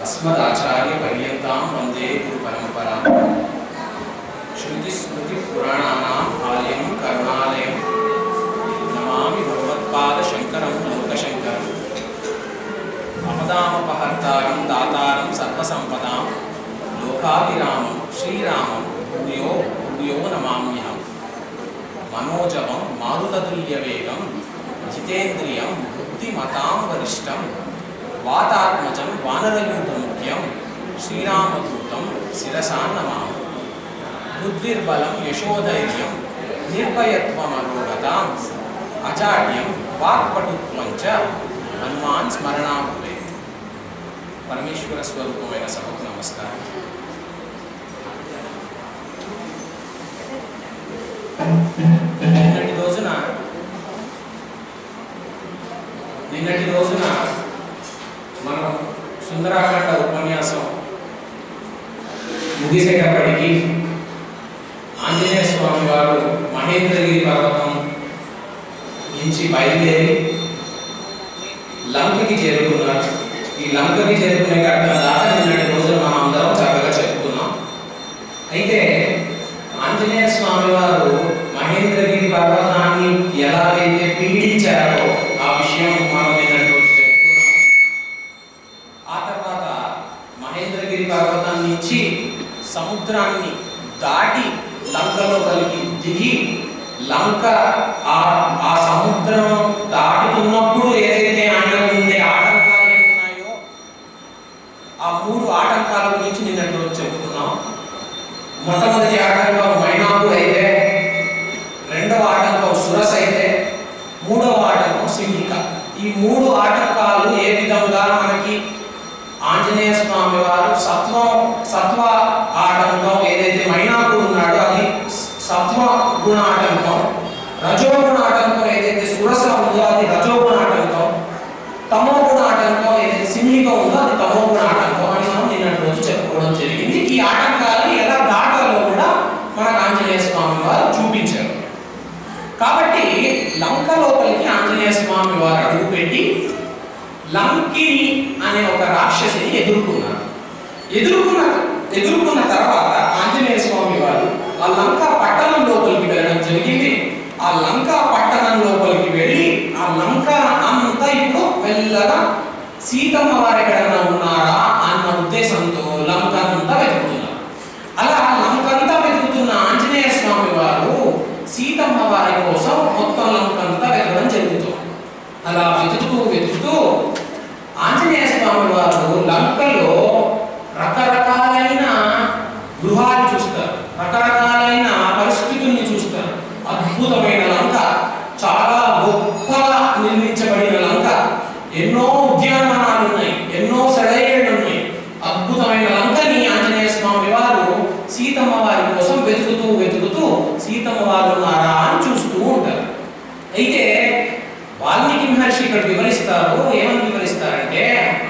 अस्मदाचार्यपर्यन्तां वन्दे गुरुपरम्परां श्रुतिस्मृतिपुराणानाम् आलयं करुणालयं नमामि भगवत्पादशङ्करं लोकशङ्करम् अपदामपहर्तारं दातारं सर्वसम्पदां लोकाभिरामं श्रीरामं भूयो भूयो नमाम्यहम् मनोजवं मारुततुल्यवेगं जितेन्द्रियं बुद्धिमतां वरिष्ठं वातात्मजं वानरयूथमुख्यं श्रीरामदूतं शिरसा नमामि बुद्धिर्बलं यशोधैर्यं निर्भयत्वमरोगताम् अजाड्यं वाक्पटुत्वं च हनुमान् स्मरणा भवेत्। परमेश्वर स्वरूपమైన సభకు నమస్కారం। నిన్నటి రోజున మనం సుందరాకాండ ఉపన్యాసం ముగిసేటప్పటికి ఆంజనేయ స్వామి వారు మహేంద్రగిరి పర్వతం నుంచి బయలుదేరి లంకకి చేరుకున్నారు। ఈ లంకకి చేరుకునే ఘట్టం దాకా నిన్నటి రోజున మనం అందరం చక్కగా చెప్పుకున్నాం। అయితే ఆంజనేయ స్వామి వారు మహేంద్రగిరి పర్వతాన్ని ఎలాగైతే పీడించారో ఆ విషయం మనం నిన్నటి రోజు చెప్పుకున్నాం। ఆ తర్వాత మహేంద్రగిరి పర్వతం నుంచి సముద్రాన్ని దాటి లంకలో కలిగి దిగి లంక ఆ సముద్రం దాటుతున్నప్పుడు ఏదైతే ఆయన ఉండే ఆటంకాలు ఉన్నాయో ఆ 3 ఆటంకాల గురించి నిన్నటి రోజు చెప్పుకున్నాం। మొట్టమొదటి ఆటంకం మైనాకు అయితే, రెండవ ఆటంకం సురస అయితే, మూడవ ఆటంకం సింహిక। ఈ 3 ఆటంకాలు ఏ విధంగా మనకి ఆంజనేయ స్వామి వారు సత్వ ఆటంకం ఏదైతే మైనాకు ఉన్నాడో అది సత్వ గుణ ఆటంకం, రజోగుణ ఆటంకం ఏదైతే సురస ఉందో అది రజోగుణ ఆటంకం, తమో గుణ ఆటంకం ఏదైతే సింహిక ఉందో అది తమో గుణ ఆటంకం అని మనం నిన్నటి రోజు చెప్పుకోవడం జరిగింది। ఈ ఆటంకాలను ఎలా దాటాలో కూడా మనకు ఆంజనేయ స్వామి వారు చూపించారు। కాబట్టి లంక లోపలికి ఆంజనేయ స్వామి వారు అడుగుపెట్టి లంకిని అనే ఒక రాక్షసిని ఎదుర్కొన్నారు। ఎదుర్కొన్న తర్వాత ఆంజనేయ స్వామి వారు ఆ లంకా పట్టణం లోపలికి వెళ్ళడం జరిగింది। ఆ లంకా పట్టణం లోపలికి వెళ్ళి ఆ లంక అంతా ఇప్పుడు వెళ్ళగా సీతమ్మ వారు ఎక్కడన్నా ఉన్నారా అన్న ఉద్దేశంతో లంక అంతా వెతుకుతున్నారు। అలా లంక అంతా వెతుకుతున్న ఆంజనేయ స్వామి వారు సీతమ్మ వారి కోసం మొత్తం లంక అంతా వెతకడం జరుగుతుంది। అలా వెతుకుతూ ఆంజనేయ స్వామి వారు లంకలో రకరకాలైన గృహాలు చూస్తారు, రకరకాలైన పరిస్థితుల్ని చూస్తారు। అద్భుతమైన లంక, చాలా గొప్పగా నిర్మించబడిన లంక, ఎన్నో ఉద్యానవనాలు ఉన్నాయి, ఎన్నో సెలయేళ్ళు ఉన్నాయి। అద్భుతమైన లంకని ఆంజనేయ స్వామి వారు సీతమ్మ వారి కోసం వెతుకుతూ సీతమ్మ వారు ఉన్నారా అని చూస్తూ ఉంటారు। అయితే వాల్మీకి మహర్షి ఇక్కడ వివరిస్తారు, ఏమని వివరిస్తారంటే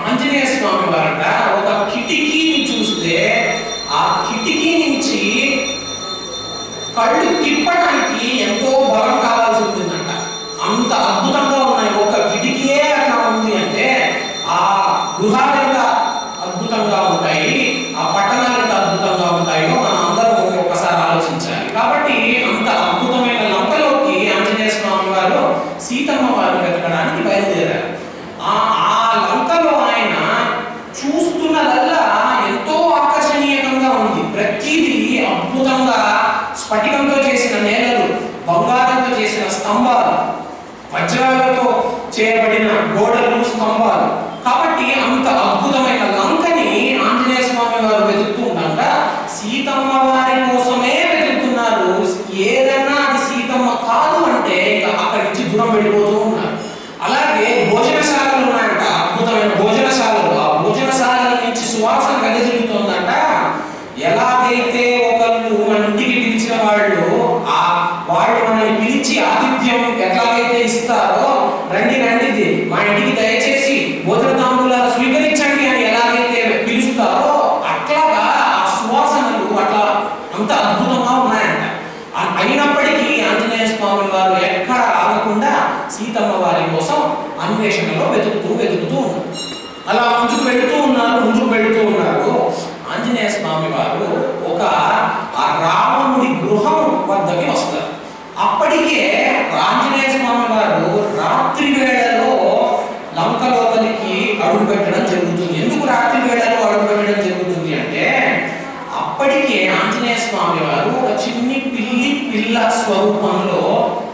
ఆంజనేయ స్వామి వారంట ఒక కిటికీని చూస్తే ఆ కిటికీ నుంచి కళ్ళు తిప్పడానికి ఎంతో బలం కావాల్సి ఉంటుందంట, అంత అద్భుతంగా ఉన్నాయి। ఒక కిటికీయే అట్లా ఉంది అంటే ఆ గృహాలు ఎంత అద్భుతంగా ఉంటాయి, ఆ పట్టణాలు ఎంత అద్భుతంగా ఉంటాయో మనం అందరం ఒకసారి ఆలోచించాలి। కాబట్టి అంత అద్భుతమైన లంకలోకి ఆంజనేయ స్వామి వారు సీతమ్మ వారిని వెతకడానికి బయలుదేరారు। ఆ లంకలో ఆయన చూస్తున్నదల్లా ఎంతో ఆకర్షణీయంగా ఉంది, ప్రతిదీ అద్భుతంగా, స్ఫటికంతో చేసిన నేలలు, బంగారంతో చేసిన స్తంభాలు, వజ్రాలతో చేయబడిన గోడలు, స్తంభాలు। కాబట్టి అంత అద్భుతమైన లంకని ఆంజనేయ స్వామి వారు వెతుకుతూ ఉండగా సీతమ్మ వారి కోసమే వెతుకుతున్నారు। ఏదైనా అది సీతమ్మ కాదు అంటే ఇక అక్కడి నుంచి దూరం వెళ్ళిపోతూ ఉన్నారు। అలాగే భోజనశాలలు ఉన్నాయంట, అద్భుతమైన భోజనశాలలు, ఆ భోజనశాలల నుంచి సువాసన వెదజల్లుతోందంట। ఎలాగైతే ఒకళ్ళు మన ఇంటికి పిలిచిన వాళ్ళు మనల్ని పిలిచి ఆతిథ్యం ఎట్లాగైతే ఇస్తారో, రండి మా ఇంటికి దయచేసి భోజన తాంబూలాలు స్వీకరించండి అని ఎలాగైతే పిలుస్తారో అట్లాగా ఆ సువాసనలు అట్లా అంత అద్భుతంగా ఉన్నాయంట। అయినప్పటికీ ఆంజనేయ స్వామి వారు ఎక్కడ ఆగకుండా సీతమ్మ వారి కోసం అన్వేషణలో వెతుకుతూ ఉన్నారు। అలా ముందుకు వెళుతూ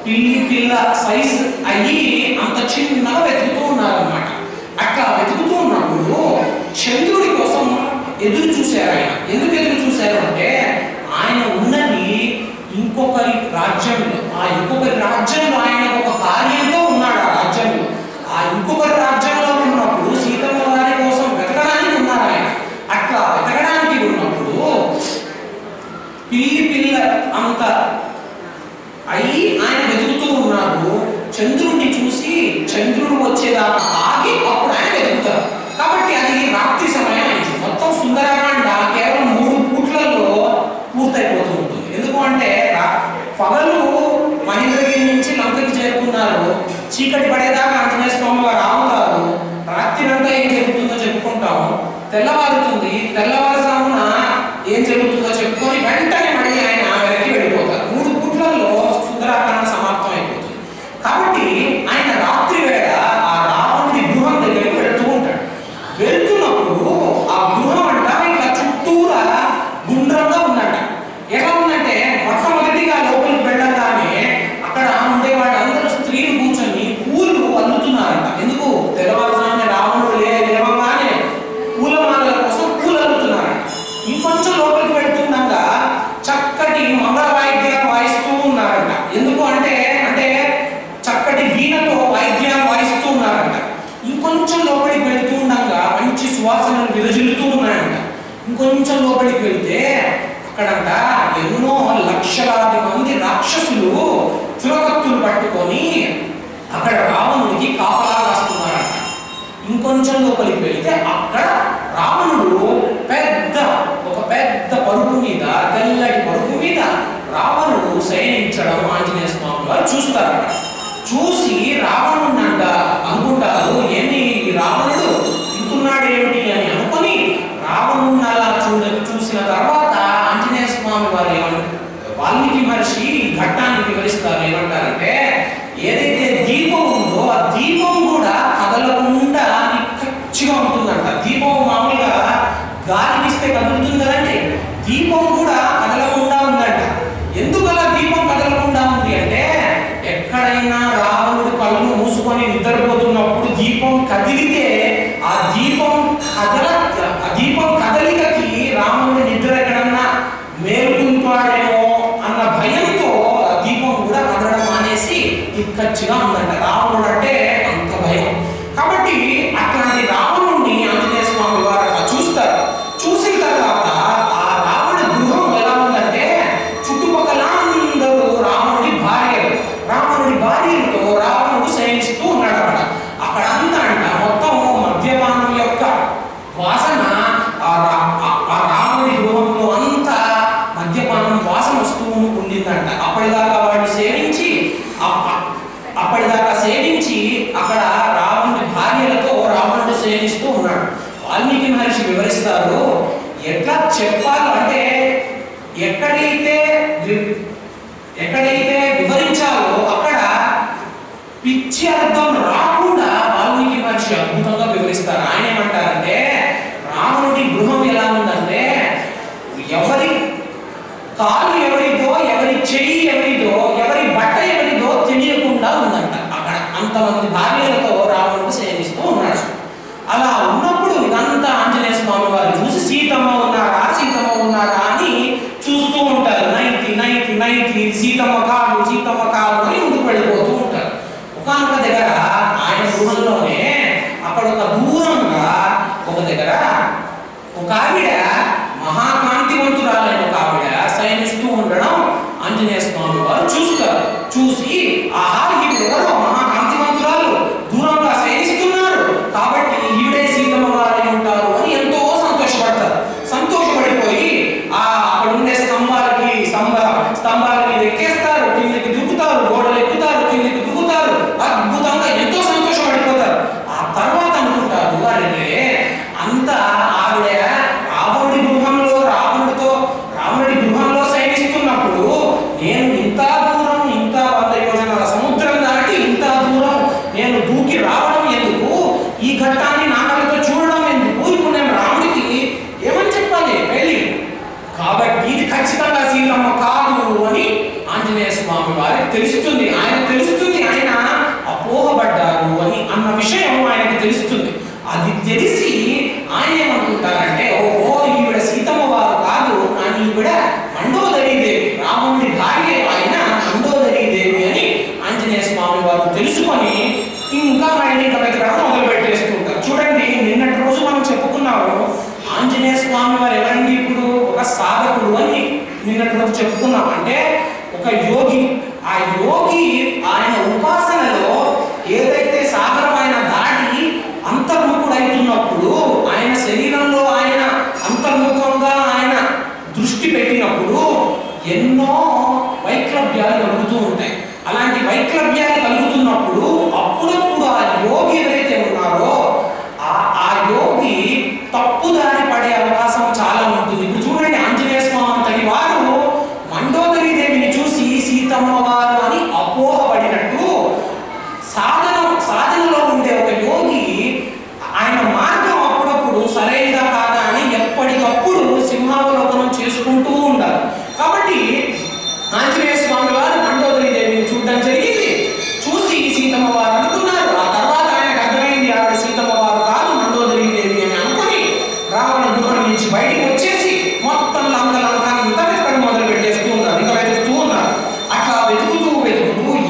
పిల్ల సైజ్ అయ్యి అంత చిన్నగా వెతుకుతూ ఉన్నారన్నమాట. అట్లా వెతుకుతూ ఉన్నప్పుడు చంద్రుడి కోసం ఎదురు చూశారు. ఆయన ఎందుకు ఎదురు చూశారు అంటే ఆయన ఉన్నది ఇంకొకరి రాజ్యంలో. ఆ ఇంకొకరి రాజ్యంలో ఆయన ఒక కార్యంతో ఉన్నాడు. ఆ రాజ్యంలో ఆ ఇంకొకరి రాజ్యంలో ఉన్నప్పుడు సీతమ్మ వారి కోసం వెతకడానికి ఉన్నారు ఆయన. అట్లా వెతకడానికి ఉన్నప్పుడు పిల్ల అంత అయ్యి ఆయన వెతుకుతూ ఉన్నారు. చంద్రుడిని చూసి చంద్రుడు వచ్చేదాకా ఆగి అప్పుడు ఆయన వెతుకుతారు. కాబట్టి అది రాత్రి సమయం అయింది. మొత్తం సుందరకాండ కేవలం 3 పూట్లలో పూర్తయిపోతూ ఉంటుంది. ఎందుకు అంటే పగలు మహేంద్రగిరి నుంచి లంకకి చేరుకున్నారు. చీకటి పడేదాకా ఆంజనేయ స్వామి వారు ఆగుతారు. రాత్రి అంతా ఏం జరుగుతుందో చెప్పుకుంటాము. తెల్లవారుతుంది. తెల్లవారుజామున ఏం జరుగుతుందో చెప్పుకొని వెంటనే మళ్ళీ ఆయన వెనక్కి వెళ్ళిపోతారు. 3 పూట్లలో సుందరాకాండ సమాప్తం అయిపోతుంది. కాబట్టి ఆయన రాత్రి వేళ ఆ రావణుడి గృహం దగ్గరికి వెళ్తూ ఉంటాడు. వెళ్తున్నప్పుడు ఆ గృహం అంట ఇట్లా చుట్టూరా గుండ్రంగా ఉందంట. ఎలా ఉందంటే మొట్టమొదటిగా లోపలికి వెళ్ళగానే అక్కడ ఉండే వాళ్ళందరూ స్త్రీలు కూర్చొని పూలు అల్లుతున్నారంట. ఎందుకు? తెల్లవారుజామున రావణుడు లేవగానే పూలమాలల కోసం పూలు అల్లుతున్నారంట. ఇంకొంచెం లోపలికి వెళ్తుండగా చక్కటి మంగళ వాయిద్యాలు వాయిస్తూ ఉన్నారంట. ఎందుకు అంటే చక్కటి వీణతో వాయిద్యాలు వాయిస్తూ ఉన్నారంట. ఇంకొంచెం లోపలికి వెళ్తూ ఉండగా మంచి సువాసనలు విరజిల్లుతూ ఉన్నాయంట. ఇంకొంచెం లోపలికి వెళ్తే అక్కడంట ఎన్నో లక్షలాది మంది రాక్షసులు చురకత్తులు పట్టుకొని అక్కడ రావణుడికి కాపలా కాస్తున్నారంట. ఇంకొంచెం లోపలికి వెళితే అక్కడ రావణుడు ఒక పెద్ద పరుపు మీద, తెల్లటి పరుపు మీద రావణుడు శయనించడం ఆంజనేయ స్వామి వారు చూస్తారు. చూసి రావణుడు అనుకుంటారు, ఏమి రావణుడు ఇంటున్నాడు ఏమిటి అని అనుకొని రావణుడిని అలా చూసిన తర్వాత ఆంజనేయ స్వామి వారు వాల్మీకి మహర్షి ఘట్టాన్ని వివరిస్తారు. ఏమంటారంటే ఏదైతే దీపం ఉందో ఆ దీపం కూడా కదలకుండా నిక్కచ్చిగా ఉంటుందంట. దీపం మామూలుగా గాలిస్తే కదులుతుంది కదండి, దీపం కూడా కదలకుండా ఉందంట. ఎందుకు అలా దీపం కదలకుండా ఉంది అంటే ఎక్కడైనా రావణుడు కళ్ళు మూసుకొని నిద్రపోతున్నప్పుడు దీపం కదిలితే ఆ దీపం కదలికకి రావణుడి నిద్ర ఎక్కడన్నా మేలుకుంటాడేమో అన్న భయంతో ఆ దీపం కూడా కదలడం మానేసి నిక్కచ్చిగా ఉందంట. రావణుడు అంటే అంత భయం. కాబట్టి అట్లాంటి రావణుడిని ఆంజనేయ స్వామి వారు అట్లా చూస్తారు. చూసిన తర్వాత ఆ రావణ గృహం ఎలా ఉందంటే చుట్టుపక్కల అందరూ రావణుడి భార్యలతో రావణుడు శయనిస్తూ ఉన్నాడు. అక్కడంతా అంట మొత్తం మద్యపానం యొక్క వాసన ఆ రావణుడి గృహంలో అంతా మద్యపానం వాసన వస్తూ ఉండిందంట. అప్పటిదాకా సేవించి అక్కడ రావణుడి భార్యలతో రావణుడు సేవిస్తూ ఉన్నాడు. వాల్మీకి మహర్షి వివరిస్తారు, ఎట్లా చెప్పాలి అంటే ఎక్కడైతే వివరించాలో అక్కడ పిచ్చి అర్థం రాకుండా వాల్మీకి మహర్షి అద్భుతంగా వివరిస్తారు. ఆయన ఏమంటారంటే రావణుడి గృహం ఎలా ఉందంటే ఎవరి కాలు ఎవరిదో, ఎవరి చెయ్యి ఎవరిదో, ఎవరి బట్ట ఎవరిదో తెలియకుండా ఉందంట. అక్కడ అంతమంది భార్యలతో రావణుడు సేవిస్తూ ఉన్నాడు. అలా ఉన్నప్పుడు ఇదంతా ఆంజనేయ స్వామి వారు చూసి సీతమ్మ ఉన్నారా అని చూస్తూ ఉంటారు. నైతి సీతమ్మ కాదు అని ముందుకు వెళ్ళిపోతూ ఉంటారు. ఒకనొక దగ్గర ఆయన గృహంలోనే అక్కడ దూరంగా ఒక దగ్గర ఒక ఆవిడ మహాకాంతివంతురాలైన ఒక ఆవిడ శయనిస్తూ ఉండడం ఆంజనేయ స్వామి వారు చూస్తారు. చూసి ఆహా ఈవిడెవరో మహాకాంతివంతురాలు దూరంగా శయనిస్తున్నారు కాబట్టి ఈవిడే సీతమ్మ వారై ఉంటారు అని ఎంతో సంతోషపడతారు. సంతోషపడిపోయి అక్కడ ఉండే స్తంభాల మీద ఎక్కేస్తారు, కిందికి దిగుతారు, గోడలు ఎక్కుతారు, కిందికి దిగుతారు. అద్భుతంగా ఎంతో సంతోషపడిపోతారు. ఆ తర్వాత అనుకుంటారు, అరే అంతా ఆవిడ రావణుడి గృహంలో శయనిస్తున్నప్పుడు నేను ఇంత దూరం 100 స్వామి వారు ఎవరండి? ఇప్పుడు ఒక సాధకుడు అని నిన్నటి రోజు చెప్పుకున్నాం. అంటే ఒక యోగి. ఆ యోగి ఆయన ఉపాసనలో ఏదైతే సాగరం ఆయన దాటి అంతర్ముఖుడైతున్నప్పుడు, ఆయన శరీరంలో ఆయన అంతర్ముఖంగా ఆయన దృష్టి పెట్టినప్పుడు ఎన్నో వైక్లభ్యాలు కలుగుతూ ఉంటాయి. అలాంటి వైక్లభ్యాలు కలుగుతున్నప్పుడు అప్పుడప్పుడు ఆ యోగి ఎవరైతే ఉన్నారో ఆ యోగి తప్పుదారి పడే అవకాశం చాలా ఉంటుంది. ఇప్పుడు చూడండి, ఆంజనేయ స్వామి అంతటి వారు మండోదరి దేవిని చూసి సీతమ్మ వారు అని అపోహపడినట్టు సాధనలో ఉండే ఒక యోగి ఆయన మార్గం అప్పుడప్పుడు సరైనదా కాదా అని ఎప్పటికప్పుడు సింహావలోకనం చేసుకుంటూ ఉండాలి. కాబట్టి ఆంజనేయ స్వామి వారు మండోదరి దేవిని చూడడం జరిగింది. చూసి సీతమ్మ వారు అనుకున్నారు. ఆ తర్వాత ఆయనకు అర్థమైంది ఆవిడ సీతమ్మ వారు కాదు, మండోదరి దేవి అని అనుకుని రావణ గుహ నుంచి బయటికి వచ్చేసి మొత్తం లంక అంతా వెతకడం మొదలు పెట్టేస్తూ ఉన్నారు. ఇంకా వెతుకుతూ ఉన్నారు. అట్లా వెతుకుతూ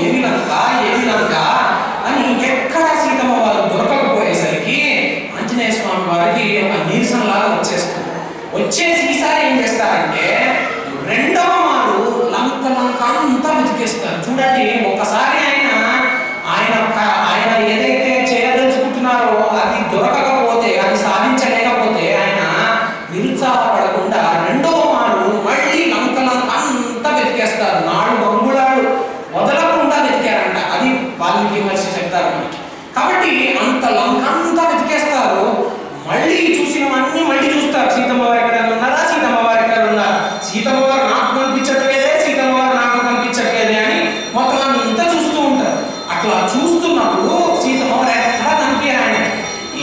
ఏమి లంక అని ఎక్కడ సీతమ్మ వారు దొరకకపోయేసరికి ఆంజనేయ స్వామి వారికి ఒక నీరసంలాగా వచ్చేసి ఈసారి ఏం చేస్తారంటే రెండవ మారు లంక అంతా వెతికేస్తారు. చూడండి, ఒక్కసారి ఆయన ఏదైతే చేయదలుచుకుంటున్నారో అది దొరకకపోతే, అది సాధించలేకపోతే ఆయన నిరుత్సాహపడకుండా రెండవ మారు మళ్ళీ లంక అంతా వెతికేస్తారు. 4 అంగుళాలు వదలకుండా వెతికారంట. అది వాల్మీకి మహర్షి చెప్తారు మనకి. కాబట్టి అంత లంక అంతా వెతికేస్తారు. మళ్ళీ చూసినవన్నీ మళ్ళీ చూస్తారు. సీతమ్మ వారు ఎక్కడ ఉన్నారా, సీతమ్మ వారు ఎక్కడ ఉన్నారా, సీతమ్మ వారు నాకు కనిపించట్లేదే, సీతమ్మ వారు నాకు కనిపించట్లేదే అని మొత్తం అంతా చూస్తూ ఉంటారు. అట్లా చూస్తున్నప్పుడు సీతమ్మ వారు ఎక్కడ కనిపించారు. ఆయన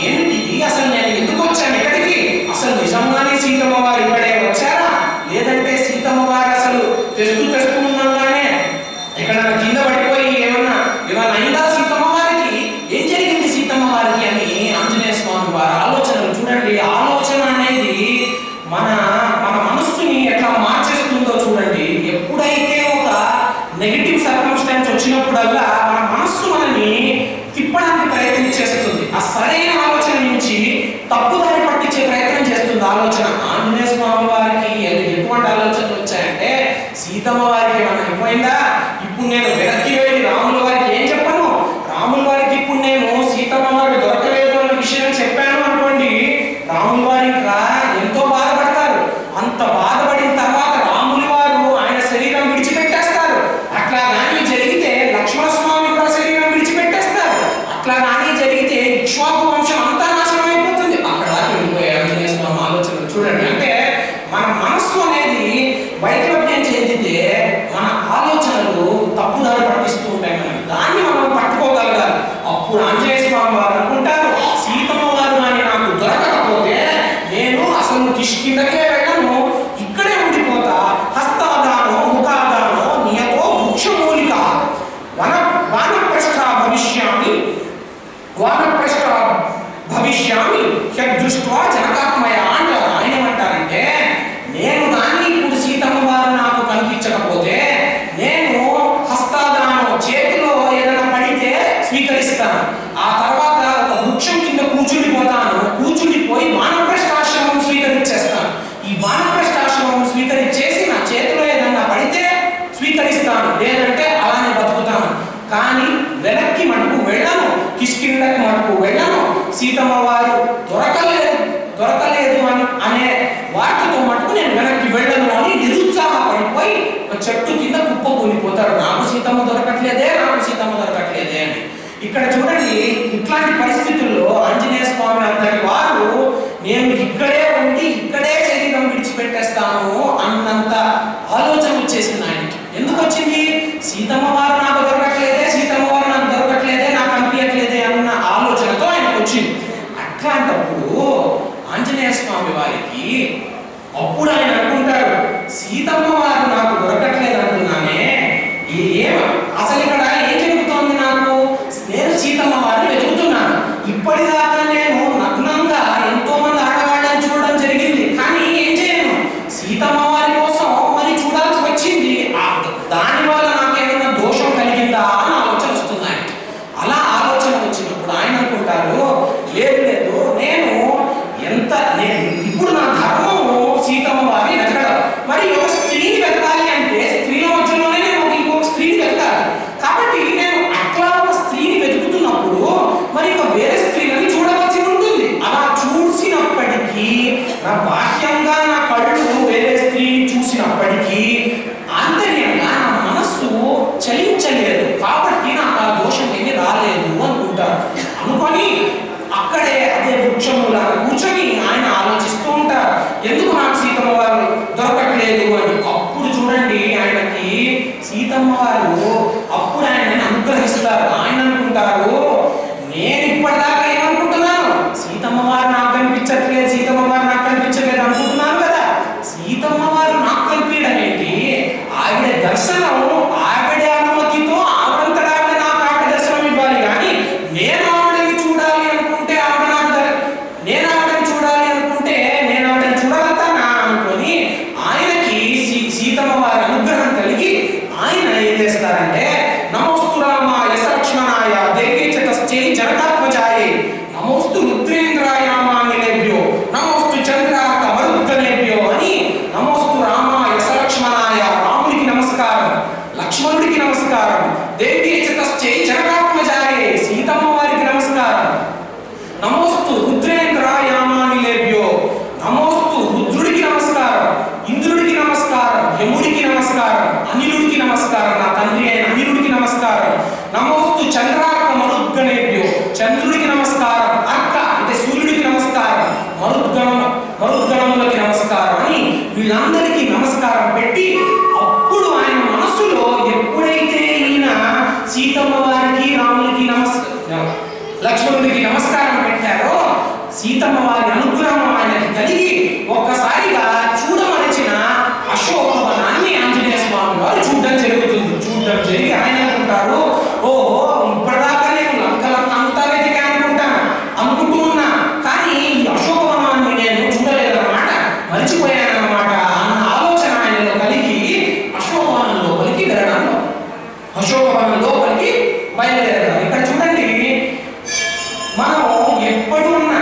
ఏంటి అసలు నేను ఎందుకు వచ్చాను ఇక్కడికి, అసలు నిజంగానే సీతమ్మ వారు ఇక్కడే వచ్చారా, లేదంటే సీతమ్మ వారు అసలు తెస్తూ ఉన్నాగానే ఇక్కడ కింద పడిపోయి ఏమన్నా అయిందా సీతమ్మ వారికి, ఏం జరిగింది సీతమ్మ వారికి అని ఆంజనేయ స్వామి వారి ఆలోచనలు. చూడండి, ఆలోచన అనేది మన మనస్సుని ఎట్లా మార్చేస్తుందో చూడండి. ఎప్పుడైతే ఒక నెగిటివ్ సర్కమ్స్టాన్స్ వచ్చినప్పుడల్లా మన మనస్సు మనల్ని తిప్పడానికి ప్రయత్నం చేస్తుంది. ఆ సరైన ఆలోచన నుంచి తప్పుదారి పట్టించే ప్రయత్నం చేస్తుంది ఆలోచన. ఆంజనేయ స్వామి వారికి ఎటువంటి ఆలోచనలు వచ్చాయంటే, సీతమ్మ వారికి ఏమన్నా అయిపోయిందా, ఇప్పుడు నేను వెనక్కి వెళ్ళి రాముల వారికి ఏం చెప్పను, రాముల వారికి ఇప్పుడు నేను సీతమ్మ వారికి దొరకలేదు అన్న విషయం చెప్పాను అనుకోండి, రాముల వారి ఎంతో బాధపడతారు. అంత బాధపడిన తర్వాత రాముల వారు ఆయన శరీరం విడిచిపెట్టేస్తారు. అట్లా కానీ జరిగితే లక్ష్మణస్వామి కూడా శరీరం విడిచిపెట్టేస్తారు. అట్లా కానీ జరిగితే ఇక్ష్వాకు వంశం అంతా నాశనం అయిపోతుంది. అక్కడ వెళ్ళిపోయే ఆంజనేయ స్వామి ఆలోచన చూడండి. అంటే మన మనస్సు అనేది వైక్లభ్యం చెందితే మన ఆలోచనలు తప్పుదారి పట్టిస్తూ ఉంటాయి. దాన్ని మనం పట్టుకోగలగాలి. అప్పుడు ఆంజనేయ స్వామి వారు అనుకుంటారు, సీతమ్మ వారు అని నాకు దొరకకపోతే నేను అసలు కిష్కిందకే వెళ్ళను, ఇక్కడే ఉండిపోతా. హస్తాదానో ముఖాదానో నియతో వృక్షమూలిక వానప్రస్థ భవిష్యామి దృష్ట్వా జనకాత్మయ అంటారు. ఆయన ఏమంటారంటే, నేను కానీ ఇప్పుడు సీతమ్మ వారు నాకు కనిపించకపోతే నేను హస్తాదానం చేతిలో ఏదైనా పడితే స్వీకరిస్తాను. ఆ తర్వాత ఒక వృక్షం కింద కూర్చుండిపోయి వానప్రస్థాశ్రమం స్వీకరించేస్తాను. ఈ వానప్రస్థాశ్రమం స్వీకరించేసి నా చేతిలో ఏదైనా పడితే స్వీకరిస్తాను, లేదంటే అలానే బతుకుతాను. కానీ వెనక్కి మటుకు వెళ్ళను, కిష్కిందకి మటుకు వెళ్ళను. సీతమ్మ వారు దొరకలేదు అనే వాటితో మటుకు నేను వెనక్కి వెళ్ళను అని నిరుత్సాహపడిపోయి ఒక చెట్టు కింద కుప్ప కూలిపోతాడు. నాకు సీతమ్మ దొరకట్లేదే అని. ఇక్కడ చూడండి, ఇట్లాంటి పరిస్థితుల్లో ఆంజనేయ స్వామి అంతటి వారు నేను ఇక్కడే ఉండి ఇక్కడే శరీరం విడిచిపెట్టేస్తాను అన్నంత ఆలోచన వచ్చేసింది ఆయనకి. ఎందుకు వచ్చింది? సీతమ్మ వారు నాకు దొరకట్లేదే, నాకు కనిపించట్లేదే అన్న ఆలోచనతో ఆయనకు వచ్చింది. అట్లాంటప్పుడు ఆంజనేయ స్వామి వారికి అప్పుడు ఆయన అనుకుంటాడు, సీతమ్మ వారు నాకు దొరకట్లేదు అంటున్నానే, అసలు ఇక్కడ ఏం జరుగుతోంది, నేను సీతమ్మ వారిని వెతుకుతున్నాను. ఇప్పటిదాకా నేను నగ్నంగా ఎంతో మంది ఆడవాళ్ళని చూడడం జరిగింది, కానీ ఏం చేయను, సీతమ్మ వారి కోసం మరి చూడాల్సి వచ్చింది. దానివల్ల నాకేమైనా దోషం కలిగిందా అని ఆలోచన వస్తుంది ఆయనకి. అలా ఆలోచన వచ్చినప్పుడు ఆయన అనుకుంటారు, లేదు నేను ఇప్పుడు నా ధర్మం నా బాహ్యంగా నా కళ్ళు వేరే స్త్రీని చూసినప్పటికీ ఆంతర్యంగా నా మనస్సు చలించలేదు, కాబట్టి నాకు ఆ దోషం ఏమీ రాలేదు అనుకుంటారు. అనుకొని అక్కడే అదే వృక్షములా కూర్చొని ఆయన ఆలోచిస్తూ ఉంటారు, ఎందుకు నాకు సీతమ్మ వారు దొరకట్లేదు అని. అప్పుడు చూడండి, ఆయనకి సీతమ్మ వారు అప్పుడు ఆయనని అనుగ్రహిస్తారు. ఆయన అనుకుంటారు, నేను ఇప్పటిదాకా ఏమనుకుంటున్నాను, సీతమ్మ వారు నాకు కనిపించట్లేదు, సీతమ్మ వారు నాకు కనిపించట్లేదు అనుకుంటున్నాను కదా. సీతమ్మ వారు నాకు కనిపించడం ఏంటి, ఆవిడ దర్శనం ఆవిడ అనుమతితో ఆవిడంతటా నాకు ఆవిడ దర్శనం ఇవ్వాలి, కానీ నేను ఆవిడని చూడాలి అనుకుంటే ఆవిడ నాకు నేను ఆవిడని చూడాలి అనుకుంటే నేను ఆవిడని చూడగలుగుతానా అనుకొని ఆయనకి సీతమ్మ వారి అనుగ్రహం కలిగి ఆయన ఏం చేస్తారంటే, నమోస్తు రామాయ సలక్ష్మణాయ దేవీచతశ్చై జనకాత్మజాయే నమోస్తు రుద్రేంద్రాయామానిలేభ్యో నమోస్తు చంద్రాక మరుద్గనేభ్యో అని నమోస్తు రామాయ సలక్ష్మణాయ రాముడికి నమస్కారం, లక్ష్మణుడికి నమస్కారం, దేవీచతశ్చై జనకాత్మజాయే సీతమ్మ వారికి నమస్కారం, నమోస్తు రుద్రేంద్రాయామానిలేభ్యో నమోస్తు రుద్రుడికి నమస్కారం, ఇంద్రుడికి నమస్కారం, యముడికి నమస్కారం, అనిలుడికి నమస్కారం, నా తండ్రి అయిన అనిలుడికి నమస్కారం, నమోస్తు చంద్రాక మరుద్గణేభ్యో చంద్రుడికి నమస్కారం, అర్క అంటే సూర్యుడికి నమస్కారం, మరుద్గణములకి నమస్కారం అని వీళ్ళందరికీ నమస్కారం పెట్టి అప్పుడు ఆయన మనసులో ఎప్పుడైతే ఈయన సీతమ్మ వారికి రాముడికి లక్ష్మణుడికి నమస్కారం పెట్టారో సీతమ్మ వారి అనుగ్రహం ఆయనకి కలిగి ఒక్కసారిగా చూడమనిచిన అశోకవనాన్ని ఆంజనేయ స్వామి వారు చూడడం జరుగుతుంది. చూడడం జరిగి ఆయన అనుకుంటారు, ఓహో ఇప్పటిదాకా నేను లంకలంతా వెతికా అనుకుంటూ ఉన్నా, కానీ ఈ అశోకవనాన్ని నేను చూడలేదన్నమాట, మర్చిపోయానన్నమాట అన్న ఆలోచన ఆయనలో కలిగి అశోకవనం లోపలికి వెళ్ళడంలో అశోకవనం లోపలికి బయలుదేరతారు. ఇక్కడ చూడండి, మనం ఎప్పుడున్నా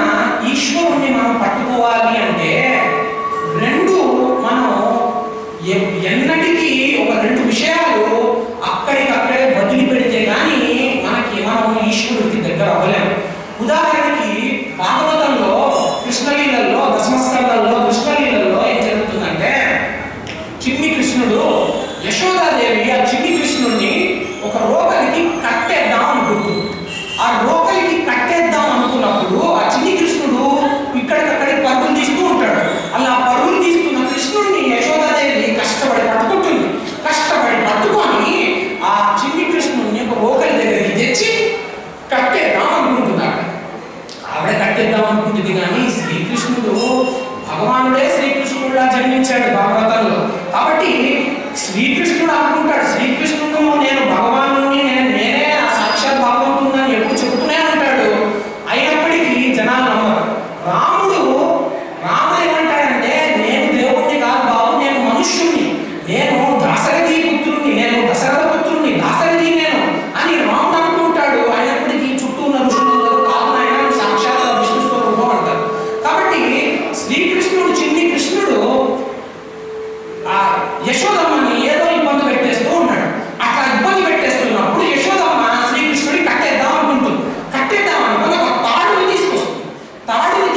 ఈశ్వరుణ్ణి మనం పట్టుకోవాలి అంటే మనం ఎన్నటికీ ఒక రెండు విషయాలు అక్కడికక్కడే వదిలిపెడితే కానీ మనం ఈశ్వరుడికి దగ్గర అవ్వలేము. ఉదాహరణకి భాగవతంలో కృష్ణలీలలో దశమస్కందంలో కృష్ణలీలలో ఏం జరుగుతుందంటే, చిన్ని కృష్ణుడు యశోదాదేవి ఆ చిన్ని కృష్ణుడిని ఒక రోకలికి కట్టేద్దాం అనుకుంటుంది. ఆ రోకలికి కట్టేద్దాం అనుకున్నప్పుడు ఆ చిన్ని కృష్ణుడు ఇక్కడికక్కడి పరుగులు తీస్తూ ఉంటాడు. అలా పరుగులు తీస్తున్న కృష్ణుడిని యశోదాదేవి కష్టపడి పట్టుకుంటుంది. కష్టపడి పట్టుకొని ఆ చిన్ని కృష్ణుడిని ఒక రోకలి దగ్గరికి తెచ్చి కట్టేద్దాం అనుకుంటున్నాడు. ఆవిడ కట్టేద్దాం అనుకుంటుంది, కానీ శ్రీకృష్ణుడు భగవానుడే శ్రీకృష్ణుడులా జన్మించాడు భాగవతంలో. కాబట్టి శ్రీకృష్ణుడు అనుకుంటాడు, శ్రీకృష్ణుడు నేను భగవానుని నేనే సాక్షాత్ భగవంతుని ఎప్పుడు చెబుతూనే ఉంటాడు. అయినప్పటికీ జనాలు నమ్మరు. రాముడు ఏమంటాడంటే, నేను దేవుణ్ణి కాదు బాబు, నేను మనుష్యుణ్ణి, నేను దాశరథి పుత్రుణ్ణి, నేను దశరథ పుత్రుణ్ణి, దాశరథి నేను అని రాముడు అనుకుంటాడు. అయినప్పటికీ చుట్టూ ఉన్న ఋషులు కాదు నాయన సాక్షాత్ విష్ణు స్వరూపం అంటారు. కాబట్టి శ్రీకృష్ణుడు చిన్ని కృష్ణుడు ఆ యశోదమ్మని ఏదో ఇబ్బంది పెట్టేస్తూ ఉన్నాడు. అట్లా ఇబ్బంది పెట్టేస్తున్నప్పుడు యశోదమ్మ శ్రీకృష్ణుడిని కట్టేద్దాం అనుకుంటుంది. కట్టేద్దాం అనుకుని ఒక తాడుని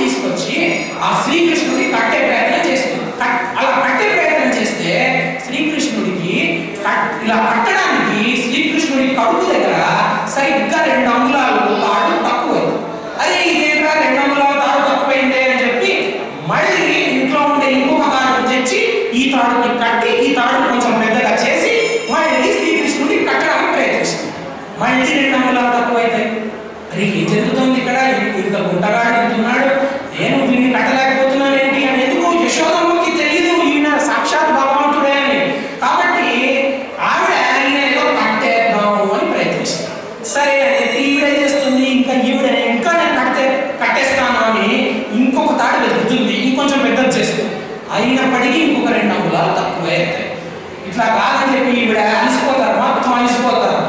తీసుకొచ్చి ఆ శ్రీకృష్ణుడిని కట్టే ప్రయత్నం చేస్తుంది. అలా కట్టే ప్రయత్నం చేస్తే శ్రీకృష్ణుడికి ఇలా కట్టడానికి శ్రీకృష్ణుడి కడుపు దగ్గర సరిగ్గా 2 అంగుళాలు తాడు తక్కువైంది. అదే ఈ దగ్గర 2 అంగుళాల తాడు తక్కువైంది అని చెప్పి మళ్ళీ ఇంట్లో ఉండే ఇంకొక తాడు తెచ్చి ఈ తాడుని కట్టి ఈ తాడుని కొంచెం పెద్దగా చేసి మళ్ళీ శ్రీకృష్ణుడిని కట్టడానికి ప్రయత్నిస్తుంది. మళ్ళీ 2 అంగుళాలు తక్కువైతాయి. అరే ఏం జరుగుతుంది ఇక్కడ, ఇంత గుంటగాడు వెళ్తున్నాడు, నేను దీన్ని కట్టలేకపోతున్నాను ఏంటి అని. ఎందుకు యశోదమ్మకి తెలియదు ఈయన సాక్షాత్ భగవంతుడే అని. కాబట్టి ఆవిడ ఈయన ఏదో కట్టేద్దాము అని ప్రయత్నిస్తుంది. సరే అని ఈవిడ చేస్తుంది, ఈవిడ ఇంకా నేను కట్టేస్తాను అని ఇంకొక తాడు వెతుకుతుంది, ఇంకొంచెం పెద్దది చేస్తుంది. అయినప్పటికీ ఇంకొక 2 అంగుళాలు తక్కువే అవుతాయి. ఇట్లా కాదని చెప్పి ఈవిడ అలసిపోతారు, మొత్తం అలసిపోతారు.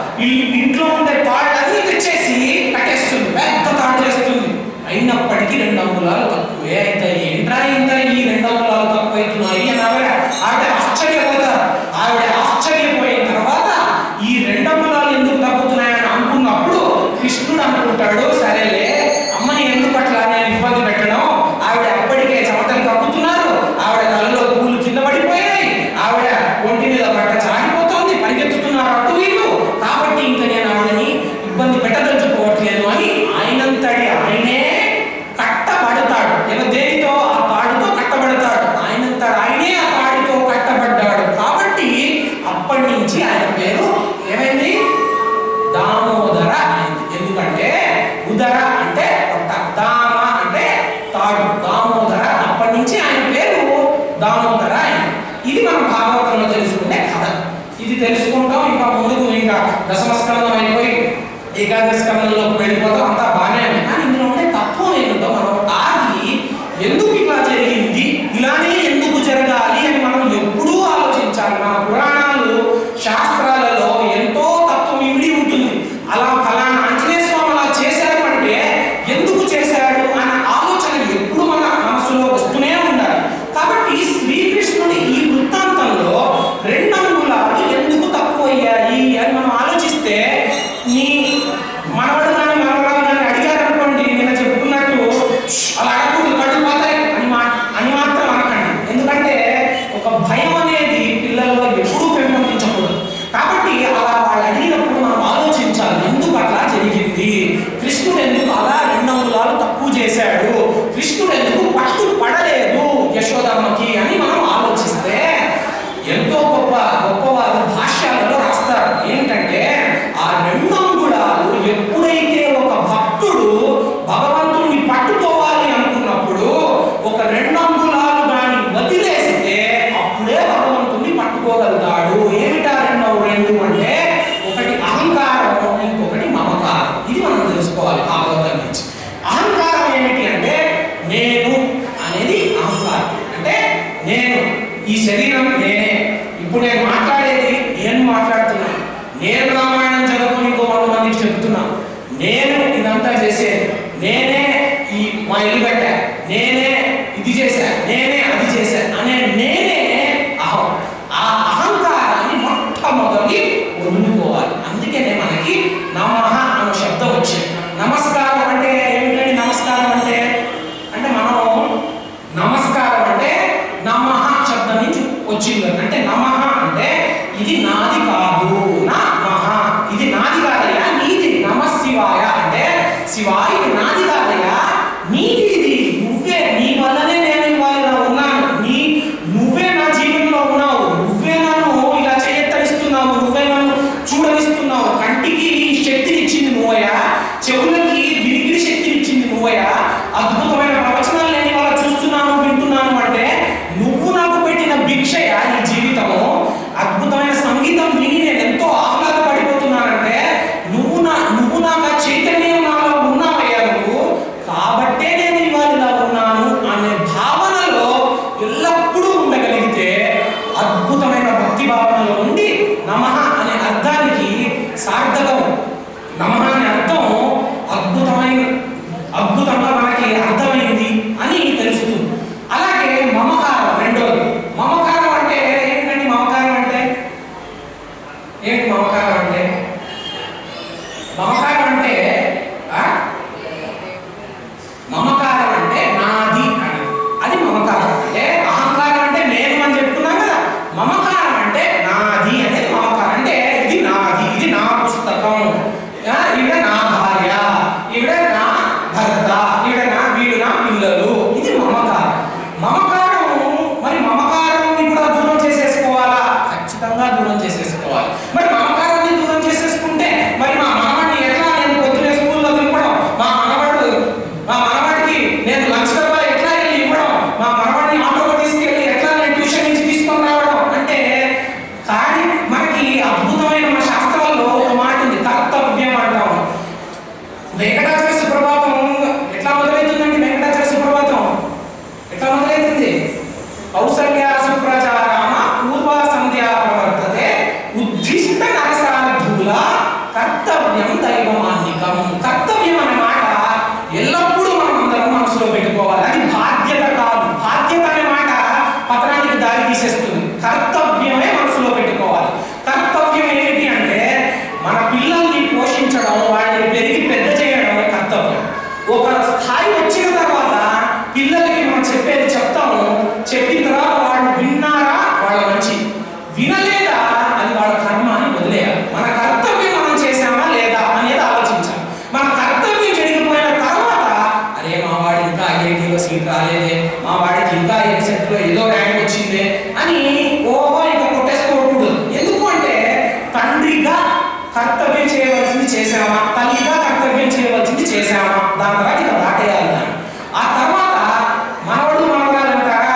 ఇంట్లో ఉండే తాళ్ళన్నీ తెచ్చేసి కట్టేస్తుంది, పెద్ద తాడు చేస్తుంది. అయినప్పటికీ 2 అంగుళాలు తక్కువే అవుతాయి. ఏంట్రా ఇంత ఈ 2 అంగుళాలు తక్కువ అవుతున్నాయి అని ఆవిడ ఆశ్చర్యపోతారు. ఆవిడ ఆశ్చర్యపోయిన తర్వాత ఈ 2 అంగుళాలు ఎందుకు తగ్గుతున్నాయని అనుకున్నప్పుడు కృష్ణుడు అనుకుంటాడు, సరేలే అమ్మని ఎందుకు అట్లా నేను ఇబ్బంది పెట్టడం, ఆవిడ అప్పటికే చెమటలు కప్పుతుంది పేరు దామోదర అయింది. ఇది మనం భాగవతంలో తెలుసుకునే కథ. ఇది తెలుసుకుంటాం. ఇంకా ముందుకు ఇంకా దశమస్కందం అయిపోయి ఏకాదశ స్కందంలోకి వెళ్ళిపోతాం. అంతా బాగానే ఉంది. కానీ ఇందులో ఉండే తత్వం ఏంటో మనం ఆగి ఎందుకు ఇలా జరిగింది, ఇలానే ఎందుకు జరగాలి అని మనం ఎప్పుడూ ఆలోచించాలి. మన పురాణాలు శాస్త్రాలలో ఎంతో తత్వం ఇమిడి ఉంటుంది. అలా ఫలానా ఆంజనేయ స్వామి అలా చేశాడు అంటే ఎందుకు చేశాడు అనే ఆలోచన ఎప్పుడు మన మనసులో వస్తూనే ఉండాలి. కాబట్టి శ్రీకృష్ణుడి ఈ వృత్తాంతంలో 2 అంగుళాలు ఎందుకు తక్కువ అయ్యాయి అని మనం ఆలోచిస్తే, నీ మనవడు కానీ మనవరాలు కానీ అడిగారు అనుకోండి, నేను చెప్పుకున్నట్టు అలా అడగకూడదు, కట్టుకుపోతాయి అని మాత్రం అనకండి. ఎందుకంటే ఒక భయం అనేది పిల్లల్లో ఎప్పుడూ పెంపొందించకూడదు. కాబట్టి అలా వాళ్ళు అడిగినప్పుడు మనం ఆలోచించాలి, ఎందుకు అట్లా జరిగింది, కృష్ణుడు ఎందుకు అలా 2 అంగుళాలు తక్కువ చేశాడు, కృష్ణుడు ఎందుకు పట్టు పడలేదు యశోదమ్మకి అని మనం ఆలోచిస్తే, ఎంతో గొప్పవారు భాష్యాలలో రాస్తారు. ఏంటంటే ఆ 2 అంగుళాలు ఎప్పుడైతే ఒక భక్తుడు భగవంతుడిని పట్టుకోవాలి అనుకున్నప్పుడు ఒక 2 అంగుళాలు దాన్ని వదిలేస్తే అప్పుడే భగవంతుడిని పట్టుకోగలుగుతాడు. ఏమిటా 2 అంటే ఒకటి అహంకారం, ఇంకొకటి మమకారం. ఇది మనం తెలుసుకోవాలి భాగవతం నుంచి. అహంకారం ఏమిటి అంటే నేను అనేది అహంకారం. అంటే నేను ఈ శరీరం నేనే, ఇప్పుడు నేను మాట్లాడేది నేను మాట్లాడుతున్నాను, నేను రామాయణం చదువుకొని ఇంకో 100 మందికి చెప్తున్నాను, నేను ఇదంతా చేసేది, నేనే ఈ మా ఇల్లు కట్టా, నేనే ఇది చేశా, నేనే అది చేశా అనే నేనే అహం. ఆ అహంకారాన్ని మొట్టమొదటి వదులుకోవాలి. అందుకనే మనకి నమః అనే శబ్దం వచ్చింది. నమస్కారం అంటే ఏమిటండి? నమస్కారం అంటే మనం నమస్కారం అంటే నమః శబ్దం నుంచి వచ్చింది. అంటే నమః అంటే ఇది నాది కాదు, నా మహ, ఇది నాది కాదయ్యా నీది. నమః శివాయ అంటే శివాయ ఇది నాది కాదయ్యా నీది, ఇది నువ్వే, నీ వల్లనే నేను ఇవాళ ఇలా ఉన్నాను, నువ్వే నా జీవనంలో ఉన్నావు, నువ్వే నన్ను ఇలా చేయత్తనిస్తున్నావు, నువ్వే నన్ను చూడనిస్తున్నావు, కంటికి శక్తినిచ్చింది నువ్వయ్యా, చెవులకి వినికిడి శక్తినిచ్చింది నువ్వయ్యా, అద్భుతమైన ప్రవచనాలు నేను ఇవాళ చూస్తున్నాను వింటున్నాను అంటే నువ్వు నాకు పెట్టిన భిక్షయా ఈ జీవితము. అద్భుతమైన సంగీతం విని నేను ఎంతో ఆహ్లాదపడిపోతున్నానంటే నువ్వు నాకు ఆ చైతన్యం నాలో ఉన్నావయ్యా నువ్వు, కాబట్టే నేను ఇవాళ ఇలా ఉన్నాను అనే భావనలో ఎల్లప్పుడూ ఉండగలిగితే అద్భుతమైన భక్తి భావనలో ఉండి నమః అనే అర్థానికి సార్థకం. నమః అనే అర్థం అద్భుతంగా మనకి అర్థమైంది అని తెలుస్తుంది. అలాగే మమకారం రెండోది. మమకారం అంటే ఏంటండి? మమకారం అంటే ఏంటి? మమకారం అంటే మమకారం అంటే నాది అని, అది మమకారం. అంటే అహంకారం అంటే నేను అని చెప్పుకున్నాం కదా, మమకారం అంటే నాది అనేది మమకారం. అంటే ఇది నాది, ఇది నా పుస్తకం, ఈవిడ నా భార్య, ఈవిడ నా భర్త, వీడు నా పిల్లలు, ఇది మమకారం. మరి మమకారాన్ని కూడా దూరం చేసేసుకోవాలా? ఖచ్చితంగా దూరం చేసేసుకోవాలి. మరి మమకారాన్ని దూరం చేసేసుకుంటే మరి మా మనవాడిని ఎట్లా నేను పొద్దునే స్కూల్లో దింపడం, మా మనవాడికి నేను లంచ్ డబ్బా ఎట్లా వెళ్ళి ఇవ్వడం, మా మనవాడిని ఆటోలో తీసుకెళ్ళి ఎట్లా నేను ట్యూషన్ నుంచి తీసుకొని రావడం అంటే కానీ మనకి అద్భుతమైన మన శాస్త్రాల్లో ఒక మాట ఉంది, కర్తవ్యం అంటాం. వెంకటాచల సుప్రభాతం ఎట్లా మొదలవుతుందండి? వెంకటాచల సుప్రభాతం ఎట్లా మొదలవుతుంది? కౌసల్యా సుప్రజారామ పూర్వ సంధ్యా ప్రవర్తతే ఉద్దిష్ట నరసార్థుల కర్తవ్యం దైవమాన్నికం. కర్తవ్యం అనే మాట ఎల్లప్పుడూ మనం అందరం మనసులో పెట్టుకోవాలి. అది బాధ్యత కాదు. బాధ్యత అనే మాట పతనానికి దారి తీసేస్తుంది. కర్తవ్యమే మనసులో పెట్టుకోవాలి. కర్తవ్యం ఏమిటి అంటే మన పిల్లల్ని పోషించడం, వాళ్ళని పెరిగి పెద్ద చేయడం కర్తవ్యం. ఒక స్థాయి వచ్చిన తర్వాత పిల్లలకి మనం చెప్పేది చెప్తాము, చెప్పిన తర్వాత వాళ్ళు విన్నారా వాళ్ళ మంచి, వినలేదా అది వాళ్ళ కర్మ అని వదిలేయాలి. మన కర్తవ్యం మనం చేసామా లేదా అనేది ఆలోచించాలి. మన కర్తవ్యం జరిగిపోయిన తర్వాత అరే మా వాడు ఇంకా ఐఐటీలో సీట్ రాలేదే, మా వాడికి ఇంకా ఎంసెట్లో ఏదో ర్యాంక్ వచ్చిందే అని ఓహో ఇంకా కొట్టేసుకోకూడదు. ఎందుకు అంటే తండ్రిగా కర్తవ్యం చేయవలసింది చేసామా, తల్లిగా కర్తవ్యం చేయవలసింది చేసామా, దాని తర్వాత ఇక దాటేయాలి. దాన్ని ఆ తర్వాత మనవడు మనవరాలు అంటారా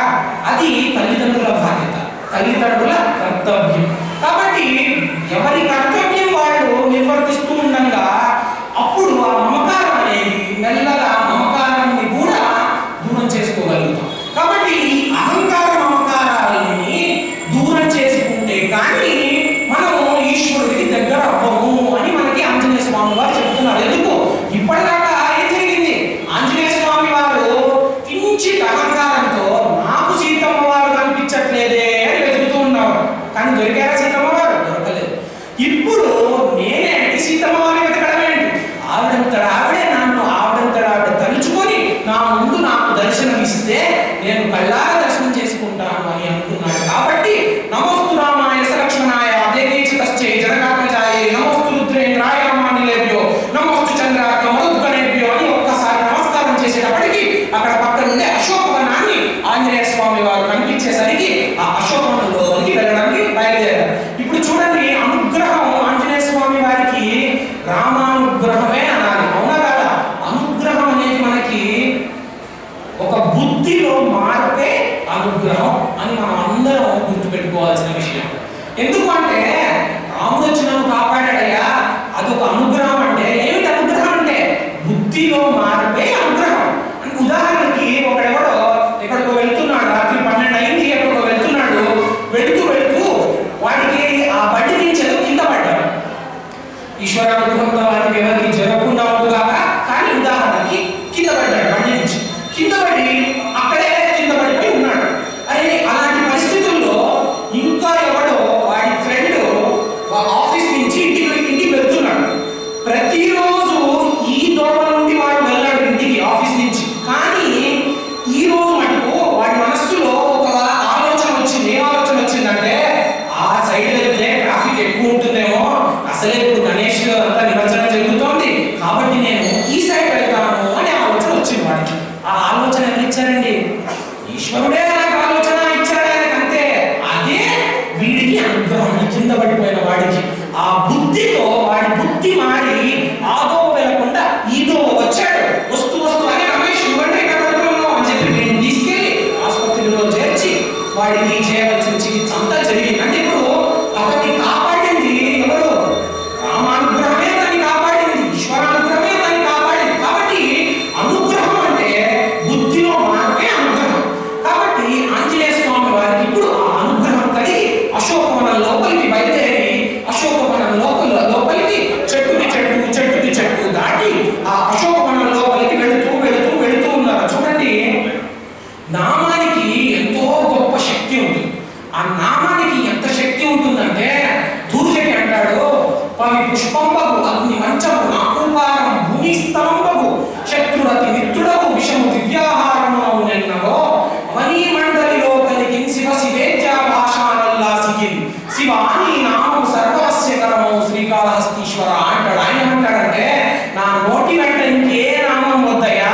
వారు కనిపించేసరికి ఆ అశోకవనంలోకి వెళ్ళడానికి బయలుదేరారు. ఇప్పుడు చూడండి, అనుగ్రహం ఆంజనేయ స్వామి వారికి రామానుగ్రహమే అనాలి, అవునా కదా? అనుగ్రహం అనేది మనకి ఒక బుద్ధిలో మార్పే అనుగ్రహం అని మనం అందరం గుర్తుపెట్టుకోవాల్సిన విషయం. ఎందుకు అంటే రాముడు వచ్చి నన్ను కాపాడాడయ్యా, అదొక అనుగ్రహం. అంటే ఏమిటి అనుగ్రహం అంటే? బుద్ధిలో మార్పే అనుగ్రహం. అంటే ఉదాహరణకి ఒకడెవడో ఎక్కడికో వెళ్తున్నాడు, రాత్రి 12 అయింది, ఎక్కడికో వెళ్తున్నాడు, వెళుతూ వెళుతూ వాడికి ఆ బండి నుంచి ఏదో కింద పడ్డాడు. ఈశ్వరానుగ్రహంతో వాటికి ఎవరికి జరగకుండా ఉంటుందాక, కానీ ఉదాహరణకి కింద పడ్డాడు, బండి నుంచి కింద పడి అక్కడే కింద పడిపోయి ఉన్నాడు. అరే అలాంటి పరిస్థితుల్లో ఇంకా ఎవడో వాడి ఫ్రెండ్ ఆఫీస్ నుంచి ఇంటికి వెళ్తున్నాడు. ప్రతిరోజు ఈ దోమ నుండి వాడు వెళ్ళాడు ఇంటికి ఆఫీస్ నుంచి. కానీ ఈ రోజు మటుకు వాడి మనస్సులో ఒక ఆలోచన వచ్చింది. ఏ ఆలోచన వచ్చిందంటే, ఆ సైడ్ వెళ్తే ట్రాఫిక్ ఎక్కువ ఉంటుందేమో, అసలే ఇప్పుడు గణేష్ అంతా నిమజ్జనం జరుగుతోంది, కాబట్టి నేను ఈ సైడ్ వెళ్తాను అనే ఆలోచన వచ్చింది వాడికి. ఆ ఆలోచన ఎవరు ఇచ్చారండి? ఈశ్వరుడే నాకు ఆలోచన ఇచ్చాడు ఆయనకంతే. అదే వీడికి అనుగ్రహం, కింద పడిపోయిన వాడికి. ఆ బుద్ధితో వాడి బుద్ధి మారి ఆదో వెళ్లకుండా ఈదో వచ్చాడు. వస్తూ వస్తూ అనే రమేష్ నువ్వంటే ఎక్కడ పడుతున్నావు అని చెప్పి వీడిని తీసుకెళ్లి ఆసుపత్రిలో చేర్చి వాడికి చేయవలసిన చికిత్స అంతా జరిగింది. అంటే ఇప్పుడు అతన్ని కాపాడింది ఎవరు? రామానుగ్రహమే అతన్ని కాపాడింది, ఈశ్వరానుగ్రహమే అతన్ని కాపాడింది. కాబట్టి అనుగ్రహం అంటే బుద్ధిలో మార్పే అనుగ్రహం. కాబట్టి ఆంజనేయ స్వామి వారికి ఇప్పుడు ఆ అనుగ్రహం కలిగి అశోకవనం లోపలికి బయలుదేరి అశోకవనం లోపలికి చెట్టుకి చెట్టు దాటి ఆ అశోకవనం లోపలికి వెళుతూ వెళుతూ వెళుతూ ఉన్నారు. చూడండి, నామానికి ఎంతో గొప్ప శక్తి ఉంటుంది. ఆ నామానికి ఎంత శక్తి ఉంటుందంటే, దూర్జటి అంటాడు, పవి పుష్పంబగు అగ్ని మంచము నాకుపారం భూమి స్థలంబగు శత్రురతి మిత్రుడగు విషము దివ్యాహారమునవు నెన్నగో అవనీ మండలిలో కలిగి శివ శివేత్యా భాషానల్లాసిగిన్ శివాని నామం సర్వస్య కరమో శ్రీకాళహస్తీశ్వర అంటాడు. ఆయన ఏమంటాడంటే, నా నోటి వెంట ఇంకే నామం వద్దయ్యా,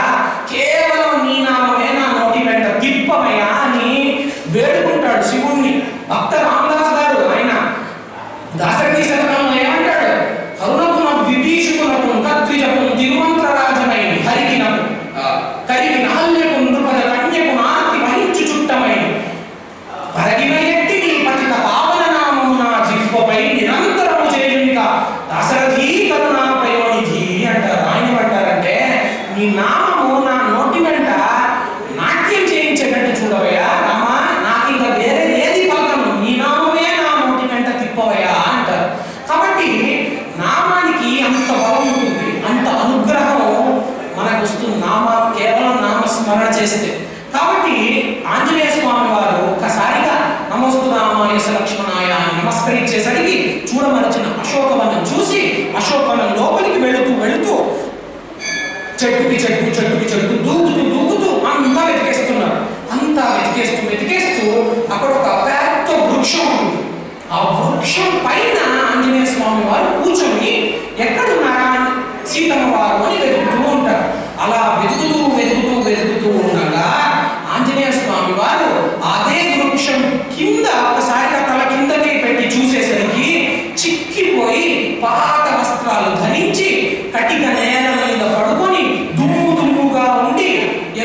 కేవలం నీ నామమే నా నోటి వెంట తిప్పమయ్యా అని వేడుకుంటాడు శివుణ్ణి. భక్త రామదాస్ గారు ఆయన దాశరథి శతకంలో ఏమంటాడు? కరుణకున విభీషుకునకు కద్విజకు తిరుమంత్రరాజమై హరికినకు కరికి నహల్యకు నృపద కన్యకు నార్తి వహించు చుట్టమై పరగిన ఎట్టి నీ పతిత పావన నామము నా జిహ్వపై నిరంతరము చేయునిక దాశరథి కరుణాపయోనిధి అంటారు. ఆయన ఏమంటారంటే, నీ నామము నా నోటి వెంట నాట్యం చేయించేటట్టు చూడవయ్యా రామా, నాకు ఇంకా వేరే ఏది పలకను, నీ నామమే నా నోటి వెంట తిప్పవయ్యా అంటారు. కాబట్టి నామానికి అంత బలం ఉంటుంది, అంత అనుగ్రహం మనకు వస్తుంది కేవలం నామస్మరణ చేస్తే. కాబట్టి ఆంజనేయ స్వామి వారు ఒక్కసారిగా నమోస్తు రామాయ లక్ష్మణాయ అని నమస్కరించేసరికి చూడమరిచిన అశోకవనం చూసి అశోకవనం లోపలికి వెళుతూ చెట్టుకి చెట్టు దూకుతూ అంతా వెతికేస్తున్నారు. అంతా వెతికేస్తూ అక్కడ ఒక పెద్ద వృక్షం ఉంది. ఆ వృక్షం పైన ఆంజనేయ స్వామి వారు కూర్చొని ఎక్కడున్నారా సీతమ్మ వారు అని వెతుకుతూ ఉంటారు. అలా వెతుకుతూ ఉండగా ఆంజనేయ స్వామి వారు అదే వృక్షం కింద ఒకసారిగా తల కిందకి పెట్టి చూసేసరికి చిక్కిపోయి పాత వస్త్రాలు ధరించి కటిక నేల మీద పడుకొని దుమ్ముగా ఉండి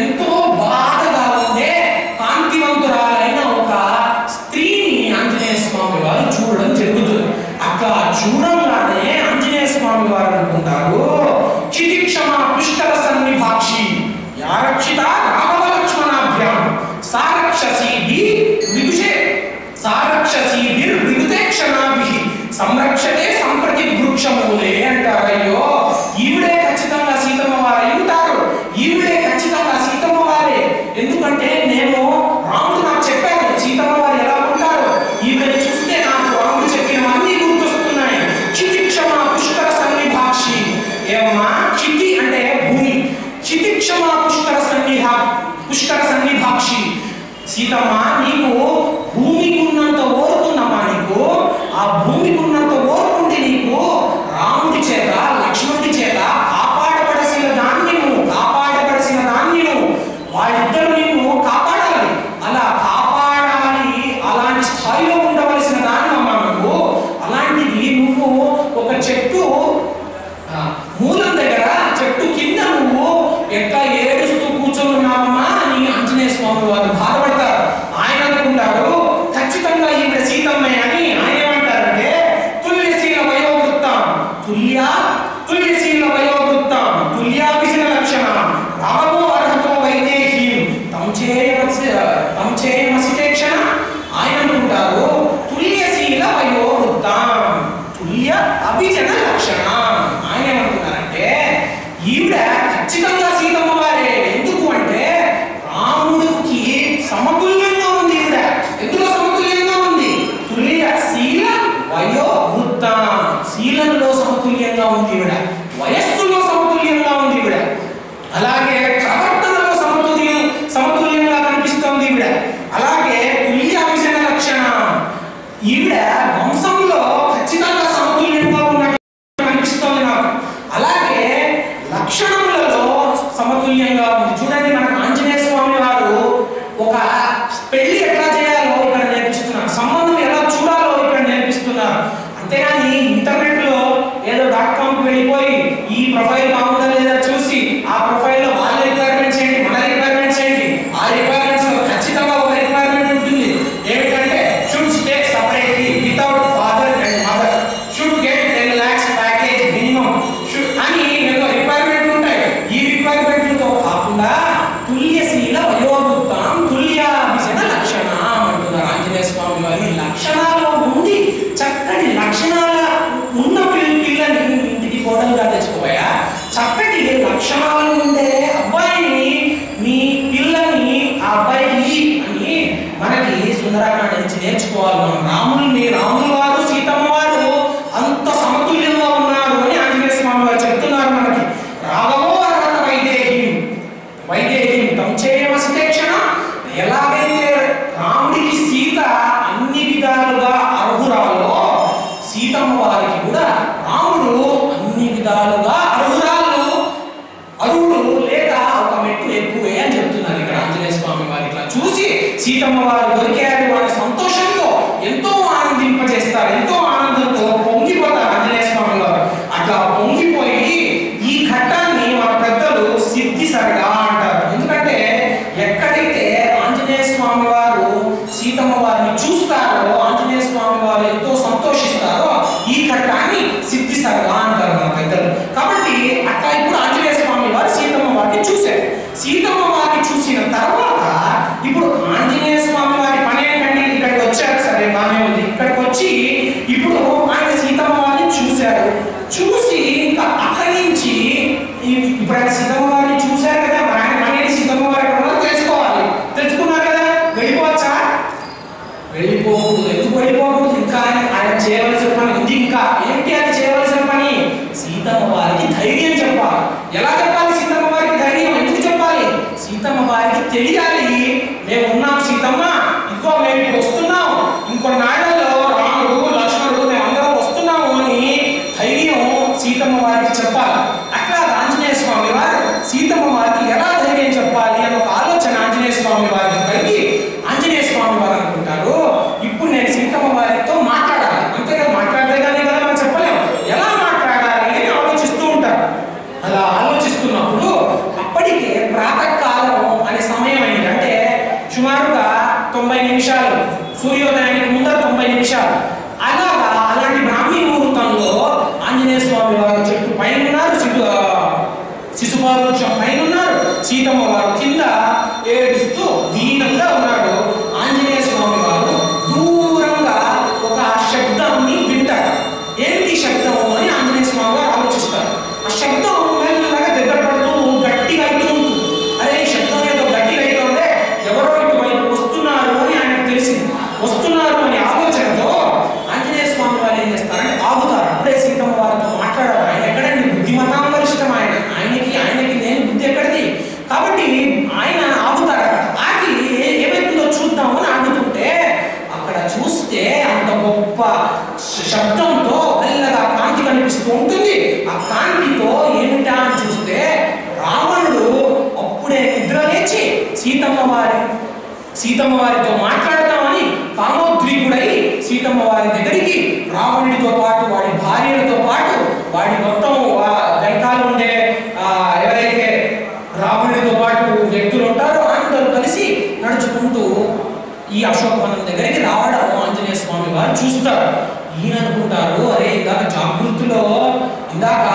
ఎంతో బాధగా ఉండే కాంతివంతురాలైన ఒక స్త్రీని ఆంజనేయ స్వామి వారు చూడడం జరుగుతుంది. అట్లా చూడంగానే ఆంజనేయ స్వామి వారు అనుకుంటారు, చితిక్షమా పుష్కర సన్నిభాక్షి యారక్షిత రాఘవ లక్ష్మణాభ్యాం సారక్షసీభిర్ విగుతేక్షణాభిః సంరక్షతే సంప్రతి వృక్షమూలే అంటారు. అయ్యో, ఈవిడే ఖచ్చితంగా సీతమ్మ వారై ఉంటారు, ఈవిడే ఖచ్చితంగా సీతమ్మ వారే. ఎందుకంటే నేను రాముడు నాకు చెప్పాను సీతమ్మ వారు ఎలా ఉంటారు, ఈవిడని చూస్తే నాకు రాముడు చెప్పినవన్నీ గుర్తొస్తున్నాయి. చితిక్షమా పుష్కర సన్నిభాక్షి. ఏమమ్మా? చితి అంటే భూమి, చితిక్షమా పుష్కర సన్నిభాక్షి. సీతమ్మ, నీకు భూమికి ఉన్నంత ఓర్పుందమ్మా, నీకు ఆ భూమికి ఉన్నంత ఓర్పుంటే నీకు రాముడి చేత లక్ష్మణుడి చేత కాపాడబడసిన దాన్ని నువ్వు వాళ్ళిద్దరు నిన్ను కాపాడాలి. అలా సుందరకాండ నుంచి నేర్చుకోవాలి మనం. రాములు వారు సీతమ్మ వారు అంత సమతుల్యంగా ఉన్నారు అని ఆంజనేయ స్వామి వారు చెప్తున్నారు మనకి. రాఘవో అర్హత వైదేహీం తంచేయమసితేక్షణ. ఎలాగైతే రాముడికి సీత అన్ని విధాలుగా అర్హురాలో, సీతమ్మ వారికి కూడా రాముడు అన్ని విధాలుగా అర్హుడు లేక ఒక మెట్టు ఎక్కువే అని చెప్తున్నారు ఇక్కడ ఆంజనేయ స్వామి వారు. ఇట్లా చూసి సీతమ్మ వారు దొరికారు వాళ్ళ సంతోషంతో ఎంతో ఆనందింపజేస్తారు, ఎంతో ఆనందంతో పొంగిపోతారు ఆంజనేయ స్వామి వారు. అట్లా పొంగిపోయి ఈ ఘట్టాన్ని మన పెద్దలు సిద్ధి సరగా అంటారు. ఎందుకంటే ఎక్కడైతే ఆంజనేయ స్వామి వారు సీతమ్మ వారిని చూస్తారో, ఆంజనేయ స్వామి వారు ఎంతో సంతోషిస్తారో ఈ ఘట్టాన్ని సిద్ధి సరగా అంటారు మన పెద్దలు. కాబట్టి అట్లా ఇప్పుడు ఆంజనేయ స్వామి వారు సీతమ్మ వారిని చూశారు. సీతమ్మ వారిని చూసిన తర్వాత ఇప్పుడు ఆంజనేయ స్వామి వారి పని ఏంటంటే ఇక్కడికి వచ్చారు, సరే బాగానే ఉంది. ఇక్కడికి వచ్చి ఇప్పుడు ఆయన సీతమ్మ వారిని చూశారు. చూసి ఇంకా అక్కడి నుంచి ఇప్పుడు ఆయన సీతమ్మ వారిని చూశారు కదా, మరి ఆయన పని సీతమ్మ వారి ఎక్కడ తెలుసుకోవాలి. తెలుసుకున్నారు కదా, వెళ్ళిపోవచ్చా? వెళ్ళిపోకూడదు. ఎందుకు వెళ్ళిపోకూడదు? ఇంకా ఆయన చేయవలసిన పని ఉంది. ఇంకా ఏంటి అది చేయవలసిన పని? సీతమ్మ వారికి ధైర్యం చెప్పాలి. ఎలా చెప్పాలి సీతమ్మ వారికి ధైర్యం? ఎందుకు చెప్పాలి? సీతమ్మ వారికి తెలియాలి, మేము ఉన్నాం సీతమ్మ, ఇంకో మేము ఇప్పుడు వస్తున్నాం, ఇంకో నాళ్ళలో రాముడు లక్ష్మణుడు మేమందరం వస్తున్నాము అని ధైర్యం సీతమ్మ వారికి చెప్పాలి. అట్లా ఆంజనేయ స్వామి వారు సీతమ్మ వారికి ఎలా ధైర్యం చెప్పాలి అని ఒక ఆలోచన ఆంజనేయ స్వామి వారికి కలిగి ఆంజనేయ స్వామి వారు అనుకుంటారు, ఇప్పుడు నేను సీతమ్మ వారితో మాట్లాడాలి. అంతేకాదు మాట్లాడితే కానీ కదా మనం చెప్పలేము, ఎలా మాట్లాడాలి అని ఆలోచిస్తూ ఉంటారు. అలా ఆలోచిస్తున్నప్పుడు అప్పటికే ప్రాతకాలం అనే సమయం అయింది. అంటే సుమారుగా 90 నిమిషాలు, సూర్యోదయానికి ముందర 90 నిమిషాలు. అలాంటి బ్రాహ్మీ ముహూర్తంలో ఆంజనేయ స్వామి వారు చెట్టు పైన ఉన్నారు, శిశుపాల వృక్షం పైన ఉన్నారు, సీతమ్మ వారు కింద ఏడుస్తూ దీనంగా ఉన్నాడు. ఆంజనేయ స్వామి వారు దూరంగా ఒక శబ్దాన్ని వింటారు. ఏంటి శబ్దం అని ఆంజనేయ స్వామి వారు ఆలోచిస్తారు. ఆ శబ్దం మెల్లగా దగ్గర పడుతూ గట్టిగా అవుతూ ఉంటుంది. అరే ఈ శబ్దం ఏదో గట్టిగా అవుతుంటే ఎవరో ఇటువైపు వస్తున్నారు అని ఆయనకు తెలిసింది. వస్తున్నారు అనే ఆలోచనతో ఆంజనేయ స్వామి వారు ఏం చేస్తారంటే ఆగుతారు. అప్పుడే సీతమ్మ వారితో మాట్లాడారు. ఆయన ఎక్కడండి బుద్ధిమతాంబరిష్టం, ఆయనకి నేను బుద్ధి ఎక్కడిది. కాబట్టి ఆయన ఆగుతారు. అక్కడ ఆగి ఏమైతుందో చూద్దామని ఆగుతుంటే అక్కడ చూస్తే అంత గొప్ప శబ్దంతో మెల్లగా కాంతి కనిపిస్తూ ఉంటుంది. ఆ కాంతితో ఏమిటా అని చూస్తే రావణుడు అప్పుడే నిద్ర లేచి సీతమ్మ వారితో మాట్లాడతామని కామోద్రికుడై సీతమ్మ వారి దగ్గరికి రావణుడితో పాటు వాడి భార్యలతో పాటు వాడి మొత్తం వెనకాల ఉండే ఎవరైతే రావణుడితో పాటు వ్యక్తులు ఉంటారో అందరూ కలిసి నడుచుకుంటూ ఈ అశోకవనం దగ్గరికి రావడం ఆంజనేయ స్వామి వారు చూస్తారు. ఈయన అనుకుంటారు, అరే ఇందాక జాగృతిలో ఇందాక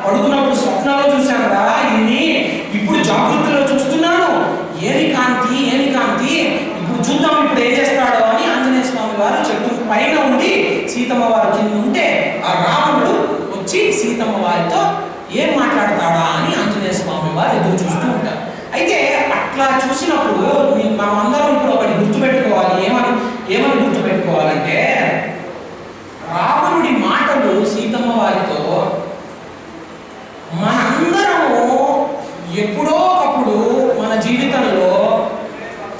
పడుకున్నప్పుడు స్వప్నంలో చూశాను రా ఇన్ని, ఇప్పుడు జాగృతిలో చూస్తున్నాను, ఏమి కాంతి ఇప్పుడు చూద్దాం ఇప్పుడు ఏం చేస్తాడో అని ఆంజనేయ స్వామి వారు చెట్టు పైన ఉండి సీతమ్మ వారు కింద ఉంటే ఆ రావణుడు వచ్చి సీతమ్మ వారితో ఏం మాట్లాడతాడా అని ఆంజనేయ స్వామి వారు ఎదురు చూస్తూ ఉంటారు. అయితే అట్లా చూసినప్పుడు మనం అందరం ఇప్పుడు ఒకటి గుర్తుపెట్టుకోవాలి. ఏమని గుర్తుపెట్టుకోవాలంటే రావణుడి మాటలు సీతమ్మ వారితో మనందరము ఎప్పుడో ఒకప్పుడు మన జీవితంలో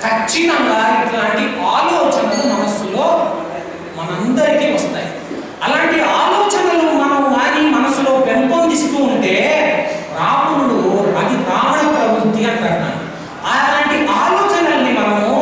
ఖచ్చితంగా ఇట్లాంటి ఆలోచనలు మనస్సులో మనందరికీ వస్తాయి. అలాంటి ఆలోచనలు మనం వారి మనసులో పెంపొందిస్తూ ఉంటే రావణుడు అది రావణ ప్రవృత్తి అంటారు. అలాంటి ఆలోచనల్ని మనము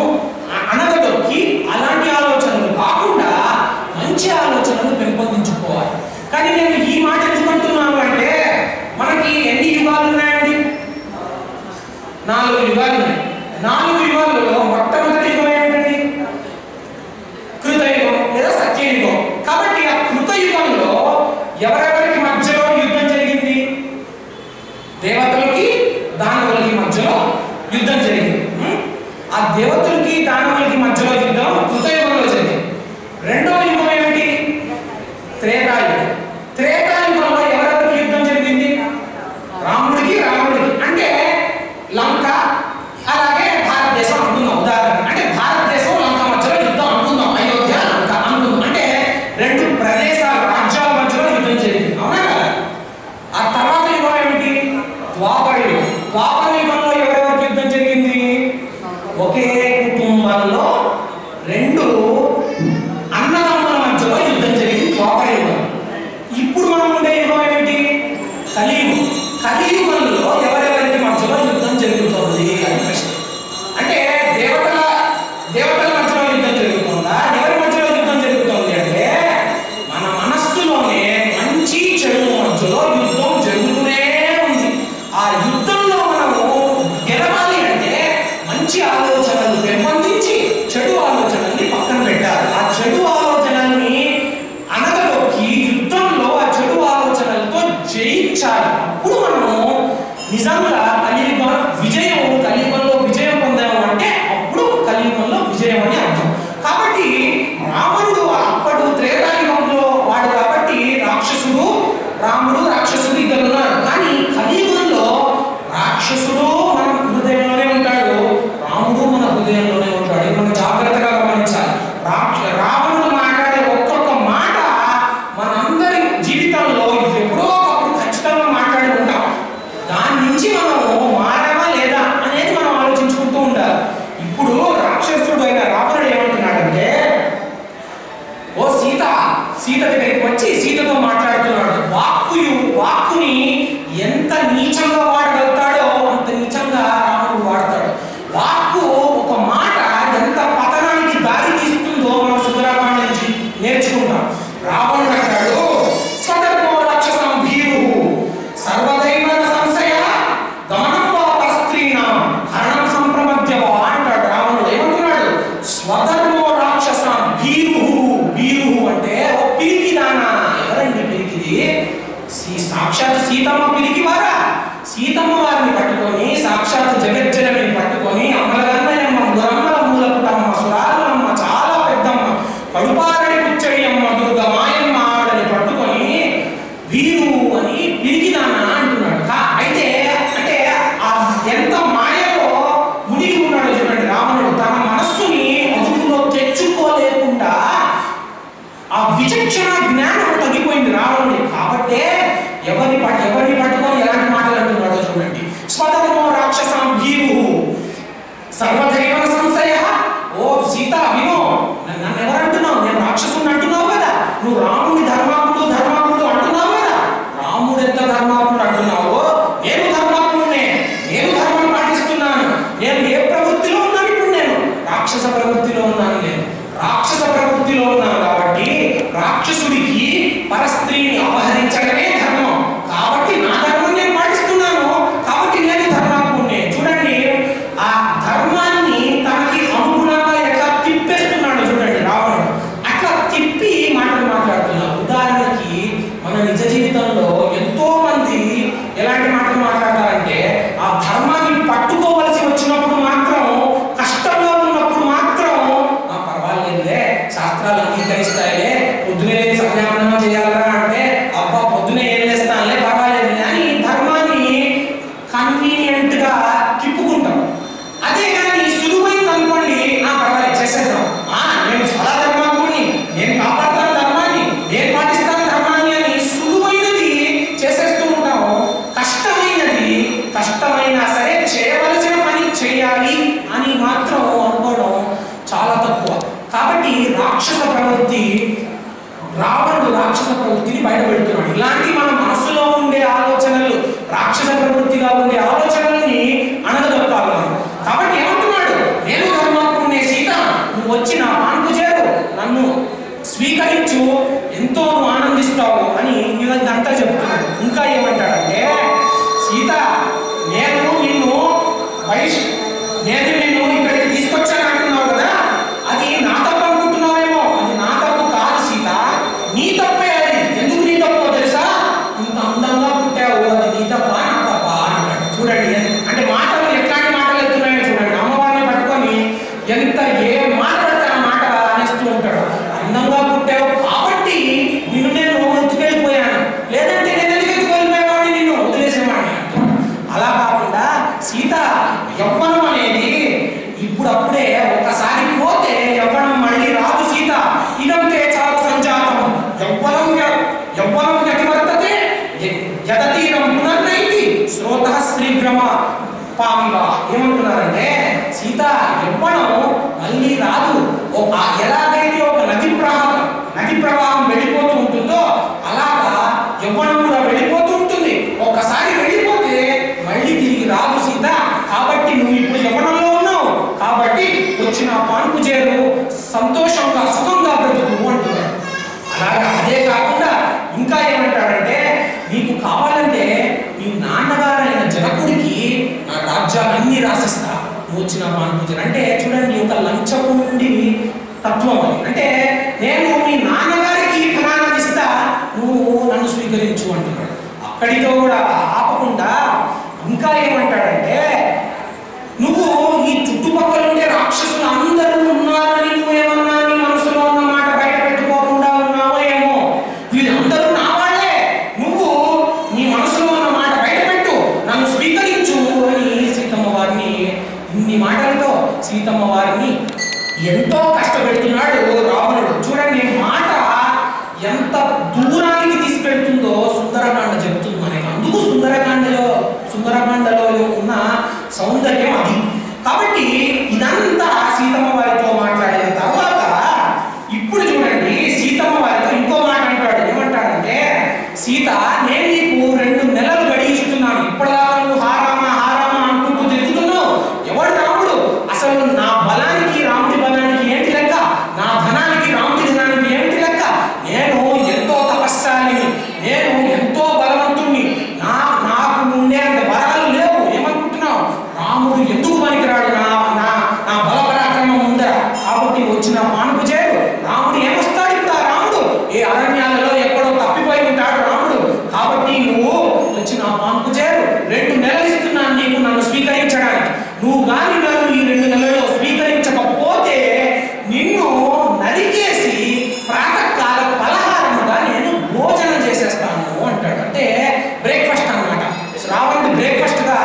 రెండు అన్నదమ్ముల మధ్యలో యుద్ధం జరిగింది ద్వాపర యుగం. ఇప్పుడు మనం ఉండే యుగం ఏమిటి? కలియుగం. కలియుగంలో ఎవరెవరికి మధ్యలో యుద్ధం జరుగుతుంది అని ప్రశ్న. అంటే దేవతల మధ్యలో యుద్ధం జరుగుతుందా? ఎవరి మధ్యలో యుద్ధం జరుగుతుంది అంటే మన మనస్సులోనే మంచి చెడు మధ్యలో యుద్ధం జరుగుతూనే ఉంది. ఆ యుద్ధంలో మనము గెలవాలి అంటే మంచి ఆలోచనలు పెంపొందించి చెడు ఆలోచనల్ని పక్కన పెట్టాలి. ఆ చెడు ఆలోచనల్ని అనగదొక్కి యుద్ధంలో ఆ చెడు ఆలోచనలతో జయించాలి. అప్పుడు మనము నిజంగా కలియుగంలో విజయం పొందాము అంటే అప్పుడు కలియుగంలో విజయం అని అర్థం. కాబట్టి రావణుడు అప్పుడు త్రేతాయుగంలో వాడు కాబట్టి రాముడు రాక్షసుడు ఇద్దరు ఉన్నారు. కానీ కలియుగంలో రాక్షసుడు మన హృదయంలోనే ఉంటాడు, రాముడు మన హృదయంలోనే ఉంటాడు. ఇది మనం జాగ్రత్తగా గమనించాలి. రావణుడు మాట్లాడే ఒక్కొక్క మాట మనందరి జీవితంలో ఎప్పుడో ఒకప్పుడు ఖచ్చితంగా మాట్లాడి ఉంటాం. దాని నుంచి మనము మారామా లేదా అనేది మనం ఆలోచించుకుంటూ ఉండాలి. ఇప్పుడు రాక్షసుడు అయిన రావణుడు ఏమంటున్నాడంటే, ఓ సీత దగ్గరికి వచ్చి సీతతో మాట్లాడుతున్నాడు. వాక్కుని ఎంత నీచంగా వాడగలుగుతాడో అంత నీచంగా రావణుడు వాడతాడు. వాక్కు ఒక మాట ఎంత పతనానికి దారి తీస్తుందో మనం సుందరకాండ నుంచి నేర్చుకుంటాం. రావణుడు అంటాడు, స్వధర్మో రాక్షసం భీరు సర్వదైవ సంశయ దమనం వా పరస్త్రీణాం హరణం సంప్రమద్యవా అంటాడు. రావణుడు ఏమంటున్నాడు? స్వధర్మో రాక్షసం భీరు అంటే ఓ పిరికిదానా. ఎవరండి పిరికిది? సాక్షాత్ సీతమ్మ పిరికివారా? సీతమ్మ వారిని పట్టుకొని సాక్షాత్ జగజ్జనని పట్టుకొని అమ్మలగన్నయమ్మ మురమ్మల మూలపుటమ్మ సురాలమ్మ చాలా పెద్దమ్మ కడుపారడి పుచ్చడి అమ్మ దుర్గ మాయమ్మ ఆవిడని పట్టుకొని వీరు అని పిరికిదానా అంటున్నాడు. అయితే అంటే ఎంత మాయలో మునిగి ఉన్నాడో చూడండి రావణుడు. తన మనస్సుని అదుపులో తెచ్చుకోలేకుండా ఆ విచక్షణ జ్ఞానం తగ్గిపోయింది రావణుడి. కాబట్టే ఎవరిని పట్టుకొని ఎలాంటి మాటలు అంటున్నాడో చూడండి. స్వధర్మో రాక్షసం భీరు సర్వదైవ సంశయ. ఓ సీత విను, నన్ను ఎవరంటున్నావు? నేను రాక్షసుని అంటున్నావు కదా. నువ్వు రాముడి ధర్మాత్ముడు అంటున్నావు కదా. రాముడు ఎంత ధర్మాత్ముడు అంటున్నావు? నేను ధర్మాత్ముడినే, నేను ధర్మం పాటిస్తున్నాను. నేను ఏ ప్రవృత్తిలో ఉన్నాను? ఇప్పుడు నేను రాక్షస ప్రవృత్తిలో ఉన్నాను. నేను రాక్షస ప్రవృత్తిలో ఉన్నాను కాబట్టి రాక్షసుడికి పరస్త్రీని అపహరించడమే ధర్మం. కాబట్టి నా ధర్మం నేను పాటిస్తున్నాను. కాబట్టి నేను ధర్మాత్ముడినే. చూడండి ఆ ధర్మాన్ని తనకి అనుగుణంగా ఎట్లా తిప్పేస్తున్నాడు చూడండి రావణుడు. అట్లా తిప్పి మాటలు మాట్లాడుతున్నాడు. ఉదాహరణకి మన నిజ జీవితంలో ఎంతో మంది ఎలాంటి మాటలు మాట్లాడతారంటే, ఆ ధర్మాన్ని పట్టుకోవలసి వచ్చినప్పుడు మాత్రం, కష్టంలో ఉన్నప్పుడు మాత్రం పర్వాలేదులే శాస్త్రాలు అంగీకరిస్తాయిలే, పొద్దునే సంధ్యావందనం చేయాలరా అంటే అబ్బా పొద్దునే ఏం చేస్తానులే పర్వాలేదులే అని ధర్మాన్ని కన్వీనియంట్ గా తిప్పుకుంటాం. అదే కానీ సులువైంది అనుకోండి, పర్వాలేదు చేసేద్దాం, నేను చాలా ధర్మాత్ముడిని, నేను కాపాడుతాను ధర్మాన్ని, నేను పాటిస్తాను ధర్మాన్ని అని సులువైనది చేసేస్తూ ఉంటాము. కష్టమైనా సరే చేయవలసిన పని చేయాలి అని మాత్రం అనుకోవడం చాలా తక్కువ. కాబట్టి రావణుడు రాక్షస ప్రవృత్తిని బయటపెడుతున్నాడు. ఇలాంటి మన మనసులో ఉండే ఆలోచనలు, రాక్షస ప్రవృత్తిగా ఉండే ఆలోచనల్ని అనగదొక్కాలి మనం. కాబట్టి ఏమంటున్నాడు? నేను ధర్మాత్ముడినే సీత, నువ్వు వచ్చి నా పాన్పు చేరు, నన్ను స్వీకరించు, ఎంతో నువ్వు ఆనందిస్తావు అని ఇదంతా చెప్తున్నాడు. ఇంకా ఏమంటాడంటే, సీత నేను నిన్ను ఇక్కడికి తీసుకొచ్చాను అంటున్నావు కదా, అది నా తప్పు అనుకుంటున్నావేమో. అది నా తప్పు కాదు సీత, నీ తప్పే. అది ఎందుకు నీ తప్పు తెలుసా? ఇంత అందంగా పుట్టావు, అది నీ తప్ప నా తప్ప అంటాడు. చూడండి అంటే మాటలు ఎట్లాంటి మాటలు ఎత్తున్నాయో చూడండి. అమ్మవారిని పట్టుకొని ఎంత ఏ మాట పడితే ఆ మాట అనేస్తూ ఉంటాడు. అందంగా పుట్టావు కాబట్టి నిన్ను నేను ఎత్తుకెళ్ళిపోయాను, లేదంటే నేను ఎందుకు ఎత్తుకెళ్ళిపోయేవాడిని, నిన్ను వదిలేసేవాడిని అంటాడు. అలా కాకుండా సీత యవ్వనం అనేది ఎలాగైతే ఒక నది ప్రవాహం వెళ్ళిపోతూ ఉంటుందో అలాగా యవ్వనం కూడా వెళ్ళిపోతూ ఉంటుంది. ఒక్కసారి వెళ్ళిపోతే మళ్ళీ తిరిగి రాదు సీత. కాబట్టి నువ్వు ఇప్పుడు యవ్వనంలో ఉన్నావు కాబట్టి వచ్చిన పాన్పు చేరు సంతోషంగా సుఖంగా బ్రతుకు అంటున్నాడు. అలాగా అదే కాకుండా ఇంకా ఏమంటాడంటే నీకు కావాలంటే నీ నాన్నగారైన జనకుడికి నా రాజ్యాలన్నీ రాసిస్తా నువ్వు వచ్చిన పాన్పు చేరు. అంటే చూడండి ఒక లంచము నుండి తత్వం అని. అంటే నేను మీ నాన్నగారికి ఫలానా ఇస్తా నువ్వు నన్ను స్వీకరించు అంటున్నాడు. అక్కడితో కూడా ఆపకుండా ఇంకా ఏమంటాడంటే నువ్వు నీ చుట్టుపక్కల ఉండే రాక్షసులు అందరూ ఉన్నారని నువ్వేమన్నా నీ మనసులో ఉన్న మాట బయట పెట్టుకోకుండా ఉన్నావో ఏమో. వీళ్ళందరూ నా వాళ్ళే, నువ్వు నీ మనసులో ఉన్న మాట బయట పెట్టు, నన్ను స్వీకరించు అని సీతమ్మ వారిని ఇన్ని మాటలతో సీతమ్మ వారిని ఎంతో కష్టపెడుతున్నాడు రావణుడు. చూడండి మాట ఎంత దూరానికి తీసుకెళ్తుందో సుందరకాండ చెబుతుంది మనకి. అందుకు సుందరకాండలో ఉన్న సౌందర్యం అది. కాబట్టి ఇదంతా సీతమ్మ వారితో మాట్లాడిన తర్వాత ఇప్పుడు చూడండి సీతమ్మ వారితో ఇంకో మాట అంటాడు. ఏమంటాడంటే సీత నేను నీకు 2 నెలలు గడియిస్తున్నాను. ఇప్పటిదాకా నువ్వు హారామా అనుకుంటూ తిరుగుతున్నావు. ఎవడు రాముడు? అసలు నా బలానికి రాముడి బలానికి ఏంటి లెక్క? నా ధనానికి రాముడి ధనానికి ఏంటి లెక్క? నేను ఎంతో తపస్సాలిని, నేను ఎంతో బలవంతుణ్ణి, నాకు ఉండే అంత బలాలు లేవు. ఏమనుకుంటున్నావు? రాముడు ఎందుకు పనికిరాడు నా బల పరాక్రమం ఉందా? కాబట్టి వచ్చిన పానుపు చేరు రాముడు ఏమొస్తాడు ఇప్పుడు? ఆ రాముడు ఏ అరణ్యాలలో ఎక్కడో తప్పిపోయి ఉంటాడు రాముడు. కాబట్టి నువ్వు వచ్చిన పానుపు చేరు 2 నెలలు ఇస్తున్నాను నీకు నన్ను స్వీకరించడానికి. నువ్వు కానీ నన్ను ఈ 2 నెలల్లో స్వీకరించకపోతే నిన్ను నరికేసి ప్రాతకాల పలహారముగా నేను భోజనం చేసేస్తాను అంటాడు. అంటే బ్రేక్ఫాస్ట్ అన్నమాట. రావణుడు బ్రేక్ఫాస్ట్ గా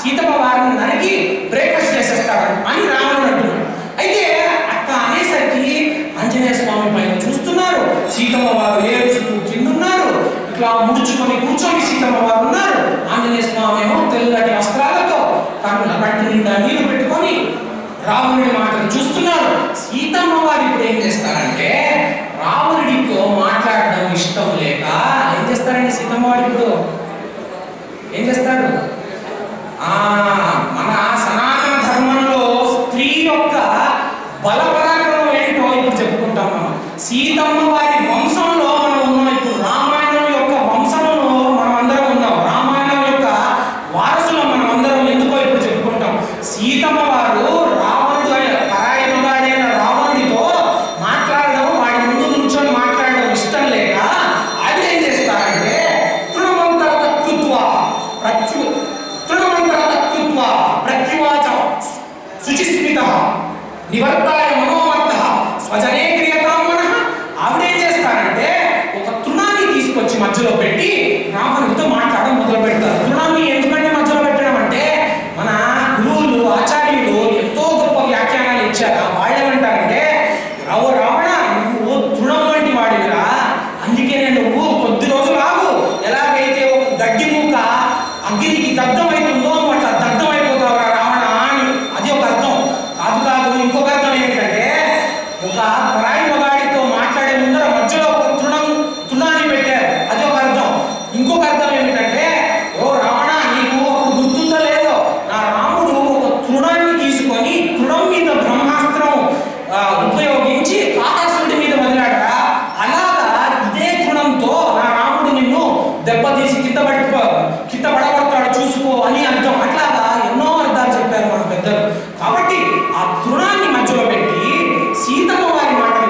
సీతమ్మ వారిని నరికి బ్రేక్ఫాస్ట్ చేసేస్తాడు అని రావణుడు అంటున్నాడు. అయితే అక్క అనేసరికి ఆంజనేయ స్వామి పైన చూస్తున్నారు. సీతమ్మ వారు ఏడుస్తూ కిందున్నారు. ఇట్లా ముడుచుకొని కూర్చొని సీతమ్మ వారు ఉన్నారు. ఆంజనేయ స్వామి ఏమో తెల్లటి వస్త్రాలతో కట్టి నిండా నీళ్లు పెట్టుకొని రావణుడి మాటలు చూస్తున్నారు. సీతమ్మ వారు ఇప్పుడు ఏం చేస్తారంటే రావణుడితో మాట్లాడడం ఇష్టం లేక ఏం చేస్తారండి సీతమ్మ వారు ఇప్పుడు ఏం చేస్తారు? మన సనాతన ధర్మంలో స్త్రీ యొక్క బలపరాక్రమం ఏంటో ఇప్పుడు చెప్పుకుంటాం మనం. సీతమ్మ వారి వంశంలో మనం ఉన్నాం. ఇప్పుడు రామాయణం యొక్క వంశంలో మనం అందరం ఉన్నాం. రామాయణం యొక్క వారసులం మనం అందరం. ఎందుకో ఇప్పుడు చెప్పుకుంటాం. సీతమ్మ వారు రావణుడు పరాయి మగాడైన రావణుడితో మాట్లాడడం, వాడి ముందు నుంచొని మాట్లాడడం ఇష్టం లేక అది ఏం చేస్తారంటే తృణమంతర ప్రత్యువాచ శుచిస్మిత నివర్తాయ మనోమత్త స్వజనే క్రియతాం మనః. ఆవిడేం చేస్తారంటే ఒక తృణాన్ని తీసుకొచ్చి మధ్యలో పెట్టి రావణుడితో మాట్లాడడం మొదలు పెడతారు. తృణాన్ని ఎందుకంటే మధ్యలో పెట్టడం అంటే మన గురువులు ఆచార్యులు ఎంతో గొప్ప వ్యాఖ్యానాలు ఇచ్చారు. వాళ్ళు ఏమంటారంటే రావణ నువ్వు తృణం వంటి వాడివిరా, అందుకే నువ్వు కొద్ది రోజులు ఆగు. ఎలాగైతే ఒక గడ్డి మూక అగ్నికి దగ్ధమవుతుందో నువ్వు అట్లా దగ్ధమైపోతావురా రావణ అని. అది ఒక అర్థం. కాదు ఇంకొక అర్థం ఏంటంటే ఒక పరాయి మగాడితో మాట్లాడే ముందర మధ్యలో ఒక తృణాన్ని పెట్టారు. అది ఒక అర్థం. ఇంకొక అర్థం ఏమిటంటే ఓ రావణ నీకు అప్పుడు గుర్తుందో లేదో నా రాముడు ఒక తృణాన్ని తీసుకొని తృణం మీద బ్రహ్మాస్త్రం ఉపయోగించి కాకాసుడి మీద వదిలాడా, అలాగా ఇదే తృణంతో నా రాముడు నిన్ను దెబ్బతీసి కింద పడగొడతాడు చూసుకో అని అర్థం. అట్లాగా ఎన్నో అర్థాలు చెప్పారు మన పెద్దలు. కాబట్టి ఆ తృణాన్ని మధ్యలో పెట్టి సీతమ్మ వారి మాటలు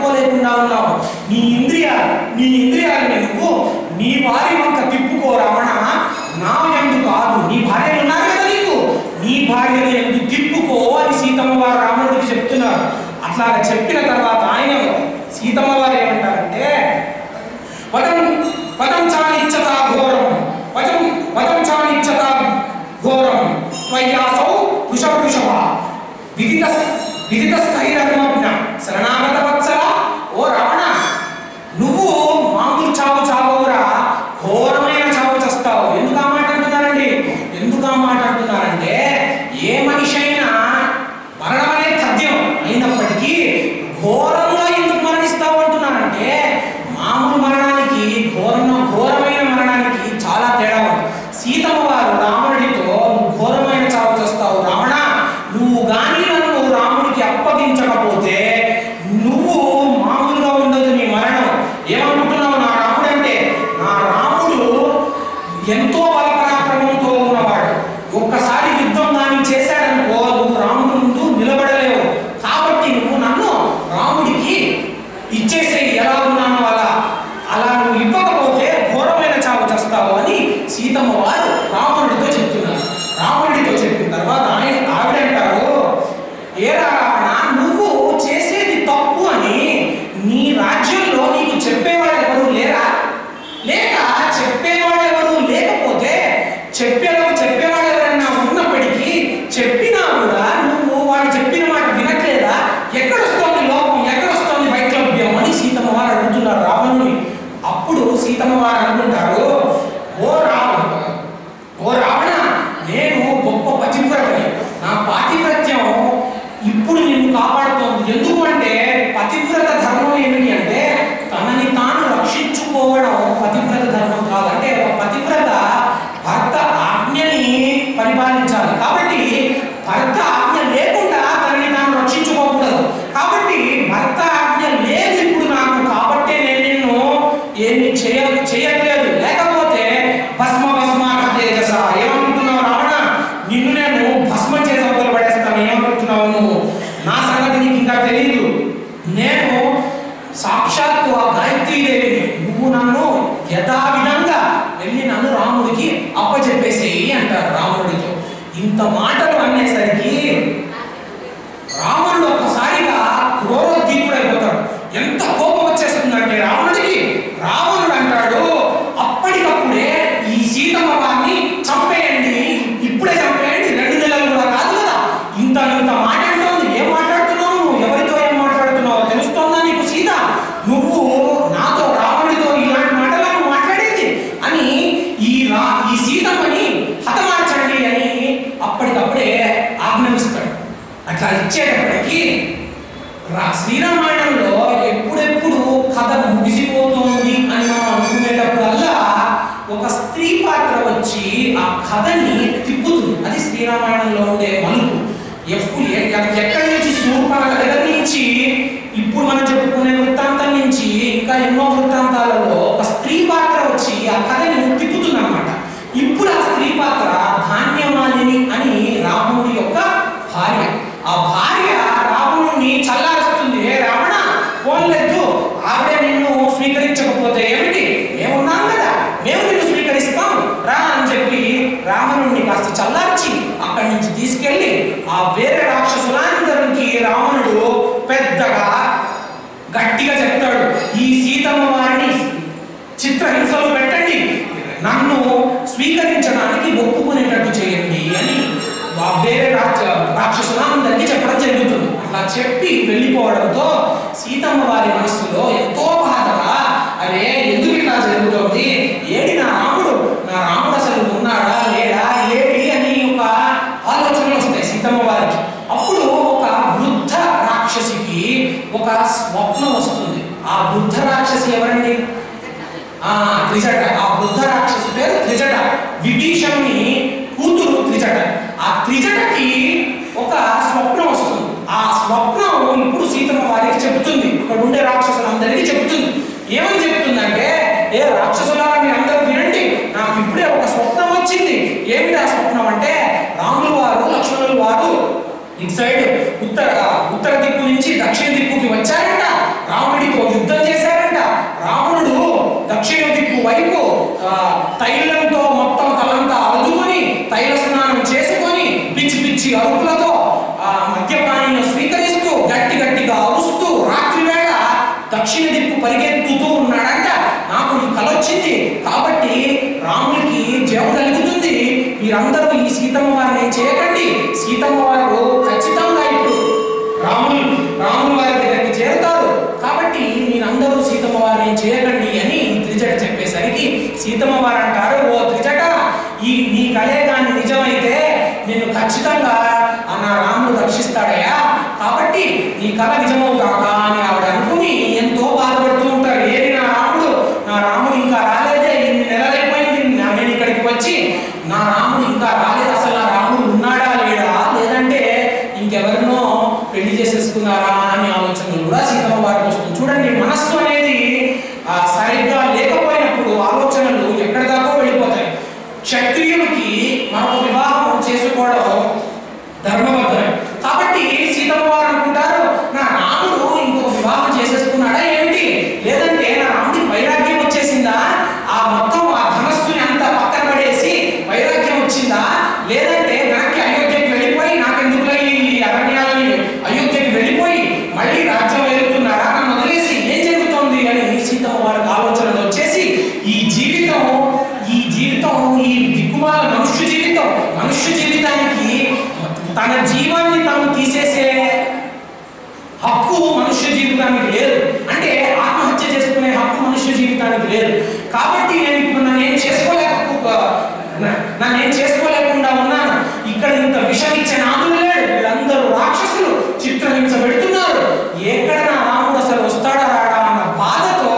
తట్టుకోలేకుండా ఉన్నావు. నీ ఇంద్రియాలని నువ్వు నీ భార్య వంక తిప్పుకో రావణ, నా యందు కాదు. నీ భార్యలు ఉన్నారు కదా నీకు, నీ భార్యను యందు తిప్పుకో అని సీతమ్మ వారు రావణుడికి చెప్తున్నారు. అట్లాగా చెప్పిన తర్వాత ఆయన సీతమ్మ వారు ఏమంటారంటే, పదం చానిచ్చతా ఘోరం, పదం చానిచ్చతా ఘోరం త్వయ్యాసౌ వృషభ విదిత స్థైర్యమగ్న శరణాగత వత్సల. ఓ రావణ, నువ్వు మామూలు చావు చావవురా, ఘోరమైన చావు చేస్తావు. ఎందుకు ఆ మాట అంటున్నారండి? ఎందుకు ఆ మాట అంటున్నారంటే, ఏ మనిషి అయినా మరణం అనేది తథ్యం అయినప్పటికీ ఘోరంగా ఎందుకు మరణిస్తావు అంటున్నారంటే, మామూలు మరణానికి ఘోరమైన మరణానికి చాలా తేడా ఉంది. సీతమ్మ వారు రావణుడితో నువ్వు ఘోరమైన చావు చేస్తావు రావణ, నువ్వు గాని నన్ను రాముడికి అప్పగించకపోతే నువ్వు మామూలుగా ఉండదు నీ మరణం. ఏమనుకుంటున్నావు? నా రాముడు అంటే, నా రాముడు ఎంతో బలపరాక్రమంతో ఉన్నవాడు. ఒక్కసారి యుద్ధం దాన్ని చేశాడనుకో, నువ్వు రాముడు ముందు నిలబడలేవు. కాబట్టి నువ్వు నన్ను రాముడికి ఇచ్చేసేయి, ఎలా ఉన్నాను అలా నువ్వు ఇవ్వకపోతే ఘోరమైన చావు చేస్తావు అని సీతమ్మ వారు రావణుడితో చెప్తున్నారు. రావణుడితో చెప్పిన తర్వాత ఆవిడంటారు, ఏ రావణ, నువ్వు చేసేది తప్పు అని నీ రాజ్యంలో నీకు చెప్పేవాళ్ళు ఎవరు లేరా? లేక చెప్పేవాళ్ళు ఎవరు లేకపోతే చెప్పేవాళ్ళు ఎవరైనా ఉన్నప్పటికీ చెప్పినా కూడా నువ్వు వాడు చెప్పిన మాట వినట్లేదా? ఎక్కడొస్తోంది లోపం, ఎక్కడొస్తోంది వైక్లభ్యం అని సీతమ్మ వారు అడుగుతున్నారు రావణుని. అప్పుడు సీతమ్మ వారు అనుకుంటారు, ఓ రావణ, నేను గొప్ప పతివ్రతని, నా పాతివ్రత్యం ఇప్పుడు నిన్ను కాపాడుతోంది. ఎందుకు అంటే, పతివ్రత ధర్మం ఏమిటి అంటే తనని తాను రక్షించుకోవడం పతివ్రత ధర్మం కాదు. అంటే ఒక పతివ్రత భర్త ఆజ్ఞని పరిపాలించాలి. కాబట్టి భర్త ఆజ్ఞ లేకుండా తనని తాను రక్షించుకోకూడదు. కాబట్టి భర్త ఆజ్ఞ లేదు ఇప్పుడు నాకు, కాబట్టి నేను నిన్ను ఏమి చేయట్లేదు. లేకపోతే భస్మాక తేజస. ఏమనుకుంటున్నావు రావణ? నిన్ను నేను భస్మం చేసి అవతల పడేస్తాను. ఏమనుకుంటున్నావు నువ్వు? నా సంగతి నీకు ఇంకా తెలియదు. నేను సాక్షాత్తు ఆ గాయత్రీదేవిని. నువ్వు నన్ను యథావిధంగా వెళ్ళి నన్ను రాముడికి అప్పచెప్పేసేయి అంటారు రావణుడితో. ఇంత మాటలు అనేసరికి రావణుడు ఒక్కసారిగా క్రోరోద్దీపుడైపోతాడు. ఎంత కోపం వచ్చేస్తుందంటే రావణుడికి, రావణుడు అంటాడు, అప్పటికప్పుడే ఈ సీతమ్మ వారిని చంపేయండి, ఇప్పుడే చంపేయండి, 2 నెలలు కూడా కాదు కదా, ఇంత మాట అంటోంది. ఏం మాట్లాడుతున్నావు నువ్వు? ఎవరితో ఏం మాట్లాడుతున్నావు తెలుస్తోందా నీకు సీత? నువ్వు నాతో రావణుడితో ఇలాంటి మాటలు నువ్వు మాట్లాడేది అని ఈ సీతమ్మని హతమార్చండి అని అప్పటికప్పుడే ఆజ్ఞాపిస్తాడు. అట్లా ఇచ్చేటప్పటికి శ్రీరామాయణంలో ఎప్పుడెప్పుడు కథ ముగిసిపోతుంది అని మనం అనుకునేటప్పుడల్లా ఒక స్త్రీ పాత్ర వచ్చి ఆ కథని తిప్పుతుంది. అది శ్రీరామాయణంలో ఉండే మలుపు. ఎక్కడి నుంచి శూర్పణఖ దగ్గర నుంచి ఇప్పుడు మనం చెప్పుకునే వృత్తాంతం నుంచి ఇంకా ఎన్నో వృత్తాంతాలలో ఒక స్త్రీ పాత్ర వచ్చి ఆ కథని తిప్పుతుంది అన్నమాట. ఇప్పుడు ఆ స్త్రీ పాత్ర ధాన్యమాలిని అని రాముడి యొక్క భార్య. ఆ భార్య రావణుడిని చల్లారుస్తుంది. ఏ రావణ, పోన్లేదు, ఆవిడే నిన్ను స్వీకరించకపోతే ఏమిటి, మేమున్నాం కదా, మేము నిన్ను స్వీకరిస్తాం రా అని చెప్పి రావణుడిని కాస్త చల్లార్చి అక్కడి నుంచి తీసుకెళ్లి ఆ వేరే రాక్షసులందరికి రావణుడు పెద్దగా గట్టిగా చెప్తాడు, ఈ సీతమ్మ వారిని చిత్రహింసలు పెట్టండి, నన్ను స్వీకరించడానికి ఒప్పుకునేటట్టు చేయండి అని వేరే రాక్షసులందరికీ చెప్పడం జరుగుతుంది. అలా చెప్పి వెళ్ళిపోవడంతో సీతమ్మ వారి మనస్సులో ఎంతో బాధగా, అరే ఎందుకు ఇట్లా జరుగుతుంది, ఏడి నా రాముడు అసలు ఉన్నాడా లేడా ఏడి అని ఒక ఆలోచనలు వస్తాయి సీతమ్మ వారికి. అప్పుడు ఒక వృద్ధ రాక్షసికి ఒక స్వప్నం వస్తుంది. ఆ వృద్ధ రాక్షసి ఎవరండి? త్రిజట. ఆ వృద్ధ రాక్షసి పేరు త్రిజట. విభీషణుని కూతురు త్రిజట. ఆ త్రిజటకి ఒక స్వప్నం వస్తుంది. ఆ స్వప్నం ఇప్పుడు సీతమ్మ వారికి చెబుతుంది, ఇక్కడ ఉండే రాక్షసులందరికీ చెబుతుంది. ఏమని చెప్తుందంటే, ఏ రాక్షసులారా మీరందరూ వినండి, నాకు ఇప్పుడే ఒక స్వప్నం వచ్చింది. ఏమిటి ఆ స్వప్నం అంటే, రాములు వారు లక్ష్మణులు వారు ఇటు సైడ్ ఉత్తర దిక్కు నుంచి దక్షిణ దిక్కుకి వచ్చారంట. రావణుడితో యుద్ధం చేశారంట. రావణుడు దక్షిణ దిక్కు వైపు తైలంతో మొత్తం తలంతా అదుకొని తైల స్నానం చేసుకొని పిచ్చి పిచ్చి అరుపులతో మద్యపానీయం స్వీకరిస్తూ గట్టి గట్టిగా అరుస్తూ రాత్రి వేళ దక్షిణ దిక్కు పరిగెత్తుతూ ఉన్నాడంట. నాకు ఈ కల వచ్చింది కాబట్టి రాముడికి జయం కలుగుతుంది, మీరందరూ ఈ సీతమ్మ వారిని ఏం చేయకండి, సీతమ్మ వారు ఖచ్చితంగా ఇప్పుడు రాముల వారి దగ్గరికి చేరుతారు కాబట్టి మీరందరూ సీతమ్మ వారిని ఏం చేయకండి అని త్రిజట చెప్పేసరికి సీతమ్మ వారు అంటారు, ఓ త్రిజట, నీ కలే కానీ నిజమైతే నిన్ను ఖచ్చితంగా నా రాముడు రక్షిస్తాడయ్యా, కాబట్టి నీ కళ నిజమవు కాక అని ఆవిడ అనుకుని ఎంతో బాధపడుతూ ఉంటారు. ఏది నా రాముడు ఇంకా రాలేదే, ఇన్ని నెలలైపోయింది నేను ఇక్కడికి వచ్చి, నా రాముడు ఇంకా రాలేదు, అసలు నా రాముడు ఉన్నాడా లేడా, లేదంటే ఇంకెవరినో పెళ్లి చేసేసుకున్నారా అని ఆలోచనలు కూడా సీతమ్మ వారికి వస్తుంది. చూడండి, మనస్సు అనేది సరిగ్గా లేకపోయినప్పుడు ఆలోచనలు ఎక్కడి దాకా వెళ్ళిపోతాయి. క్షత్రియుడికి మరొక వివాహం చేసుకోవడం ధర్మబద్ధం కాబట్టి సీతమ్మ వారు అనుకుంటారు, నా రాముడు ఇంకొక వివాహం చేసేసుకున్నాడా ఏమిటి, లేదంటే నా రాముడికి వైరాగ్యం వచ్చేసిందా, ఆ మొత్తం ఆ ధనస్సుని అంతా పక్కన పడేసి వైరాగ్యం వచ్చిందా, లేదంటే వెనక్కి అయోధ్యకి వెళ్ళిపోయి నాకెందుకులై ఈ అరణ్యాలని అయోధ్యకి వెళ్ళిపోయి మళ్ళీ రాజ్యం వెళ్తున్నారా, నన్ను వదిలేసి ఏం జరుగుతోంది అని సీతమ్మ వారికి ఆలోచనలు వచ్చేసి ఈ దిక్కుమాల మనుష్య జీవితానికి తన జీవాన్ని తాను తీసేసే హక్కు మనుష్య జీవితానికి లేదు, అంటే ఆత్మహత్య చేసుకునే హక్కు మనుష్య జీవితానికి లేదు. కాబట్టి నేను ఇప్పుడు నన్నేం చేసుకోలేకుండా ఉన్నాను, ఇక్కడ ఇంత విషం ఇచ్చే నాదులు లేడు, వీళ్ళందరూ రాక్షసులు చిత్రహింస పెడుతున్నారు, ఎక్కడ నా రాముడు అసలు వస్తాడా రాడా అన్న బాధతో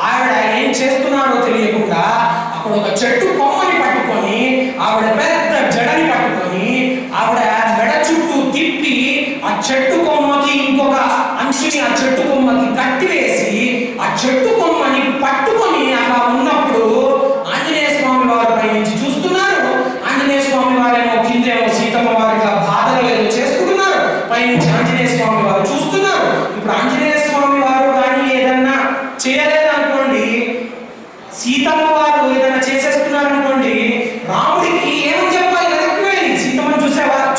ఆవిడ ఏం చేస్తున్నారో తెలియకుండా అక్కడ ఒక చెట్టు కొమ్మని పట్టుకొని ఆవిడ పెద్ద జడని పట్టుకొని ఆవిడ మెడ చుట్టూ తిప్పి ఆ చెట్టు కొమ్మకి ఇంకొక అంచుని ఆ చెట్టు కొమ్మకి కట్టివేసి ఆ చెట్టు కొమ్మని పట్టుకొని అలా ఉన్నప్పుడు ఆంజనేయ స్వామి వారి పై నుంచి చూస్తున్నారు. ఆంజనేయ స్వామి వారేమో కిందేమో సీతమ్మ వారికి బాధలు ఏదో చేసుకుంటున్నారు, పైనుంచి ఆంజనేయ స్వామి వారు చూస్తున్నారు. ఇప్పుడు ఆంజనేయ స్వామి వారు కానీ ఏదన్నా చేయలేదనుకోండి, సీతమ్మ వారు ఏదైనా చేసేస్తున్నారనుకోండి, రాముడికి ఏమని చెప్పాలి, వెనక్కి వెళ్ళి సీతమ్మని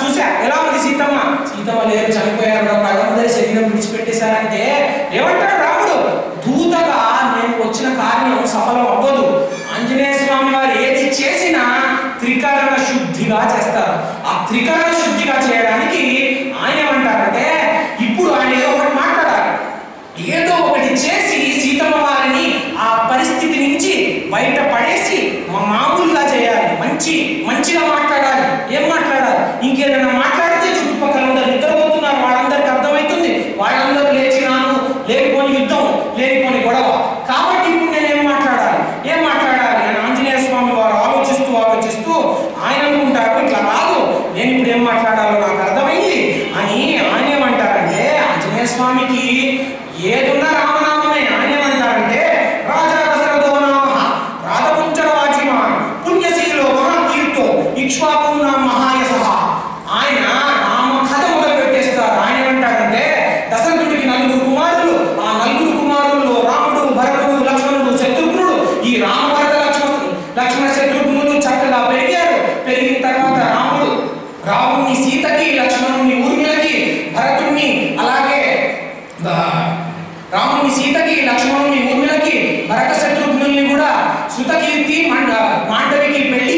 చూసా ఎలా ఉంది సీతమ్మ లేరు, చనిపోయారు, కళ్ళ శరీరం విడిచిపెట్టేశారంటే ఏమంటాడు రాముడు, దూతగా నేను వచ్చిన కార్యం సఫలం అవ్వదు, ఆంజనేయ స్వామి వారు ఏది చేసినా త్రికరణ శుద్ధిగా చేస్తారు. ఆ త్రికరణ శుద్ధిగా చేయడానికి ఆయన ఏమంటారంటే ఇప్పుడు ఆయన ఏదో ఒకటి మాట్లాడాలి, ఏదో ఒకటి చేసి సీతమ్మ వారిని ఆ పరిస్థితి నుంచి బయట పడేసి మామూలుగా చేయాలి, మంచిగా మాట్లాడాలి. ఏం మాట్లాడాలి, ఇంకేదైనా మాట్లాడితే చుట్టుపక్కల అందరు నిద్రపోతున్నారు, వాళ్ళందరికీ అర్థమవుతుంది, వాళ్ళందరూ లేచినాను, లేకపోని యుద్ధం, లేకపోని గొడవ, కాబట్టి ఇప్పుడు నేను ఏం మాట్లాడాలి అని ఆంజనేయ స్వామి వారు ఆలోచిస్తూ ఆయన అనుకుంటారు, ఇట్లా కాదు, నేను ఇప్పుడు ఏం మాట్లాడాలో నాకు అర్థమైంది అని ఆయన ఏమంటారంటే, ఆంజనేయ స్వామికి ఏదున్నా రామనామమే. ఆయన ఏమంటారంటే, రాజా దశరథో నామ రాధపుంచర వాజిమాన్ పుణ్యశీలో మహాకీర్తో ఇక్ష్వాకున్నా మహాయసః. ఆయన రామ కథ మొదలు పెట్టేస్తారు. ఆయన ఏమంటారంటే, దశరథుడికి 4 కుమారులు, ఆ 4 కుమారుల్లో రాముడు, భరతుడు, లక్ష్మణుడు, శత్రుఘ్నుడు, ఈ రామ భరత లక్ష్మణ శత్రుఘ్నులు చక్కగా పెరిగారు. పెరిగిన తర్వాత రాముడిని సీతకి, లక్ష్మణుని ఊర్మిళకి, భరతుడిని అలాగే రాముని సీతకి, లక్ష్మణుని ఊర్మిళకి, భరత శత్రుఘ్నుల్ని కూడా శృతకీర్తి మాండవికి పెళ్లి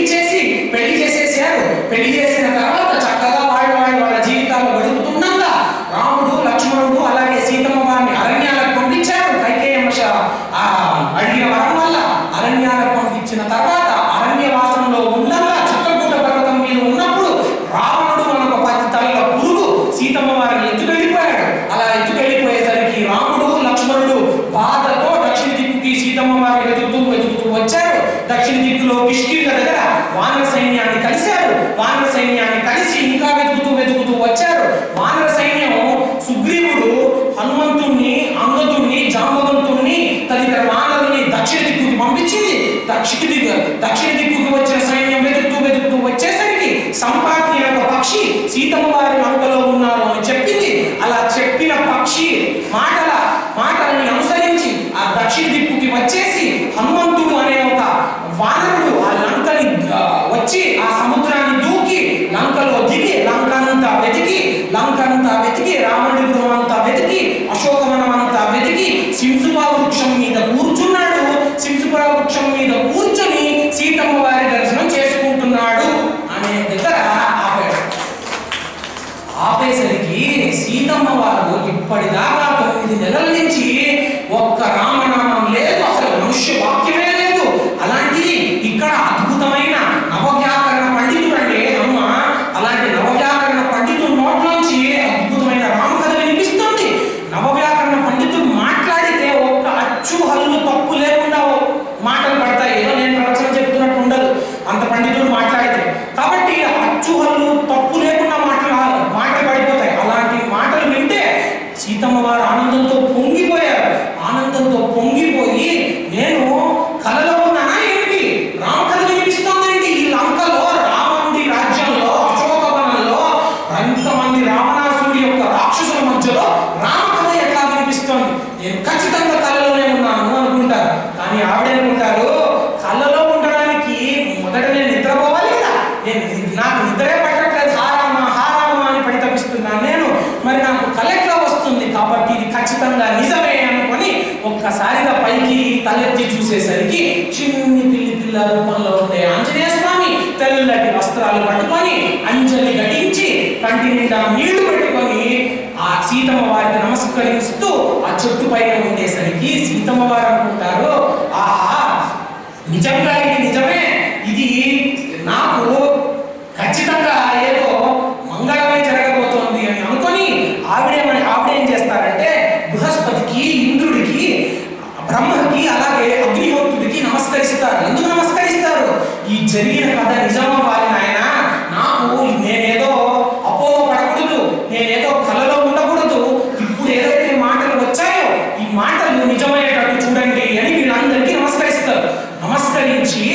చేసేసారు. పెళ్లి చేసిన తర్వాత చక్కగా వాళ్ళ జీవితాలు గడుపుతుండగా రాముడు, లక్ష్మణుడు అలాగే సీతమ్మ వారిని అరణ్యాలకు పంపించారు. కైకేయమ్మ అడిగిన వరం వల్ల అరణ్యాలకు పంపించిన తర్వాత అరణ్యవాసంలో ఉండగా చిత్రకూట పర్వతం మీద ఉన్నప్పుడు రావణుడు మనకు 10 తలల పురుగు సీతమ్మ వారిని ఎత్తుకెళ్ళిపోయాడు. అలా ఎత్తుకెళ్ళిపోయేసరికి రాముడు, లక్ష్మణుడు బాధతో దక్షిణ దిక్కుకి సీతమ్మ వారిని వెతుకుతూ వచ్చారు. దక్షిణ దిక్కులో కిష్కింధ దగ్గర వానర సైన్యాన్ని కలిశారు. వానర సైన్యాన్ని కలిసి ఇంకా వెతుకుతూ వచ్చారు. వానర సైన్యం సుగ్రీవుడు హనుమంతుణ్ణి, అంగదుణ్ణి, జాంబవంతుణ్ణి తదితర వానరుల్ని దక్షిణ దిక్కుకి పంపించింది. దక్షిణ దిక్కుకి వచ్చిన సైన్యం వెతుకుతూ వచ్చేసరికి సంపాతి అనే ఒక పక్షి సీతమ్మ వారి లంకలో ఉన్నారు అని చెప్పింది. అలా చెప్పిన పక్షి మాటల సీతమ్మ వారు ఆనందంతో పొంగిపోయారు. ఆనందంతో పొంగిపోయి నేను కలలో ఉన్నానా ఏంటి, రామకథ వినిపిస్తోందేంటి, ఈ లంకలో రావణుడి రాజ్యంలో అశోకవనంలో ఎంతమంది రావణాసురుడి యొక్క రాక్షసుల మధ్యలో రామకథ ఎట్లా వినిపిస్తోంది, నేను ఖచ్చితంగా కలలోనే ఉన్నాను అనుకుంటారు. కానీ ఆవిడనుకుంటారు కలలో ఉండడానికి మొదట నేను నిద్రపోవాలి కదా, నాకు నిద్రే పట్టట్లేదు, హారామా అని పడి తప్పిస్తున్నాను నేను, మరి నాకు కల ఎట్లా వస్తుంది, కాబట్టి ఇది ఖచ్చితంగా నిజమే అనుకొని ఒక్కసారిగా పైకి తలెత్తి చూసేసరికి చిన్ని పిల్ల రూపంలో ఉండే ఆంజనేయ స్వామి తెల్లటి వస్త్రాలు పట్టుకొని అంజలి ఘటించి కంటి నిండా నీళ్లు పెట్టుకొని ఆ సీతమ్మ వారికి నమస్కరిస్తూ ఆ చెట్టు పైన ఉండేసరికి సీతమ్మ వారు అనుకుంటారు, ఆహా నిజంగా ఇది నిజమే, ఇది నాకు ఖచ్చితంగా ఏదో మంగళమే జరగబోతోంది అని అనుకొని ఆవిడేం చేస్తారంటే బృహస్పతికి, ఇంద్రుడికి, బ్రహ్మకి, అలాగే అగ్నిహోత్రుడికి నమస్కరిస్తారు. ఎందుకు నమస్కరిస్తారు, ఈ జరిగిన కథ నిజమవ్వాలి నాయన, నాకు నేనేదో అపోహపడకూడదు, నేనేదో కలలో ఉండకూడదు, ఇప్పుడు ఏదైతే మాటలు వచ్చాయో ఈ మాటలు నిజమయ్యేటట్టు చూడండి అని వీళ్ళందరికీ నమస్కరిస్తారు. నమస్కరించి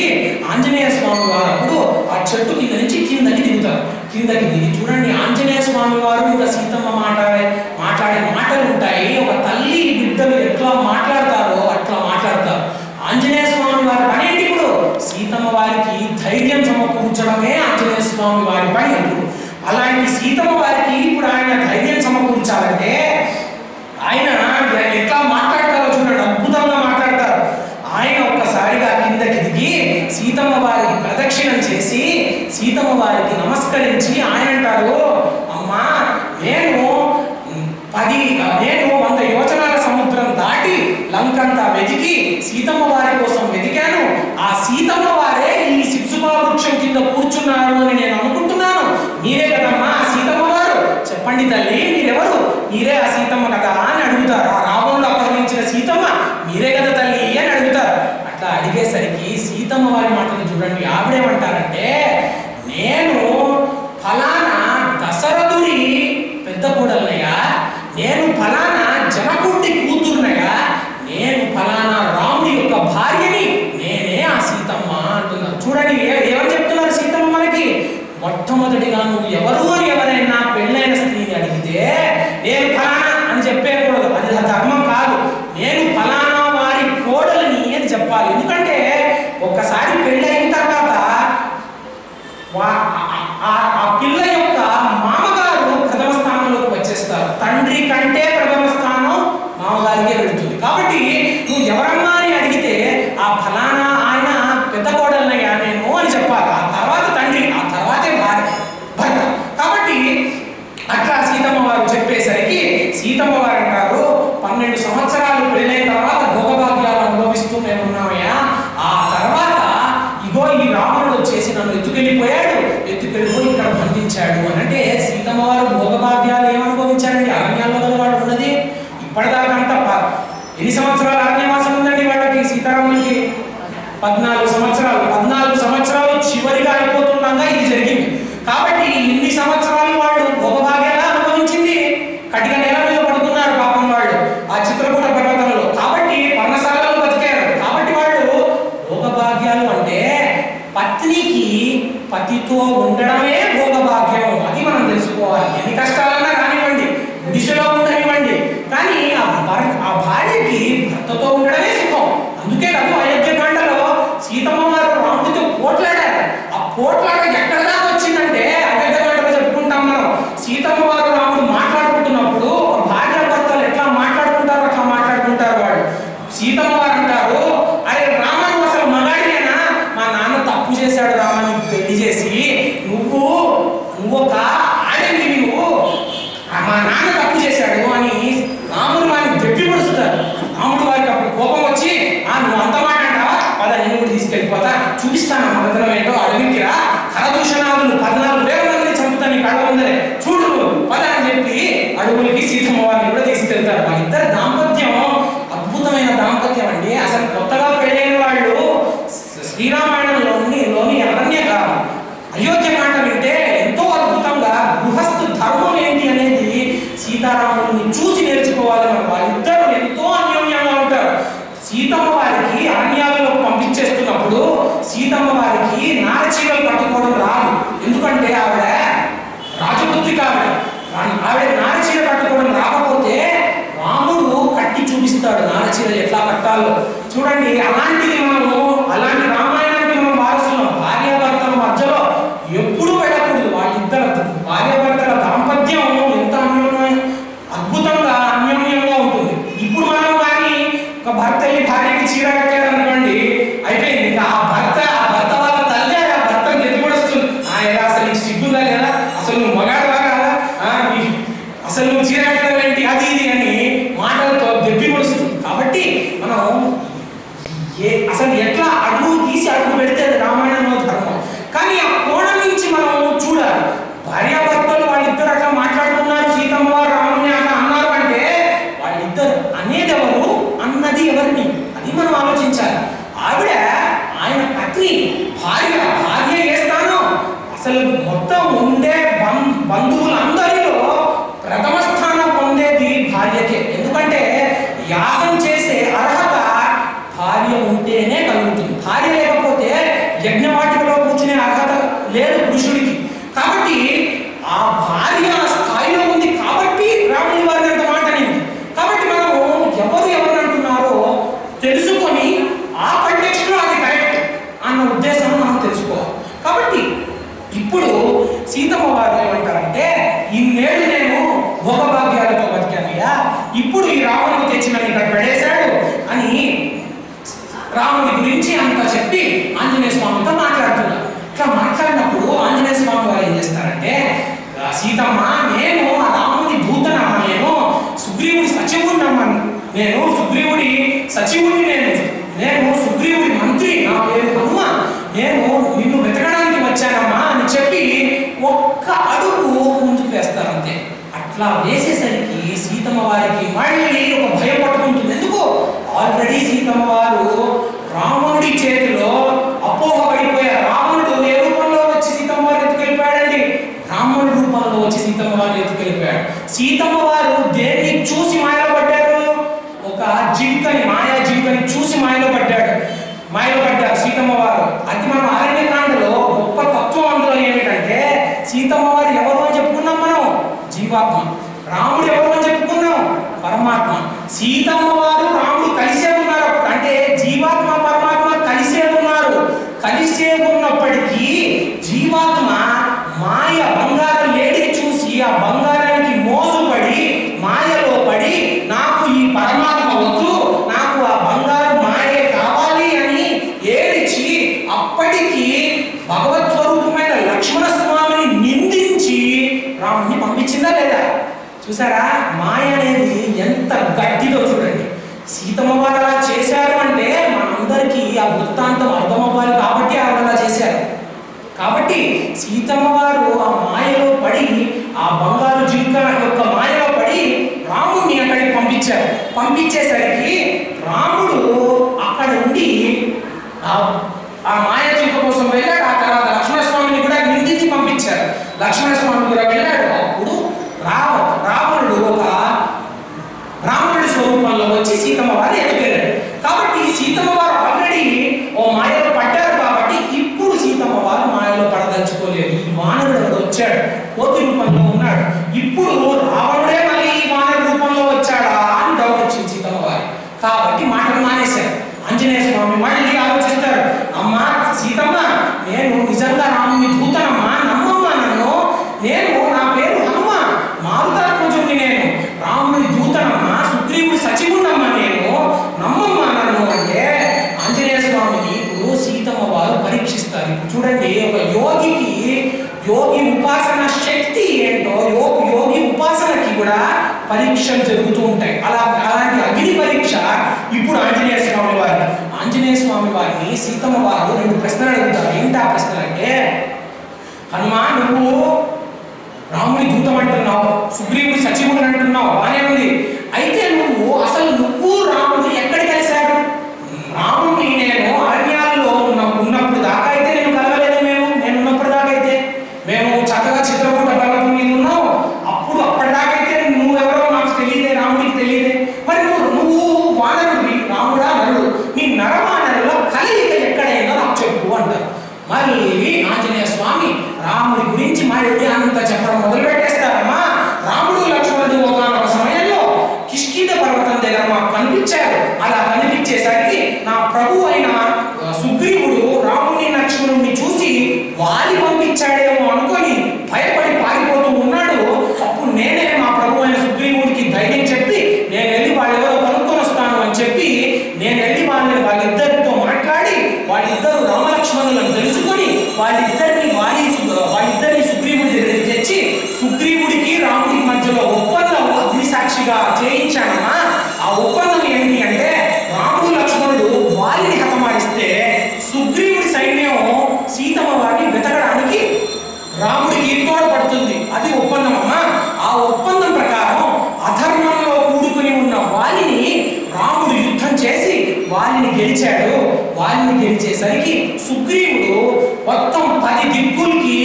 ఆంజనేయ స్వామి వారు అప్పుడు ఆ చెట్టు కింద నుంచి కిందకి దిగుతారు. కిందకి దిగి చూడండి ఆంజనేయ స్వామి వారు ఇంకా సీతమ్మ మాట్లాడే మాటలు ఉంటాయి, ఒక తల్లి బిడ్డలు ఎట్లా మాట్లాడతారో అట్లా మాట్లాడతారు. ఆంజనేయ స్వామి వారి పని ఏంటి, ఇప్పుడు సీతమ్మ వారికి ధైర్యం సమకూర్చడమే ఆంజనేయ స్వామి వారి పని. ఇప్పుడు అలాంటి సీతమ్మ వారికి ఇప్పుడు ఆయన ధైర్యం సమకూర్చాలంటే ఆయన ఎట్లా మాట్లాడతారో చూడండి, అద్భుతంగా మాట్లాడతారు. ఆయన ఒక్కసారిగా కిందకి దిగి సీతమ్మ వారికి ప్రదక్షిణం చేసి సీతమ్మ వారికి నమస్కరించి ఆయన అంటారు, అమ్మా నేను 100 యోజనాల సముద్రం దాటి లంకంతా వెతికి సీతమ్మ వారి కోసం వెతికాను, ఆ సీతమ్మ వారే ఈ సిప్సుపా వృక్షం కింద కూర్చున్నారు అని నేను అనుకుంటున్నాను, మీరే కదమ్మా ఆ సీతమ్మ వారు, చెప్పండి తల్లి మీరెవరు, మీరే ఆ సీతమ్మ కదా అని అడుగుతారు. ఆ రావణుడు అపహరించిన సీతమ్మ మీరే కదా తల్లి అని అడుగుతారు. అట్లా అడిగేసరికి సీతమ్మ వారి మాటలు చూడండి, ఆవిడేమంటారంటే నేను ఫలానా దశరథుడి పెద్ద కూడలనయ్యా, నేను ఫలానా జనకుడి కూతురునయ్యా, నేను ఫలానా రాముడి యొక్క భార్యని, నేనే ఆ సీతమ్మ అంటున్నారు. చూడండి ఎవరు చెప్తున్నారు సీతమ్మ మనకి, మొట్టమొదటిగా నువ్వు ఎవరు అని ఎవరైనా పెళ్ళైన స్త్రీని అడిగితే నేను ఫలానా అని చెప్పేకూడదు, అది ధర్మం కాదు, నేను ఫలానా వారి కోడలిని అని చెప్పాలి. ఎందుకంటే ఒక్కసారి పెళ్ళైన తర్వాత ఆ పిల్ల యొక్క మామగారు ప్రథమ స్థానంలోకి వచ్చేస్తారు, తండ్రి కంటే ప్రథమ స్థానం మామగారికే వెళుతుంది. కాబట్టి నువ్వు ఎవరమ్మా అని అడిగితే ఆ ఫలానా ఆయన పెద్ద కోడలనయ్యా నేను అని చెప్పాలి, ఆ తర్వాత తండ్రి, ఆ తర్వాతే భర్త. కాబట్టి అట్లా సీతమ్మ వారు చెప్పేసరికి సీతమ్మ వారు అంటారు 12 సంవత్సరాలు పెళ్ళైన తర్వాత భోగభాగ్యాలు అనుభవిస్తూ మేము ఉన్నామయ్యా, ఆ తర్వాత ఇగో ఈ రావణుడు వచ్చేసి నన్ను ఎత్తుకెళ్ళిపోయాడు, ఎత్తుకెళ్ళిపోయి ఇక్కడ బంధించాడు అని అంటే సీతమ్మ వారు భోగభాగ్యాలు ఏమనుభవించారండి, అరణ్యాల్లో కదా వాడు ఉన్నది. ఇప్పటిదాకా అంతా ఎన్ని సంవత్సరాలు అరణ్యవాసం ఉందండి వాళ్ళకి, సీతారాములకి 14 సంవత్సరాలు. 14 సంవత్సరాలు చివరిగా అయిపోతుండగా ఇది జరిగింది. కాబట్టి ఇన్ని సంవత్సరాలు వాళ్ళు భోగభాగ్యాలు అనుభవించింది, కటిక నేల మీద పడుతున్నారు పాపం వాళ్ళు ఆ చిత్రకూట పర్వతంలో. కాబట్టి పర్ణశాలలో బతికారు. కాబట్టి వాళ్ళు భోగభాగ్యాలు అంటే పత్నికి పతితో ఉండడమే భోగభాగ్యం, అది మనం తెలుసుకోవాలి. ఎన్ని కష్టాలన్నా కానివ్వండి, గుడిసెలో ఉండనివ్వండి, కానీ ఆ భార్యకి భర్తతో ఉండడమే సుఖం. అందుకే కదా అయోధ్యకాండలో సీతమ్మ వారు రాముడితో పోట్లాడారు. ఆ పోట్లాట ఎక్కడ దాకా వచ్చిందంటే అయోధ్యకాండలో చెప్పుకుంటాం మనం, సీతమ్మ వారు రాముడు మాట్లాడుకుంటున్నప్పుడు ఒక భార్య భర్తలు ఎట్లా మాట్లాడుకుంటారో అట్లా మాట్లాడుకుంటారు వాళ్ళు. సీతమ్మ వారు అంటారు, అరే రామ నువ్వు అసలు మగాడినేనా, మా నాన్న తప్పు చేశాడు రామని పెళ్లి చేసి నువ్వు ఒక ఆడని, నువ్వు మా నాన్న తప్పు చేశాడు అని రాముడు వారిని గట్టి పడుస్తారు. రాముడు వారికి అప్పుడు కోపం చూసి నేర్చుకోవాలి మనం. వాళ్ళిద్దరూ ఎంతో అన్యోన్యంగా ఉంటారు. సీతమ్మ వారికి అరణ్యాలలో పంపించేస్తున్నప్పుడు సీతమ్మ వారికి నారచీరలు కట్టుకోవడం రాదు. ఎందుకంటే ఆవిడ రాజపుత్రిక, ఆవిడ నారచీర కట్టుకోవడం రాకపోతే రాముడు కట్టి చూపిస్తాడు నారచీరలు ఎట్లా కట్టాలో. చూడండి, అలాంటిది అలాంటి రామాయణానికి మనం వారసులం. భార్యాభర్తల మధ్యలో ఎప్పుడూ వెళ్ళకూడదు. వాళ్ళిద్దరు భార్యాభర్తల దాంపత్యం ఎంత అద్భుతంగా అన్యోన్యంగా ఉంటుంది. ఇప్పుడు మనం కానీ ఒక భర్త వెళ్ళి భార్యకి చీర కట్టాడు అనుకోండి, అయిపోయింది. ఇంకా ఆ భర్త వాళ్ళ తల్లి ఆ భర్త గెట్టుపడుస్తుంది. ఎలా అసలు నీకు సిగ్గుందా లేదా, అసలు నువ్వు మగాడువా కాదా, అసలు నువ్వు చీర కట్టడం ఏంటి, అది ఇది అని మాటలతో దెబ్బి పడుస్తుంది. కాబట్టి మనం అసలు ఎట్లా అడుగు తీసి అడుగు పెడితే అది రామాయణంలో ధర్మం. కానీ ఆ కోణం నుంచి మనం చూడాలి. భార్యాభర్తలు వాళ్ళిద్దరు అట్లా మాట్లాడుతున్నారు, సీతమ్మ వారు రాముని అట్లా అన్నారు అంటే వాళ్ళిద్దరు అనేది ఎవరు, అన్నది ఎవరిని, అది మనం ఆలోచించాలి. ఆవిడ ఆయన పత్ని, భార్య ఏ స్థానం, అసలు మొత్తం ఉండే బంధువులందరిలో ప్రథమ స్థానం పొందేది భార్యకే. ఎందుకంటే యాగం చేసే అర్హత భార్య ఉంటేనే కలుగుతుంది. భార్య లేకపోతే యజ్ఞవాటికలో కూర్చునే అర్హత లేదు పురుషుడికి. కాబట్టి ఆ భార్య స్థాయిలో ఉంది కాబట్టి రాముని వారిని అంత మాట అనింది. కాబట్టి మనము ఎవరు అంటున్నారో తెలుసుకొని ఆ కంటెక్స్ట్ లో అది కరెక్ట్ అన్న ఉద్దేశం మనం తెలుసుకోవాలి. కాబట్టి ఇప్పుడు సీతమ్మ వారు ఏమంటారంటే, ఇన్నేళ్ళు నేను భోగభాగ్యాలతో బతికానయ్యా, ఇప్పుడు ఈ రాముడిని తెచ్చి నన్ను ఇక్కడ పడేశాడు అని రాముడి గురించి అంతా చెప్పి ఆంజనేయ స్వామితో మాట్లాడుతున్నారు. ఇట్లా మాట్లాడినప్పుడు ఆంజనేయ స్వామి వారు ఏం చేస్తారంటే, సీతమ్మ నేను ఆ రాముడి దూతనమ్మా, నేను సుగ్రీవుడి సచివుడినమ్మా, నేను సుగ్రీవుడి సచివుడిని, నేను సుగ్రీవుడి మంత్రి, నా పేరు హనుమ, నేను నిన్ను వెతకడానికి వచ్చానమ్మా అని చెప్పి ఒక్క అడుగు ముందుకు వేస్తారంతే. అట్లా వేసేసరికి సీతమ్మ వారికి మళ్ళీ ఒక భయం పట్టుకుంటుంది. ఎందుకు, ఆల్రెడీ సీతమ్మ వారు రావణుడి చేతిలో అపోహపడిపోయారు. రావణుడు ఏ రూపంలో వచ్చి సీతమ్మ వారిని ఎత్తుకెళ్ళిపోయాడండి, బ్రాహ్మణుడి రూపంలో వచ్చి సీతమ్మ వారిని ఎత్తుకెళ్ళిపోయాడు. సీతమ్మ వారు దేన్ని చూసి మాయలో పడ్డారు, ఒక జింకని, మాయా జింకని చూసి మాయలో పడ్డారు సీతమ్మ వారు. అది మనం అరణ్యకాండలో గొప్ప తత్వం అందులో ఏమిటంటే, సీతమ్మ వారు ఎవరు అని చెప్పుకున్నాం మనం, జీవాత్మ. రాముడు ఎవరు అని చెప్పుకున్నాం, పరమాత్మ. సీతమ్మ వారు రాముడు కలిసే ఉన్నారు. అంటే జీవాత్మ పరమాత్మ కలిసే ఉన్నారు. కలిసే ఉన్నప్పటికీ జీవాత్మ మాయ బంగారం లేడిని చూసి ఆ బంగారానికి మోసపడి మాయలో పడి, నాకు ఈ పరమాత్మ వద్దు, నాకు ఆ బంగారు మాయే కావాలి అని ఏడిచి అప్పటికి భగవత్ స్వరూపమైన లక్ష్మణ స్వామిని నిందించి రాముడిని పంపించిందా లేదా? చూసారా, మాయ అనేది ఎంత గట్టిదో చూడండి. సీతమ్మ వారు అలా చేశారు అంటే మనందరికీ ఆ వృత్తాంతం అర్థమవ్వాలి కాబట్టి ఆవిడ అలా చేశారు. కాబట్టి సీతమ్మ వారు ఆ మాయలో పడి, ఆ బంగారు జింక యొక్క మాయలో పడి రాముడిని అక్కడికి పంపించారు. పంపించేసరికి రాముడు అక్కడ ఉండి ఆ మాయ జింక కోసం వెళ్ళాడు. ఆ తర్వాత లక్ష్మణస్వామిని కూడా నిందించి పంపించారు. లక్ష్మణస్వామి కూడా వెళ్ళాడు. అప్పుడు రావణుడు ఒక బ్రాహ్మణుడి స్వరూపంలో వచ్చి సీతమ్మ వారు ఎత్తుకెళ్ళాడు. కాబట్టి సీతమ్మ వారు ఆల్రెడీ ఓ మాయలో పడ్డారు. కాబట్టి ఇప్పుడు సీతమ్మ వారు మాయలో పడదలుచుకోలేదు. ఈ వానరుడు వచ్చాడు, కోతి రూపంలో ఉన్నాడు. ఇప్పుడు రావణుడే మళ్ళీ ఈ వానరు రూపంలో వచ్చాడా అని డౌట్ వచ్చింది సీతమ్మ వారి. కాబట్టి మాటలు మానేశారు. ఆంజనేయ స్వామి మళ్ళీ ఆలోచిస్తారు, అమ్మా సీతమ్మ, నేను నిజంగా రాముని దూతనమ్మా, నమ్మమ్మా నన్ను, నేను నా పేరు హనుమ, మారుతాత్మజుడిని, నేను రాముని దూతనమ్మా, సుగ్రీవుడి సచివుడమ్మా, నేను నమ్మమ్మా నన్ను అంటే ఆంజనేయ స్వామిని ఇప్పుడు సీతమ్మ వారు పరీక్షిస్తారు. ఇప్పుడు చూడండి, ఒక యోగి ఉపాసన శక్తి ఏంటో, యోగి ఉపాసనకి కూడా పరీక్షలు జరుగుతూ ఉంటాయి. అలాంటి అగ్ని పరీక్ష ఇప్పుడు ఆంజనేయ స్వామి వారిని సీతమ్మ వారు 2 ప్రశ్నలు అడుగుతారు. ఏంటి ఆ ప్రశ్నలు అంటే, హనుమా నువ్వు రాముని దూతం అంటున్నావు, సుగ్రీవుడి సచివుడు అంటున్నావు, బానే ఉంది. అయితే నువ్వు రాముడు ఎక్కడ కలిశాడు? రాముడిని నేను అరణ్యాల్లో ఉన్నప్పుడు దాకా అయితే నేను కలవలేదు. నేను ఉన్నప్పుడు దాకా అయితే మేము చక్కగా చిత్రకూట పర్వతం మీద ఉన్నావు. అప్పటిదాకైతే నువ్వెవరో నాకు తెలియదు దగ్గర మాకు కనిపించారు. అలా కనిపించేసరికి నా ప్రభు అయిన సుగ్రీవుడు రాముని లక్ష్మణుని చూసి వాలి పంపించాడేమో అనుకొని భయపడి పారిపోతూ ఉన్నాడు. అప్పుడు నేనే మా ప్రభు అయిన సుగ్రీవుడికి ధైర్యం చెప్పి నేను వెళ్ళి వాళ్ళు ఎవరో కనుక్కొని వస్తాను అని చెప్పి నేను వెళ్ళి వాళ్ళిద్దరితో మాట్లాడి వాళ్ళిద్దరు రామలక్ష్మణులను తెలుసుకొని వాళ్ళిద్దరిని సుగ్రీవుడి దగ్గరికి తెచ్చి సుగ్రీవుడికి రాముడికి మధ్యలో ఒప్పందం అగ్నిసాక్షిగా చేయించానమ్మా. ఆ ఒప్పందం ఏమిటి అంటే రాముడు లక్ష్మణుడు వారిని హతమారిస్తే సుగ్రీవుడి సైన్యం సీతమ్మ వారిని వెతకడానికి రాముడికి తోడ్పడుతుంది. అది ఒప్పందం అమ్మా. ఆ ఒప్పందం ప్రకారం అధర్మంలో కూడుకుని ఉన్న వాలిని రాముడు యుద్ధం చేసి వాలిని గెలిచాడు. వాలిని గెలిచేసరికి సుగ్రీవుడు మొత్తం 10 దిక్కులకి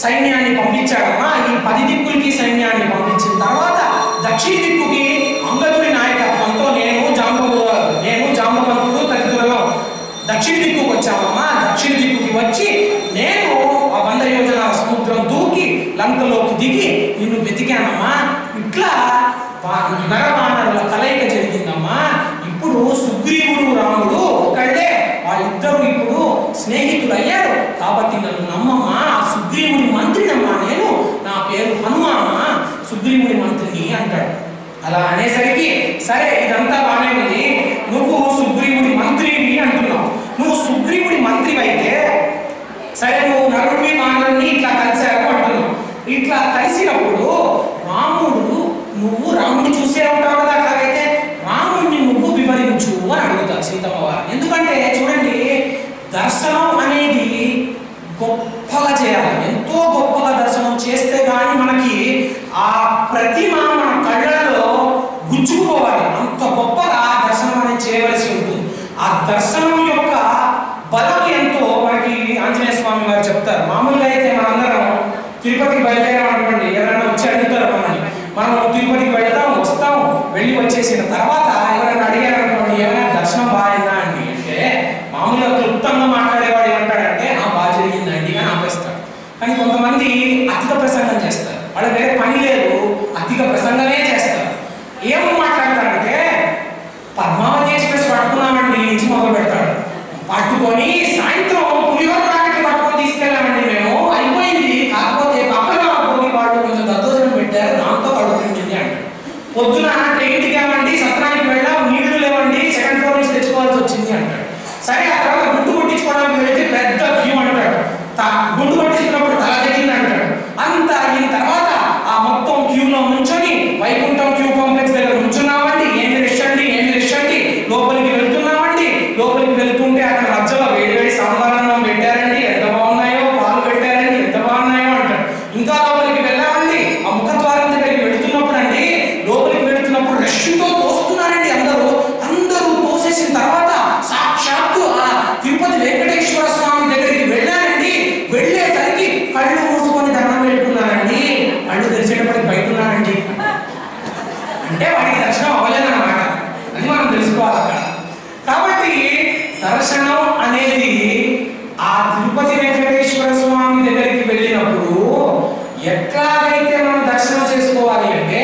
సైన్యాన్ని పంపించాడమ్మా. ఈ 10 దిక్కులకి సైన్యాన్ని పంపించిన తర్వాత దక్షిణ దిక్కుకి అంగదుడి నాయకత్వంతో నేను జాంబవంతుడు తదితరులు దక్షిణ దిక్కుకు వచ్చామమ్మా. దక్షిణ దిక్కుకి వచ్చి నేను ఆ 100 యోజనాల సముద్రం దూకి లంకలోకి దిగి నిన్ను వెతికానమ్మా. ఇట్లా నరవానరుల కలయిక జరిగిందమ్మా. ఇప్పుడు సుగ్రీవుడు రాముడు ఒకళ్ళే, వాళ్ళిద్దరూ ఇప్పుడు స్నేహితులు అయ్యారు. కాబట్టి నన్ను నమ్మమ్మా, సుగ్రీవుడి మంత్రినమ్మా నేను, నా పేరు హనుమామ్మా, సుగ్రీవుడి మంత్రిని అంటాడు. అలా అనేసరికి సరే ఇదంతా బాగానే ఉంది, నువ్వు సుగ్రీవుడి మంత్రిని అంటున్నావు. నువ్వు సుగ్రీవుడి మంత్రి అయితే సరే నువ్వు నరుడిని మానవుడిని ఇట్లా కలిశారు అంటున్నావు. ఇట్లా కలిసినప్పుడు రాముడిని చూసే ఉంటావు కదా, అట్లాగైతే రాముడిని నువ్వు వివరించు అని అడుగుతారు సీతమ్మ వారు. ఎందుకంటే చూడండి, దర్శనం అనేది గొప్పగా చేయాలి. ఎంతో గొప్పగా దర్శనం చేస్తే కానీ మనకి ఆ ప్రతిమ మన కళ్ళలో గుచ్చుకుపోవాలి. అంత గొప్పగా దర్శనం అనేది చేయవలసి ఉంటుంది. ఆ దర్శనం యొక్క బలం ఎంతో మనకి ఆంజనేయ స్వామి వారు చెప్తారు. మామూలుగా అయితే మనందరం తిరుపతికి బయలుదేరామనుకోండి, ఎవరైనా వచ్చి అడుగుతారు మనం తిరుపతికి వెళ్తాం, వస్తాం, వెళ్ళి వచ్చేసిన తర్వాత ఎవరైనా అడిగారు అనుకోండి, ఏమైనా దర్శనం బాగా అండి అంటే మామూలుగా క్లుప్తంగా మాట్లాడేవాడు ఏమంటాడంటే బాగా జరిగిందండి అని ఆపేస్తాడు. కానీ కొంతమంది అధిక ప్రసంగం చేస్తారు. వాళ్ళు వేరే పని లేదు, అధిక ప్రసంగమే చేస్తారు. ఏం మాట్లాడతాడంటే పద్మావతి ఎక్స్ప్రెస్ పట్టుకున్నామండి నుంచి మొదలు పెడతాడు. పట్టుకొని సాయంత్రం పులిహోర ప్యాకెట్లు పట్టుకొని తీసుకెళ్ళామండి మేము, అయిపోయింది, కాకపోతే పక్కన వాళ్ళు కొంచెం దద్దోజనం పెట్టారు, దాంతో పడుకుంటుంది అంటాడు. పొద్దున ట్రైన్ దిగామండి, సత్రానికి వెళ్ళాం, నీళ్లు లేవండి, సెకండ్ ఫ్లోర్ నుంచి తెచ్చుకోవాల్సి వచ్చింది అంటాడు. సరే ఆ తర్వాత గుండు కొట్టించుకోవడానికి వెళితే పెద్ద క్యూ అంటాడు. గుండు కొట్టించుకున్నప్పుడు తల తగ్గింది అంటాడు. అంత అయిన తర్వాత ఆ మొత్తం క్యూలో నుంచొని వైకుంఠం క్యూ కాంప్లెక్స్ దగ్గర నుంచున్నామండి, ఏమి రష్ అండి, లోపలికి వెళ్తున్నామండి. లోపలికి వెళ్తుంటే అక్కడ మధ్యలో వేడివేడి సాంబారన్నం పెట్టారండి, ఎంత బాగున్నాయో, పాలు పెట్టారండి, ఎంత బాగున్నాయో అంటాడు. ఇంకా లోపలికి వెళ్ళామండి, ఆ ముఖద్వారం దగ్గరికి వెళుతున్నప్పుడు అండి, లోపలికి వెళుతున్నప్పుడు రష్తో తోస్తున్నారండి. అందరూ తోసేసిన తర్వాత సాక్షాత్తు ఆ తిరుపతి వెంకటేశ్వర స్వామి దగ్గరికి వెళ్ళానండి. వెళ్ళేసరికి కళ్ళు మూసుకొని దండం పెట్టుకున్నానండి, కళ్ళు తెరిచేటప్పటికి బయట ఉన్నానండి అంటే వాడికి దర్శనం అవ్వలేదన్నమాట. అది మనం తెలుసుకోవాలి అక్కడ. కాబట్టి దర్శనం అనేది ఆ తిరుపతి వెంకటేశ్వర స్వామి దగ్గరికి వెళ్ళినప్పుడు ఎట్లాగైతే మనం దర్శనం చేసుకోవాలి అంటే,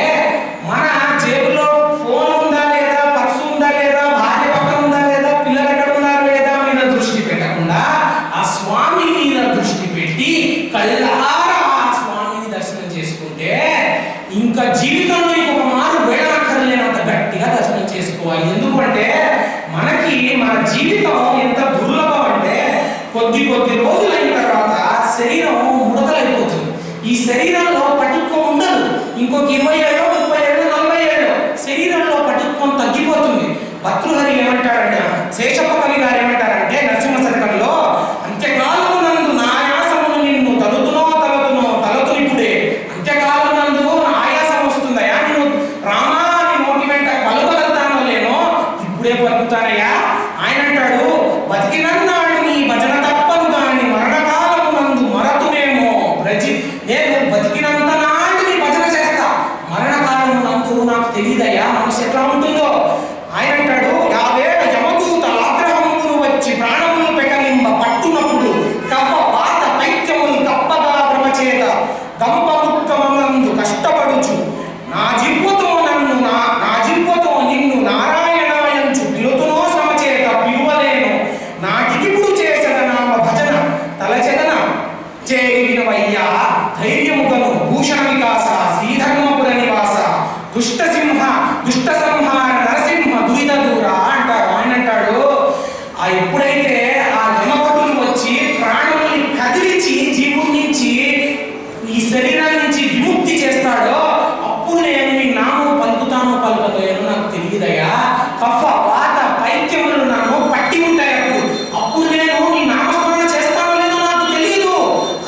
మన జేబులో ఫోన్ ఉందా లేదా, పర్సు ఉందా లేదా, భార్య పక్కన ఉందా లేదా, పిల్లలు ఎక్కడ ఉన్నారా లేదా మీద దృష్టి పెట్టకుండా ఆ స్వామి మీద దృష్టి పెట్టి కళ్ళారా ఆ స్వామిని దర్శనం చేసుకుంటే ఇంకా జీవితంలో ఇంకొక మారు వేడనక్కర్లేనంత గట్టిగా దర్శనం చేసుకోవాలి. ఎందుకంటే మనకి మన జీవితం ఎంత దుర్లభం అంటే కొద్ది రోజులైన తర్వాత శరీరం ముడతలైపోతుంది. ఈ శరీరంలో పటుత్వం ఉండదు. ఇంకొక 20 ఏళ్ళు, 30 ఏళ్ళు, 40 ఏళ్ళు శరీరంలో పటుత్వం తగ్గిపోతుంది. భర్తృహరి ఏమంటారంటే, శేషప్ప కవి గారు ఏమంటారంటే నరసింహ శతకంలో, అంత్యకాలమునందు నాయాసమును నిన్ను తలుతునో తలతునిప్పుడే, అంత్యకాలమునందు ఆయాసం వస్తుందయా, నేను రామా నీ నోటి వెంట పలుకగలుగుతానో లేనో ఇప్పుడే పలుకుతానయ్యా. ఆయన అంటాడు, బతికినన్నాడు నీ భజన తప్పను కానీ మరణకాలమునందు మరతునేమో నేను బతికినంత నాడు నీ భజన చేస్తా, మరణకాలమునందు నాకు తెలియదయ్యా మనసు ఎట్లా ఉంటుందో. ఆయన అంటాడు, 50 యమదూత ఆగ్రహమును వచ్చి ప్రాణములు పెకలింబ పట్టునప్పుడు కప్ప పాత పైత్యములు కప్పగా భ్రమచేత గంపముక్కమందు కష్టపడుచు నా జివ్వతో నిన్ను నా కఫ వాత పైత్యములు నన్ను పట్టి ఉంటాయి. అప్పుడు నేను నీ నామస్మరణ చేస్తానో లేదో నాకు తెలియదు,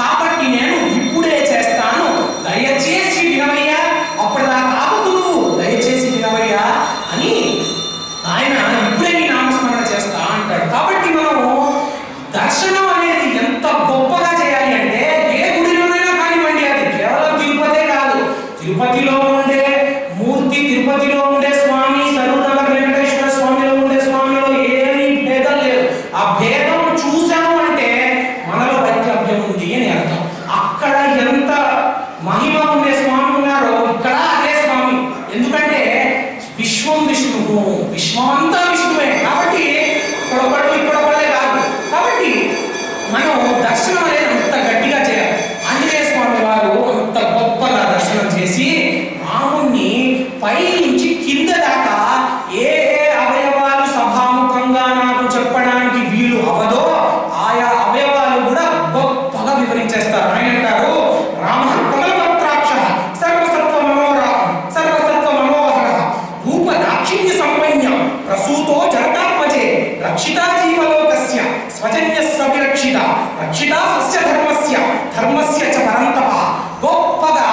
కాబట్టి నేను ఇప్పుడే చేస్తాను, దయచేసి వినవయ్యా, అప్పటిదాకా ఆపకు నువ్వు, దయచేసి వినవయ్యా అని ఆయన ఇప్పుడే నీ నామస్మరణ చేస్తా అంటాడు. కాబట్టి మనము దర్శనం అనేది ఎంత గొప్పగా చేయాలి అంటే ఏ గుడిలోనైనా కానివ్వండి, అది కేవలం తిరుపతే కాదు, తిరుపతిలో ఉండే మూర్తి, తిరుపతిలో ఉండే స్వామి, సరూనగర్ వెంకటేశ్వర స్వామిలో ఉండే స్వామిలో ఏమీ భేదం లేదు. ఆ భేదం చూసాము అంటే మనలో వైక్లభ్యం ఉంది అని అర్థం. అక్కడ ఎంత మహిమ ఉండే స్వామి ఉన్నారో ఇక్కడ అదే స్వామి. ఎందుకంటే విశ్వం విష్ణువు, విశ్వమంతా విష్ణువే. కాబట్టి అక్కడొకడు ఇక్కడొకడే కాదు. కాబట్టి మనం దర్శనం అనేది అంత గట్టిగా చేయాలి. ఆంజనేయ స్వామి వారు అంత గొప్పగా దర్శనం చేసి రాముణ్ణి పై నుంచి కింద దాకా ఏ అవయవాలు సభాముఖంగా నాకు చెప్పడానికి వీలు అవదో ఆయా అవయవాలు కూడా గొప్పగా వివరించేస్తారు. ఆయన అంటారు, రామ కమలపత్రాక్ష సర్వసత్వ మనోహర రూప దాక్షిణ్య సంపన్నం ప్రసూతో జనకాత్మజే రక్షితా జీవలోకస్య స్వజన్య సవిరక్షిత రక్షితా సస్య ధర్మస్య చ పరంతప. గొప్పగా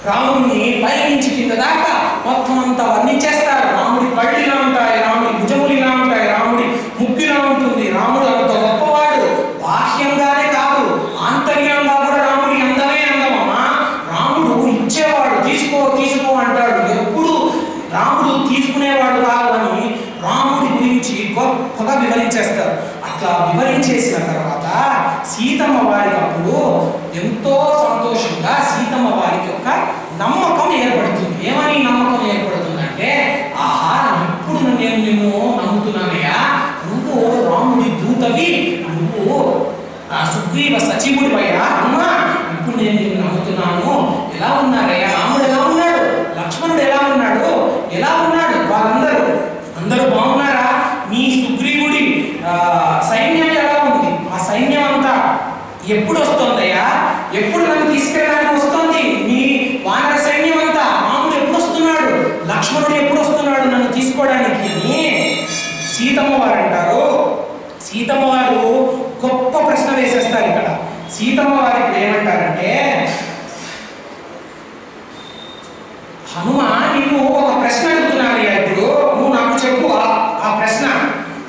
రాముడిని పై నుంచి కింద దాకా మొత్తం అంతా వర్ణించేస్తారు. రాముడి కళ్ళు ఇలా ఉంటాయి, రాముడి భుజములు ఇలా ఉంటాయి, రాముడి ముక్కు ఇలా ఉంటుంది. రాముడు అంత గొప్పవాడు, బాహ్యంగానే కాదు ఆంతర్యంగా కూడా రాముడి అందమే అందమమ్మా. రాముడు ఇచ్చేవాడు, తీసుకో తీసుకో అంటాడు. ఎప్పుడు రాముడు తీసుకునేవాడు కాదు అని రాముడి గురించి గొప్పగా వివరించేస్తారు. అట్లా వివరించేసిన తర్వాత సీతమ్మ వారికి అప్పుడు ఎంతో సంతోషంగా సీతమ్మ వారికి ఒక నమ్మకం ఏర్పడుతుంది. ఏమని నమ్మకం ఏర్పడుతుందంటే, ఆహా ఇప్పుడు నేను నిన్ను నమ్ముతున్నానయ్యా, నువ్వు రాముడి దూతవి, నువ్వు సుగ్రీవ సచివుడివయ్యా అమ్మా, ఇప్పుడు నేను నిన్ను నమ్ముతున్నాను. ఎలా ఉన్నారయ్యా, రాముడు ఎలా ఉన్నాడు, లక్ష్మణుడు ఎలా ఉన్నాడు, వాళ్ళందరూ బాగున్నారా, నీ సుగ్రీవుడి సైన్యం ఎలా ఉంది, ఆ సైన్యం అంతా ఎప్పుడు వస్తుందయ్యా, ఎప్పుడు నన్ను తీసుకెళ్ళడానికి వస్తుంది, నీ వానర సైన్యం అంతా, రాముడు ఎప్పుడు వస్తున్నాడు, లక్ష్మణుడు ఎప్పుడు వస్తున్నాడు నన్ను తీసుకోవడానికి అని సీతమ్మ వారు అంటారు. సీతమ్మ వారు గొప్ప ప్రశ్న వేసేస్తారు ఇక్కడ. సీతమ్మ వారు ఇప్పుడు ఏమంటారంటే, హనుమ నిన్ను ఒక ప్రశ్న అడుగుతున్నానయ్యా, ఇప్పుడు నువ్వు నాకు చెప్పు ఆ ప్రశ్న.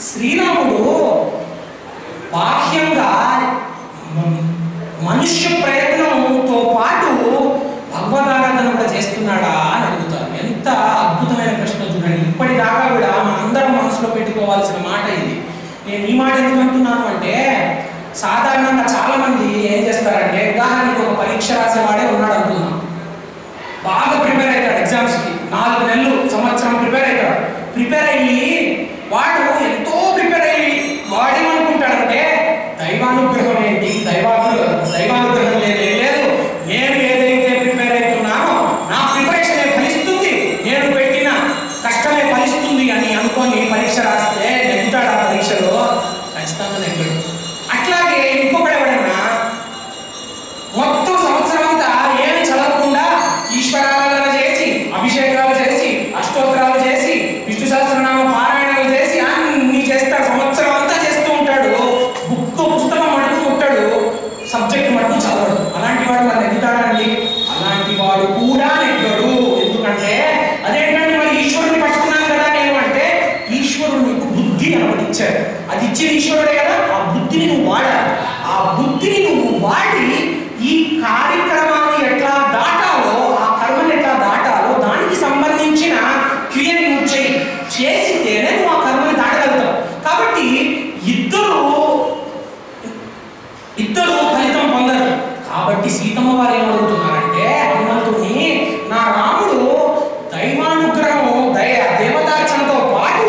శ్రీరాముడు బాహ్యంగా మనుష్య ప్రయత్నంతో పాటు భగవదారాధన కూడా చేస్తున్నాడా అని అడుగుతారు. ఎంత అద్భుతమైన ప్రశ్న చూడండి. ఇప్పటిదాకా కూడా మనందరం మనసులో పెట్టుకోవాల్సిన మాట ఇది. నేను ఈ మాట ఎందుకు అంటున్నాను అంటే, సాధారణంగా చాలా మంది ఏం చేస్తారంటే, ఉదాహరణకి ఒక పరీక్ష రాసేవాడే ఉన్నాడు అనుకుందాం, బాగా ప్రిపేర్ అవుతాడు ఎగ్జామ్స్కి, 4 నెలలు సంవత్సరం ప్రిపేర్ అవుతాడు. ప్రిపేర్ అయ్యి వాడు ఎంతో ప్రిపేర్ అయ్యి వాడేమనుకుంటాడంటే, దైవానుగ్రహం ఏంటి, దైవానుగ్రహం లేదు, నేను ఏదైతే ప్రిపేర్ అవుతున్నానో నా ప్రిపరేషన్ ఫలిస్తుంది, నేను పెట్టిన కష్టమే ఫలిస్తుంది అని అనుకొని పరీక్ష రాస్తే నెగ్గుతాడు. ఆ పరీక్షలో ఖచ్చితంగా నెగ్గాడు. అట్లాగే ఇంకొకటి ఎవడన్నా మొత్తం సంవత్సరం అంతా ఏమి చదవకుండా ఈశ్వరారాధన చేసి, అభిషేకాలు చేసి, అష్టోత్తరాలు చేసి, విష్ణు సహస్రనామ పారాయణాలు చేసి అన్ని చేస్తాడు, సంవత్సరం అంతా చేస్తూ ఉంటాడు. పుస్తకం మటుకు ముట్టాడు, సబ్జెక్ట్ మటుకు చదవడు. అలాంటి వాడు మరి నెగ్గుతాడండి? అలాంటి వాడు కూడా నెగ్గడు. ఎందుకంటే అదేంటంటే, మరి ఈశ్వరుని పట్టుకున్నాను కదా నేను అంటే, ఈశ్వరుడు నీకు బుద్ధి అనుమతించాడు, అది ఇచ్చిన ఈశ్వరుడే కదా. ఆ బుద్ధిని నువ్వు వాడాలి. ఆ బుద్ధిని నువ్వు వాడి ఈ కార్యక్రమాన్ని ఎట్లా దాటాలో, ఆ కర్మని ఎట్లా దాటాలో దానికి సంబంధించిన క్రియని నువ్వు చేసితేనే నువ్వు ఆ కర్మని దాటగలుగుతావు. కాబట్టి ఇద్దరు ఫలితం పొందరు. కాబట్టి సీతమ్మ వారు ఏమడుగుతున్నారంటే హనుమంతుడిని, నా రాముడు దైవానుగ్రహం దేవతార్చనతో పాటు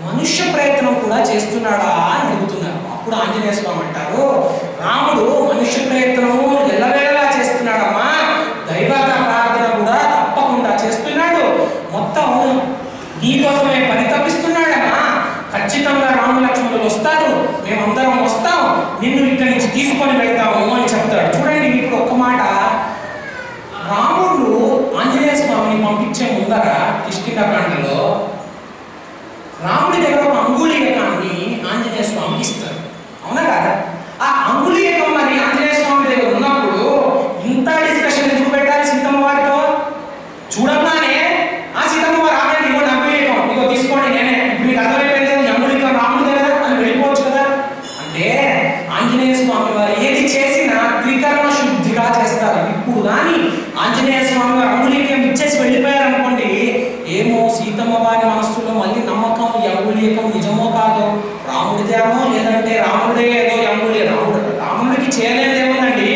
మనుష్య ప్రయత్నం కూడా చేస్తున్నాడా అని అడుగుతున్నారు. అప్పుడు ఆంజనేయ స్వామి అంటారు, రాముడు మనుష్య ప్రయత్నం ఎల్లవేళలా చేస్తున్నాడమ్మా, దైవత ప్రార్థన కూడా తప్పకుండా చేస్తున్నాడు, మొత్తం నీకోసమే పరితపిస్తున్నాడమ్మా. ఖచ్చితంగా రామ లక్ష్మణులు వస్తారు, మేమందరం వస్తాం, నిన్ను ఇక్కడి నుంచి తీసుకొని వెళ్తాము అని చెప్తాడు. చూడండి, ఇప్పుడు ఒక్క మాట, రాముడు ఆంజనేయ స్వామిని పంపించే ముందర కిష్కింధకాండలో రాముడి దగ్గర ఒక అంగుళీయకాన్ని ఆంజనేయ స్వామికి ఇస్తారు, అవునా కాదా? ఆ అంగుళీయకం మరి ఆంజనేయ స్వామి దగ్గర ఉన్నప్పుడు ఇంత డిస్కషన్ ఎందుకు పెట్టాలి సీతమ్మ వారితో? చూడగానే ఆ సీతమ్మ వారు ఆగండి, ఇగో అంగుళీయకం, ఇగో తీసుకోండి, నేనే ఇప్పుడు మీకు అర్థమైపోయింది అంగుళీయకం రాముడిదే కదా అని వెళ్ళిపోవచ్చు కదా. అంటే ఆంజనేయ స్వామి వారు ఏది చేసినా త్రికరణ శుద్ధిగా చేస్తారు. ఇప్పుడు కానీ ఆంజనేయ స్వామి వారు అంగుళీయకం ఇచ్చేసి వెళ్ళిపోయారనుకోండి, ఏమో సీతమ్మ వారి మనస్సులో మళ్ళీ నమ్మకం ఈ అంగుళీయకం నిజమో కాదో, రాముడిదేమో లేదంటే రాముడే ఏదో రాముడికి చేయలేదేమోనండి.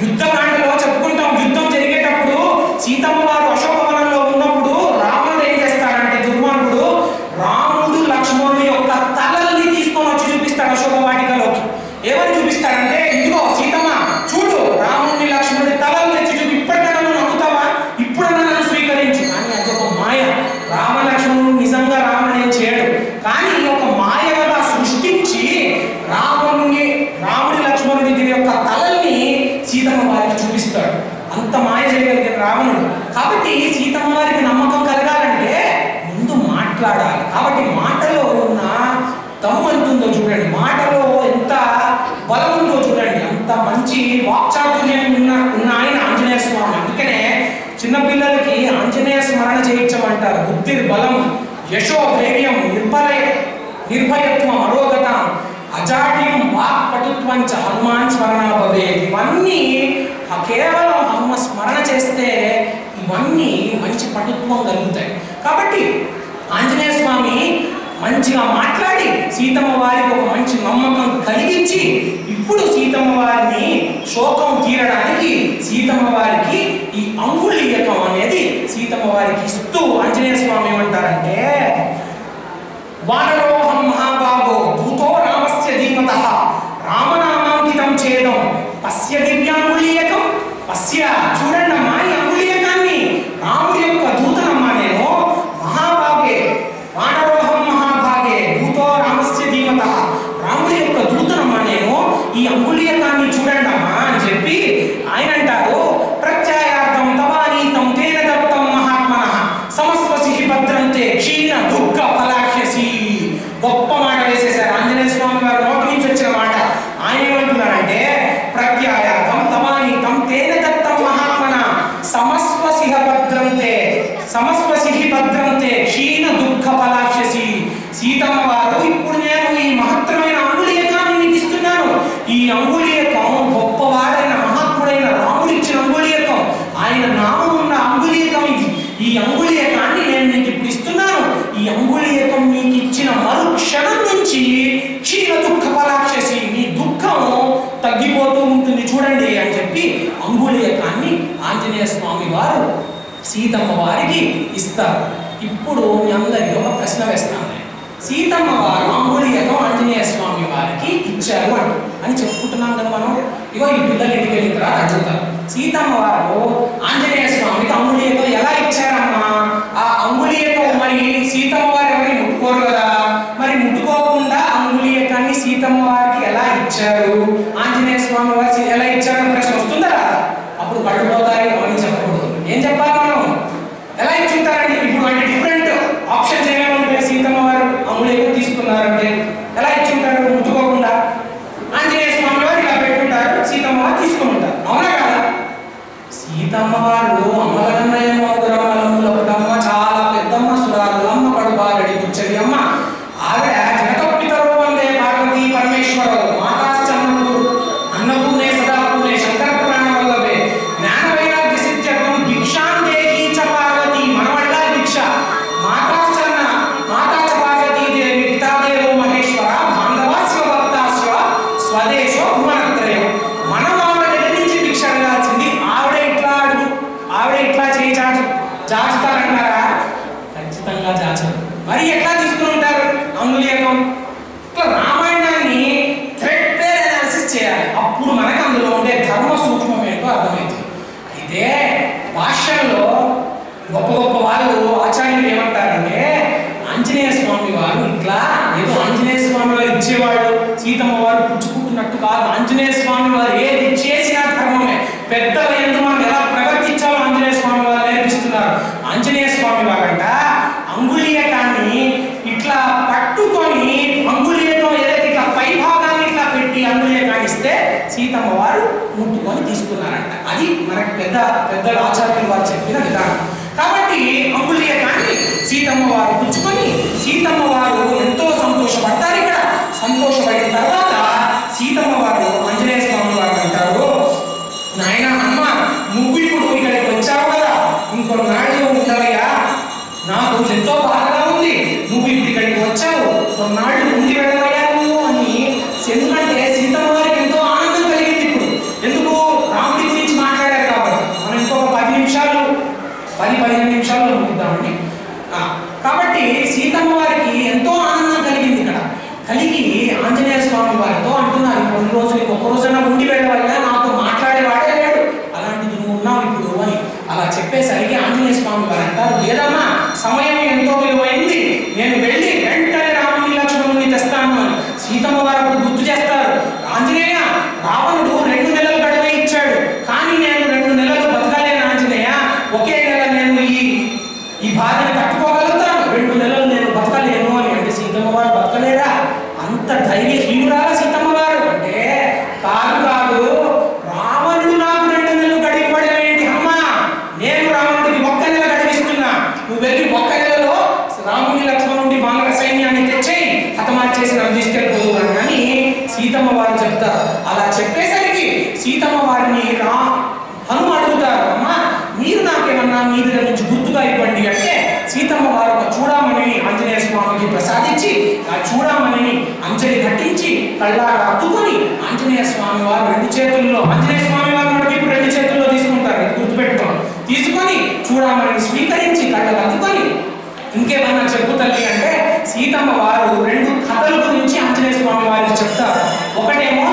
యుద్ధకాండలో చెప్పుకుంటాం, యుద్ధం జరిగేటప్పుడు సీతమ్మ వారు అశోకవనంలో ఉన్నప్పుడు రావణుడు ఏం చేస్తాడంటే దుర్మార్గుడు రాముడు లక్ష్మణుడి యొక్క తలల్ని తీసుకొని వచ్చి చూపిస్తాడు అశోకవాటికలోకి. ఏమని చూపిస్తాడంటే, ఇదిగో సీతమ్మ చూడు, రాముడిని లక్ష్మణుడి తలలు తెచ్చి చూపి, ఇప్పటికైనా నన్ను నమ్ముతావా, ఇప్పుడన్నా నన్ను స్వీకరించు. కానీ అది ఒక మాయ. రామలక్ష్మణుడు నిజంగా రాముడు ఏం చేయడు, కానీ ఒక మాయగా సృష్టించి రాముడి లక్ష్మణుడి దీని యొక్క తలల్ని సీతమ్మ వారికి చూపిస్తాడు. అంత మాయ చేయగలిగిన రావణుడు. కాబట్టి సీతమ్మ వారికి నమ్మకం కలగాలంటే ముందు మాట్లాడాలి. కాబట్టి మాటలో ఉన్న దమ్ము ఎంత ఉందో చూడండి, మాటలో ఎంత బలం ఉందో చూడండి, అంత మంచి వాక్చాతుర్యం ఉన్న ఆయన ఆంజనేయ స్వామి. అందుకనే చిన్నపిల్లలకి ఆంజనేయ స్మరణ చేయించమంటారు. బుద్ధి బలం, యశో ధైర్యం, నిర్భయత్వం, అరోగత, అజాడ్యం, వాక్పటుత్వం చ హనుమాన్ స్మరణ భవేత్. ఇవన్నీ కేవలం హనుమ స్మరణ చేస్తే ఇవన్నీ మంచి పటుత్వం కలుగుతాయి. కాబట్టి ఆంజనేయ స్వామి మంచిగా మాట్లాడి సీతమ్మ వారికి ఒక మంచి నమ్మకం కలిగించి, ఇప్పుడు సీతమ్మ వారిని శోకం తీరడానికి సీతమ్మ వారికి ఈ అంగుళీయకం అనేది సీతమ్మ వారికి ఇస్తూ ఆంజనేయ స్వామి ఏమంటారంటే, వానరోహం మహాభాగో దూతో రామస్య ధీమతః రామనామాంకితం చేదం పశ్య దివ్యాంగుళీయకం. పశ్య చూడండమ్మా, ఈ అంగుళీయకాన్ని రాముడి యొక్క దూతనమ్మా నేను. మహాభాగే వానరోహం మహాభాగే దూతో రామస్య ధీమతః, రాముడి యొక్క దూతనమ్మా నేను, ఈ అంగుళీయకాన్ని చూడండమ్మా అని చెప్పి ఆయన అంటారు, ప్రత్యయార్థం తవానీతం తేన దత్తం మహాత్మనః సమస్వసి భద్రంతే క్షీణ దుఃఖ ఫలాక్ష్యసి. గొప్ప మాట వేసేశారు ఆంజనేయ స్వామి వారి నోటి నుంచి వచ్చిన మాట. ఆయన ఏమంటున్నారంటే, ప్రత్యయార్థం తవానీతం తేన దత్తం మహాత్మన సమస్వసి భద్రంతే క్షీణ దుఃఖ ఫలాక్ష్యసి. సీతమ్మ వారు, ఇప్పుడు నేను ఈ మహత్తరమైన అంగుళీయకాన్ని మీకు ఇస్తున్నాను. ఈ అంగుళీయకం గొప్పవాడైన మహాత్ముడైన రాముడు ఇచ్చిన అంగుళీయకం, ఆయన నామం ఉన్న అంగుళీయకం ఇది. ఈ అంగుళీయకాన్ని నేను మీకు ఇప్పుడు ఇస్తున్నాను. ఈ అంగుళీయకం మీకు ఇచ్చిన మరుక్షణం నుంచి క్షీణ దుఃఖ ఫలాక్ష్యసి, మీ దుఃఖం తగ్గిపోతూ ఉంటుంది చూడండి అని చెప్పి అంగుళీయకాన్ని ఆంజనేయ స్వామి వారు సీతమ్మ వారికి ఇస్తారు. ఇప్పుడు మీ అందరికీ ఒక ప్రశ్న వేస్తాను. సీతమ్మ వారు అంగుళీయకం ఆంజనేయ స్వామి వారికి ఇచ్చారు అని చెప్పుకుంటున్నాం కదా మనం. ఇగో ఈ పిల్లలు ఇంటికి వెళ్ళిన తర్వాత అడుగుతారు, సీతమ్మ వారు ఆంజనేయ స్వామికి అంగుళీయకం ఎలా ఇచ్చారమ్మా? ఆ అంగుళీయకం మరి సీతమ్మ వారు ఎవరిని ముట్టుకోరు కదా, మరి ముట్టుకోకుండా అంగుళీయకాన్ని సీతమ్మ వారికి ఎలా ఇచ్చారు, ఆంజనేయ స్వామి వారికి ఎలా ఇచ్చారని ప్రశ్న వస్తుందా? అప్పుడు పడిపోతాయి అని చెప్పకూడదు. ఏం చెప్పాలి మనం? ఎలా ఇచ్చుంటారండి? ఇప్పుడు అంటే డిఫరెంట్ ఆప్షన్స్ ఏమేమి ఉంటాయి. సీతమ్మ వారు అంగుళీయకం తీసుకున్నారంటే ఎలా ఇచ్చుంటారు? ముట్టుకోకుండా. ఆంజనేయ స్వామి వారు ఇలా పెట్టుంటారు, సీతమ్మ వారు తీసుకుని ఉంటారు, అవునా కదా? సీతమ్మ వారు అమ్మలన్నయ్యమ్మ చాలా పెద్దమ్మ సురాలు అమ్మ కడుప తీసుకున్నారంట. అది మనకి పెద్దల ఆచార్యులు వారు చెప్పిన విధానం. కాబట్టి అంగుళీయకాన్ని సీతమ్మ వారు పుచ్చుకొని సీతమ్మ వారు ఎంతో సంతోషపడతారు. ఇక్కడ సంతోషపడిన తర్వాత సీతమ్మ వారు ఆంజనేయ స్వామి వారు అంటారు, నాయన అమ్మ నువ్వు ఇప్పుడు ఇక్కడికి వచ్చావు కదా, ఇంకొన్నాళ్ళు ఉండవయ్యా, నాకు ఎంతో బాధగా ఉంది, నువ్వు ఇప్పుడు ఇక్కడికి వచ్చావు, కొన్నాళ్ళు ఉండి వెళ్ళవయ్యా నువ్వు అని. ఎందుకంటే సీతమ్మ వారికి ఎంతో ఆనందం కలిగింది. ఇప్పుడు ఎందుకు రాముడి గురించి మాట్లాడారు కాబట్టి మనం ఇంకొక 10-15 నిమిషాల్లో ముగిద్దామండి. కాబట్టి సీతమ్మ వారికి ఎంతో ఆనందం కలిగింది. ఇక్కడ కలిగి ఆంజనేయ స్వామి వారితో అంటున్నారు, కొన్ని రోజులు ఒక్క రోజైనా ఉండి వెళ్ళవయ్యా, నాతో మాట్లాడేవాడే లేడు, అలాంటిది నువ్వు ఉన్నావు ఇప్పుడు అని. అలా చెప్పేసరికి ఆంజనేయ స్వామి వారు అంటారు, లేదమ్మా సమయం ఎంతో విలువైంది, నేను వెళ్ళి వెంటనే రాముని లక్ష్మణుని తెస్తాను అని. సీతమ్మ వారు గుర్తు చేస్తారు, ఆంజనేయ రావణుడు 2 నెలలు గడువే ఇచ్చాడు, కానీ నేను 2 నెలలు బతకలేను ఆంజనేయ, ఒకే నెల నేను ఈ బాధని తట్టుకోగలుగుతాను, 2 నెలలు నేను బతకలేను అని. అంటే సీతమ్మ వారు బతకలేరా? అంత ధైర్యహీనురాలా సీతమ్మ వారు? అంటే కాదు, రావణుడు నాకు 2 నెలలు గడిపడం ఏంటి అమ్మా, నేను రావణుడికి 1 నెల గడిపిస్తున్నా, నువ్వు వెళ్ళి 1 నెలలో రాముని లక్ష్మణుడి వానర సైన్యాన్ని తెచ్చేయి, హతమార్చేసి నన్ను తీసుకెళ్ళిపోదు అని సీతమ్మ వారు చెప్తారు. అలా చెప్పేసరికి సీతమ్మ వారిని హనుమ అడుగుతారు, అమ్మా మీరు నాకేమన్నా మీ దగ్గర నుంచి గుర్తుగా ఇవ్వండి అంటే సీతమ్మ వారు ఒక చూడామణిని ఆంజనేయ స్వామికి ప్రసాదించి ఆ చూడామణిని అంజలి కట్టించి కళ్ళారా అద్దుకొని ఆంజనేయ స్వామి వారు 2 చేతుల్లో, ఆంజనేయ స్వామి వారు మనకి ఇప్పుడు 2 చేతుల్లో తీసుకుంటారు, గుర్తుపెట్టుకోండి, తీసుకొని చూడామణిని స్వీకరించి కళ్ళకు అద్దుకొని ఇంకేమన్నా చెప్పు తల్లి అంటే సీతమ్మ వారు 2 కథల గురించి ఆంజనేయ స్వామి వారికి చెప్తారు. ఒకటేమో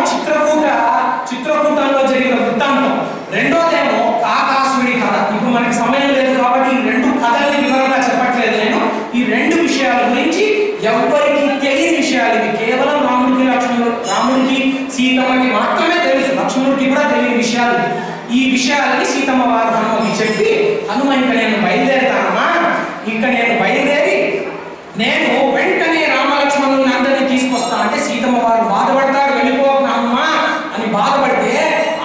చిత్రకూటంలో జరిగిన వృత్తాంతం, రెండోదేమో కాకాసుడి కథ. ఇప్పుడు మనకి సమయం లేదు కాబట్టి ఈ 2 కథల్ని వివరంగా చెప్పట్లేదు నేను. ఈ 2 విషయాల గురించి ఎవరికి తెలియని విషయాలు, ఇవి కేవలం రాముడికి సీతమ్మకి మాత్రమే తెలుసు, లక్ష్మణుడికి కూడా తెలియని విషయాలు. ఈ విషయాలని సీతమ్మ వారు హనుమకి చెప్పి, హనుమ ఇంకా నేను బయలుదేరుతానమ్మా, ఇంకా నేను బయలుదేరి నేను వెంటనే రామలక్ష్మణుని అందరినీ తీసుకొస్తా అంటే సీతమ్మ వారు బాధపడతారు, వెళ్ళిపోతున్నామా అని బాధపడితే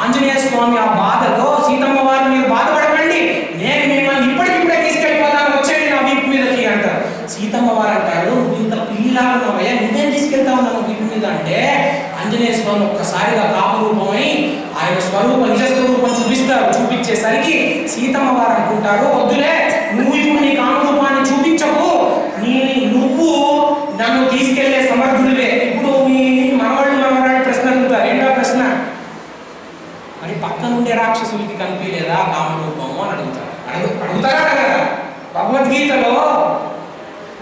ఆంజనేయ స్వామి ఆ బాధలో సీతమ్మ వారు మీరు బాధపడకండి, నేను మిమ్మల్ని ఇప్పటికిప్పుడే తీసుకెళ్ళిపోతాను, వచ్చేయండి నా వీపు మీదకి అంటారు. సీతమ్మ వారు అంటారు, నువ్వు ఇంత పిల్లిలాగా ఉన్నావయ్యా, నువ్వేం తీసుకెళ్తావు నా వీపు మీద అంటే ఆంజనేయ స్వామి ఒక్కసారిగా కామరూపమై ఆయన నిజ స్వరూపం చూపించేసరికి సీతమ్మ వారు అనుకుంటారు, వద్దులే నువ్వు ఇప్పుడు నీ కామరూపాన్ని చూపించకు, నువ్వు నన్ను తీసుకెళ్లే సమర్థుడివే. ఇప్పుడు మీ మనవాళ్ళు ప్రశ్న అడుగుతారు, ఏంటో ప్రశ్న మరి పక్కనుండే రాక్షసులకి కనిపించలేదా కామరూపము అని అడుగుతారా కదా. భగవద్గీతలో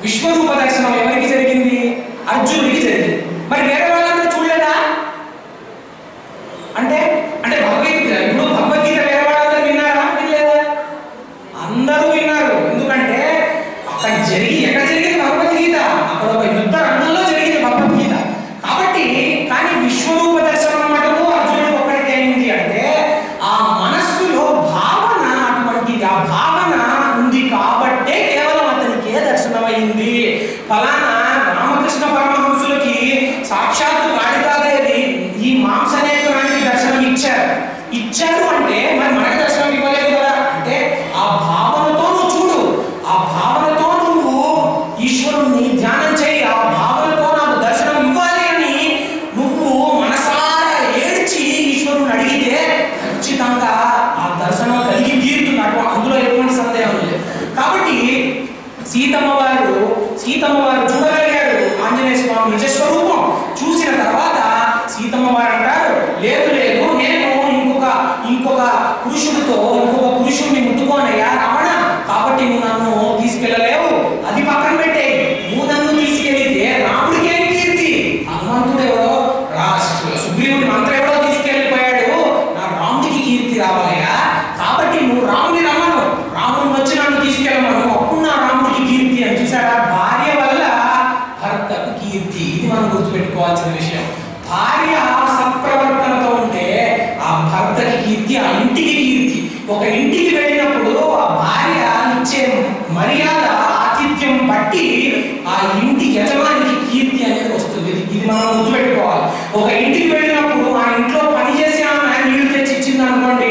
విశ్వరూప దర్శనం ఎవరికి జరిగింది? అర్జునుడికి జరిగింది. మరి వేరే వాళ్ళందరూ చూడలేదా అంటే ఇప్పుడు భగవద్గీత వేరే వాళ్ళందరూ విన్నారా? వినలేదా? అందరూ విన్నారు. ఎందుకంటే అక్కడ ఎక్కడ జరిగింది భగవద్గీత? అక్కడ ఒక యుద్ధ రంగంలో జరిగింది భగవద్గీత. కాబట్టి కానీ విశ్వరూప దర్శనం మటుకు అర్జునుడికి ఒక్కడికి అయింది. అంటే ఆ మనస్సులో భావన అటువంటిది, ఆ భావన ఉంది కాబట్టే కేవలం అతనికే దర్శనమైంది. ఫలానా రామకృష్ణ పరమహంసులకి సాక్షాత్తు కాళికాదేవి ఈ మాంసనేత్రానికి దర్శనం ఇచ్చారు అంటే మరి మనకి దర్శనం ఇవ్వలేదు కదా. అంటే ఆ భావనతో నువ్వు చూడు, ఆ భావనతో నువ్వు ఈశ్వరుణ్ణి ధ్యానం చేయి, ఆ భావనతో నాకు దర్శనం ఇవ్వాలి అని నువ్వు మనసారా ఏడ్చి ఈశ్వరుని అడిగితే ఖచ్చితంగా ఆ దర్శనం కలిగి తీరుతున్నట్టు, అందులో ఎటువంటి సందేహం లేదు. కాబట్టి సీతమ్మ వారు చూడగలిగారు ఆంజనేయ స్వామి నిజస్వరూపం. చూసిన తర్వాత సీతమ్మ వారు అంటారు, లేదు నేను ఇంకొక పురుషుడిని ముట్టుకోనయ్యా రావణ, కాబట్టి నువ్వు నన్ను తీసుకెళ్ళలేవు, అది పక్కన పెట్టే, నువ్వు నన్ను తీసుకెళ్తే రాముడికి ఏం కీర్తి? హనుమంతుడు ఎవడో సుగ్రీవుడి మంత్రం ఎవడో తీసుకెళ్ళిపోయాడు, నా రాముడికి కీర్తి రావాలయ్యా, కాబట్టి నువ్వు రాముని రమ్మను, రాముని వచ్చి నన్ను తీసుకెళ్ళమను, అప్పుడు నా రాముడికి కీర్తి అని. చూసారా, భార్య వల్ల భర్తకు కీర్తి. ఇది మనం గుర్తుపెట్టుకోవాల్సిన విషయం. భార్య సత్ప్రవర్తనతో ఉంటే ఆ భర్తకి కీర్తి, ఆ ఇంటికి కీర్తి. ఒక ఇంటికి వెళ్ళినప్పుడు ఆ భార్య ఇచ్చే మర్యాద, ఆతిథ్యం బట్టి ఆ ఇంటి యజమానికి కీర్తి అనేది వస్తుంది. ఇది మనం గుర్తుపెట్టుకోవాలి. ఒక ఇంటికి వెళ్ళినప్పుడు ఆ ఇంట్లో పనిచేసి ఆమె నీళ్లు తెచ్చి ఇచ్చింది అనుకోండి,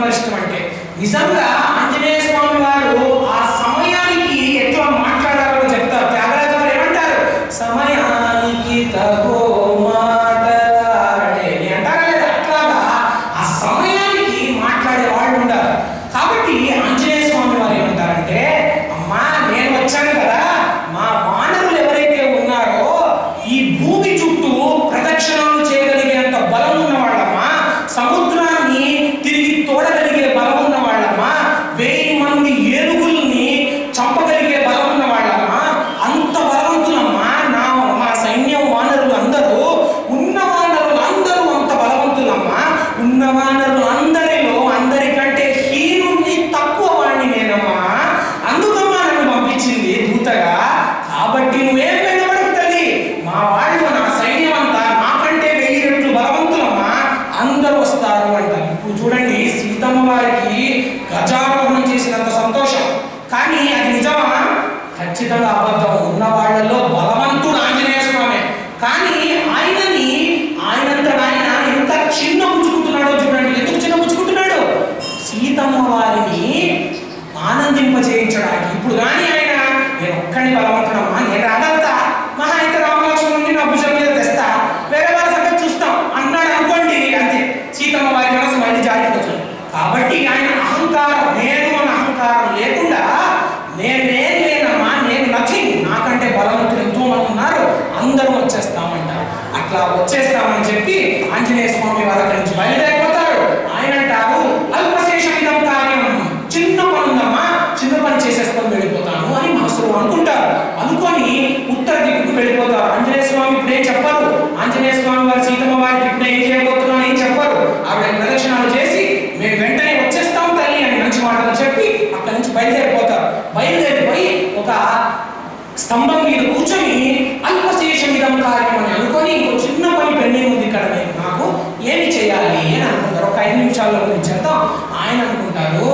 వరిష్టం అంటే. నిజంగా ఆంజనేయ స్వామి వారు ఆ సమయానికి ఎట్లా మాట్లాడారో చెప్తారు. త్యాగరాజు వారు ఏమంటారు? సమయానికి తగో మాట్లాడే అంటారా లేదా? అట్లాగా ఆ సమయానికి మాట్లాడే వాళ్ళు ఉండాలి. కాబట్టి ఆంజనేయ స్వామి వారు ఏమంటారంటే, అమ్మా నేను వచ్చాను కదా, మా వానరులు ఎవరైతే ఉన్నారో ఈ భూమి చుట్టూ ప్రదక్షిణాలు చేయగలిగేంత బలం ఉన్న వాళ్ళమ్మా, సముద్రాన్ని తిరిగి తోడగలిగే బలం ఉన్న వాళ్ళమ్మా, 1000 మంది ఏనుగుల్ని చంపగలిగే బలం ఉన్న వాళ్ళమ్మా, అంత బలవంతులమ్మా మా సైన్యం వానరులు అందరూ. ఉన్న వానరులు అందరూ అంత బలవంతులమ్మా. ఉన్న వానరులు అందరిలో అందరికంటే హీనుణ్ణి, తక్కువ వాడిని నేనమ్మా. అందుకమ్మా నన్ను పంపించింది దూతగా. కాబట్టి నువ్వేం వెళ్ళబడకు తల్లి, మా వాళ్ళు నా సైన్యం అంతా నాకంటే 1000 రెట్లు బలవంతులమ్మా, అందరూ వస్తారు అంటారు. ఇప్పుడు చూడండి, సీతమ్మ వారికి గజారోహణం చేసినంత సంతోషం. కానీ అది నిజమా? ఖచ్చితంగా అబద్ధం. ఉన్న వాళ్ళలో బలవంతుడు ఆంజనేయ స్వామి. కానీ ఆయనని ఆయనంతటా ఆయన ఎంత చిన్న పుచ్చుకుంటున్నాడో చూడండి. ఎందుకు చిన్న పుచ్చుకుంటున్నాడు? సీతమ్మ వారిని ఆనందింపజేయించడానికి. ఇప్పుడు కానీ ఆయన నేను ఒక్కడిని బలవంతుడమ్మా, నేను రాగలుగుతా, మహా అయితే రామలక్ష్మణుని నా భుజం మీద తెస్తా, వేరే వాళ్ళ సంగతి చూస్తాం అన్నాడు అనుకోండి, అంతే సీతమ్మ వారి మనసు మళ్ళీ జారిపోతుంది. కాబట్టి ఆయన అహంకారం, నేను అన్న అహంకారం లేకుండా నేనేం లేనమ్మా, నేను నథింగ్, నాకంటే బలవంతులు ఎంతో మంది ఉన్నారు, అందరూ వచ్చేస్తామంటారు. అట్లా వచ్చేస్తామని చెప్పి ఆంజనేయ స్వామి వారు అక్కడి నుంచి బయలుదేరిపోతారు. ఆయన అంటారు, అల్పశేషమిదం కార్యం, చిన్న పని ఉందమ్మా, చిన్న పని చేసేసుకొని వెళ్ళిపోతాను అని మనసులో అనుకుంటారు. అనుకొని ఉత్తర దిక్కుకు వెళ్ళిపోతారు. ఆంజనేయ స్వామి ఇప్పుడు ఏం చెప్పరు. ఆంజనేయ స్వామి వారు సీతమ్మ వారికి ఇప్పుడు ఏం చేయబోతున్నాను ఏం చెప్పరు. ఆవిడ ప్రదక్షిణాలు చేసి మేము వెంటనే వచ్చేస్తాం తల్లి అని మంచి మాటలు చెప్పి అక్కడి నుంచి బయలుదేరిపోతారు. బయలుదేరిపోయి ఒక స్తంభం మీద కూర్చొని అల్పశేషమిదం కార్యం అని అనుకొని, ఇంకో చిన్న పని పెండింగ్ ఉంది ఇక్కడ, నాకు ఏమి చేయాలి అని అనుకుంటారు. ఒక 5 నిమిషాల్లో చేద్దాం. ఆయన అనుకుంటారు,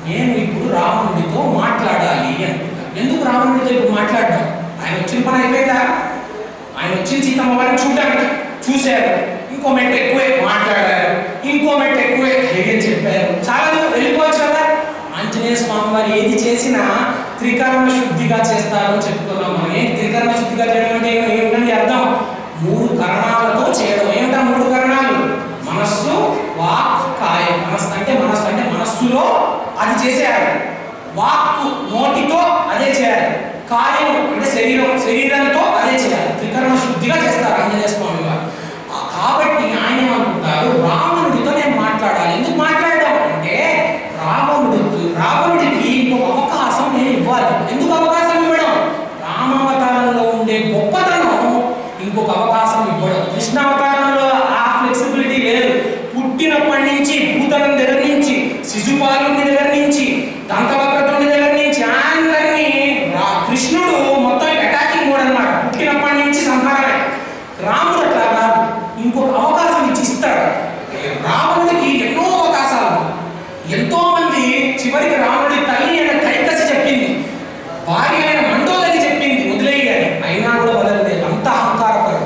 నేను ఇప్పుడు రావణుడితో మాట్లాడాలి అనుకుంటారు. ఎందుకు రావణుడితో ఇప్పుడు మాట్లాడడం? ఆయన వచ్చిన పని అయిపోయిందా? ఆయన వచ్చిన సీతమ్మ వారిని చూడడానికి చూశారు, ఇంకో మెట్టు ఎక్కువే మాట్లాడారు, ఇంకో మెట్టు ఎక్కువే ధైర్యం చెప్పారు, చాలా వెళ్ళిపోవచ్చు కదా. ఆంజనేయ స్వామి వారు ఏది చేసినా త్రికరణ శుద్ధిగా చేస్తారని చెప్పుకున్నాం మనం. ఏంటి త్రికరణ శుద్ధిగా చేయడం అంటే ఏమిటండి అర్థం? 3 కరణాలతో చేయడం. ఏమిటా 3 కరణాలు? మనస్సు, వాక్, కాయం. మనస్సు అంటే మనస్సులో అది చేసేయాలి, వాక్కు నోటితో అదే చేయాలి, కాయం అంటే శరీరంతో అదే చేయాలి. త్రికరణ శుద్ధిగా చేస్తారు ఆంజనేయ స్వామి వారు. కాబట్టి ఆయన ఏమనుకుంటారు, రావణుడితో నేను మాట్లాడాలి. ఎందుకు మాట్లాడడం అంటే, రావణుడికి ఇంకొక అవకాశం నేను ఇవ్వాలి. ఎందుకు అవకాశం ఇవ్వడం? రామావతారంలో ఉండే గొప్పతనం ఇంకొక అవకాశం ఇవ్వడం. కృష్ణావతారంలో ఆ ఫ్లెక్సిబిలిటీ లేదు. పుట్టినప్పటి నుంచి భూతలం దగ్గర నుంచి, శిశుపాలుని దగ్గర నుంచి, దంతవక్రతుని దగ్గర నుంచి అందరినీ కృష్ణుడు మొత్తం అటాకింగ్ కూడా అన్నమాట. పుట్టినప్పటి నుంచి సంహారమే. రాముడు అట్లా కాదు, ఇంకొక అవకాశం ఇచ్చి ఇస్తాడు. రావణుడికి ఎన్నో అవకాశాలు. ఎంతో మంది చివరికి రావణుడి తల్లి అయిన కైకసి చెప్పింది, భార్య అయిన మండోదరి చెప్పింది వదిలేయి అని, అయినా కూడా వదలలేదు. అంత అహంకారపడు.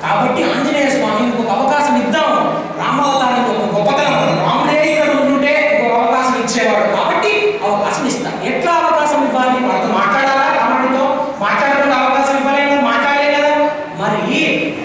కాబట్టి ఆంజనేయ స్వామి ఇంకొక అవకాశం ఇద్దాం. రామావతారానికి ఒక గొప్పతనం, రాముడే ఇక్కడ ఉంటే ఇంకొక అవకాశం ఇచ్చేవాడు. కాబట్టి అవకాశం ఇస్తా. ఎట్లా అవకాశం ఇవ్వాలి? వాళ్ళతో మాట్లాడాలా? రావణుడితో మాట్లాడకుండా అవకాశం ఇవ్వలేదు, మాట్లాడలే కదా. మరి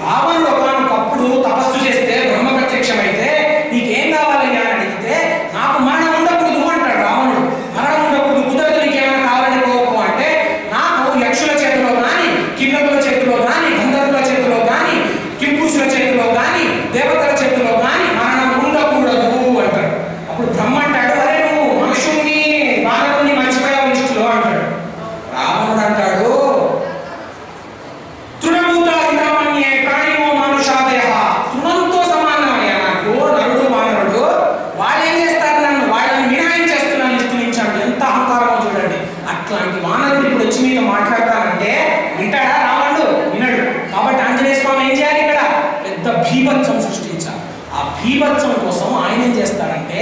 రావణుడు ఒకనొకప్పుడు తపస్సు చేస్తే బ్రహ్మ ప్రత్యక్షమైతే నీకేం కావాలి అని అడిగితే, నాకు మరణం ఉండకూడదు అంటాడు రావణుడు. మరణం ఉండకూడదు, కుదరదు, నీకేమైనా కావాలని కోరుకో అంటే, నాకు యక్షుల చేతిలో కానీ, కిన్నరుల చేతిలో కానీ, గంధర్వుల చేతిలో కానీ, కింపురుషుల చేతిలో కానీ, దేవతల చేతిలో కానీ మరణం ఉండకూడదు అంటాడు. అప్పుడు బ్రహ్మ అంటాడు, అరే నువ్వు మనుషుల్ని వానరుల్ని మర్చిపోయావు లిస్టులో అంటాడు. రావణుడు అంటాడు, తృణభూతాహితామన్యే ప్రాణినో మానుషాదయ, తృణంతో సమానమయ్యా నాకు నరుడు వానరుడు. వాళ్ళు ఏం చేస్తారు? నన్ను వాళ్ళని వినాయం చేస్తున్నాను లిస్టు నుంచి. ఎంత అహంకారమో చూడండి. అట్లాంటి వానరుడు ఇప్పుడు వచ్చి మీతో మాట్లాడతానంటే వింటాడా? రావణుడు వినడు. కాబట్టి ఆంజనేయ స్వామి ఏం చేయాలి? ఇక్కడ పెద్ద భీభత్సం సృష్టించాలి. ఆ భీభత్సం కోసం ఆయన ఏం చేస్తాడంటే,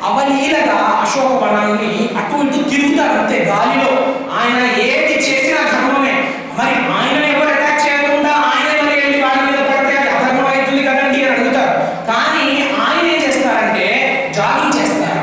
అవలీలగా అశోకవనాన్ని అటు ఇటు తిరుగుతారు అంతే గాలిలో. ఆయన ఏది చేసినా ధర్మమే. మరి ఆయన ఎవరు అటాక్ చేయకుండా ఆయన మరి వెళ్ళి వాళ్ళ మీద పడితే అది అధర్మం అవుతుంది కదండి అని అడుగుతారు. కానీ ఆయన ఏం చేస్తారంటే జాగింగ్ చేస్తారు.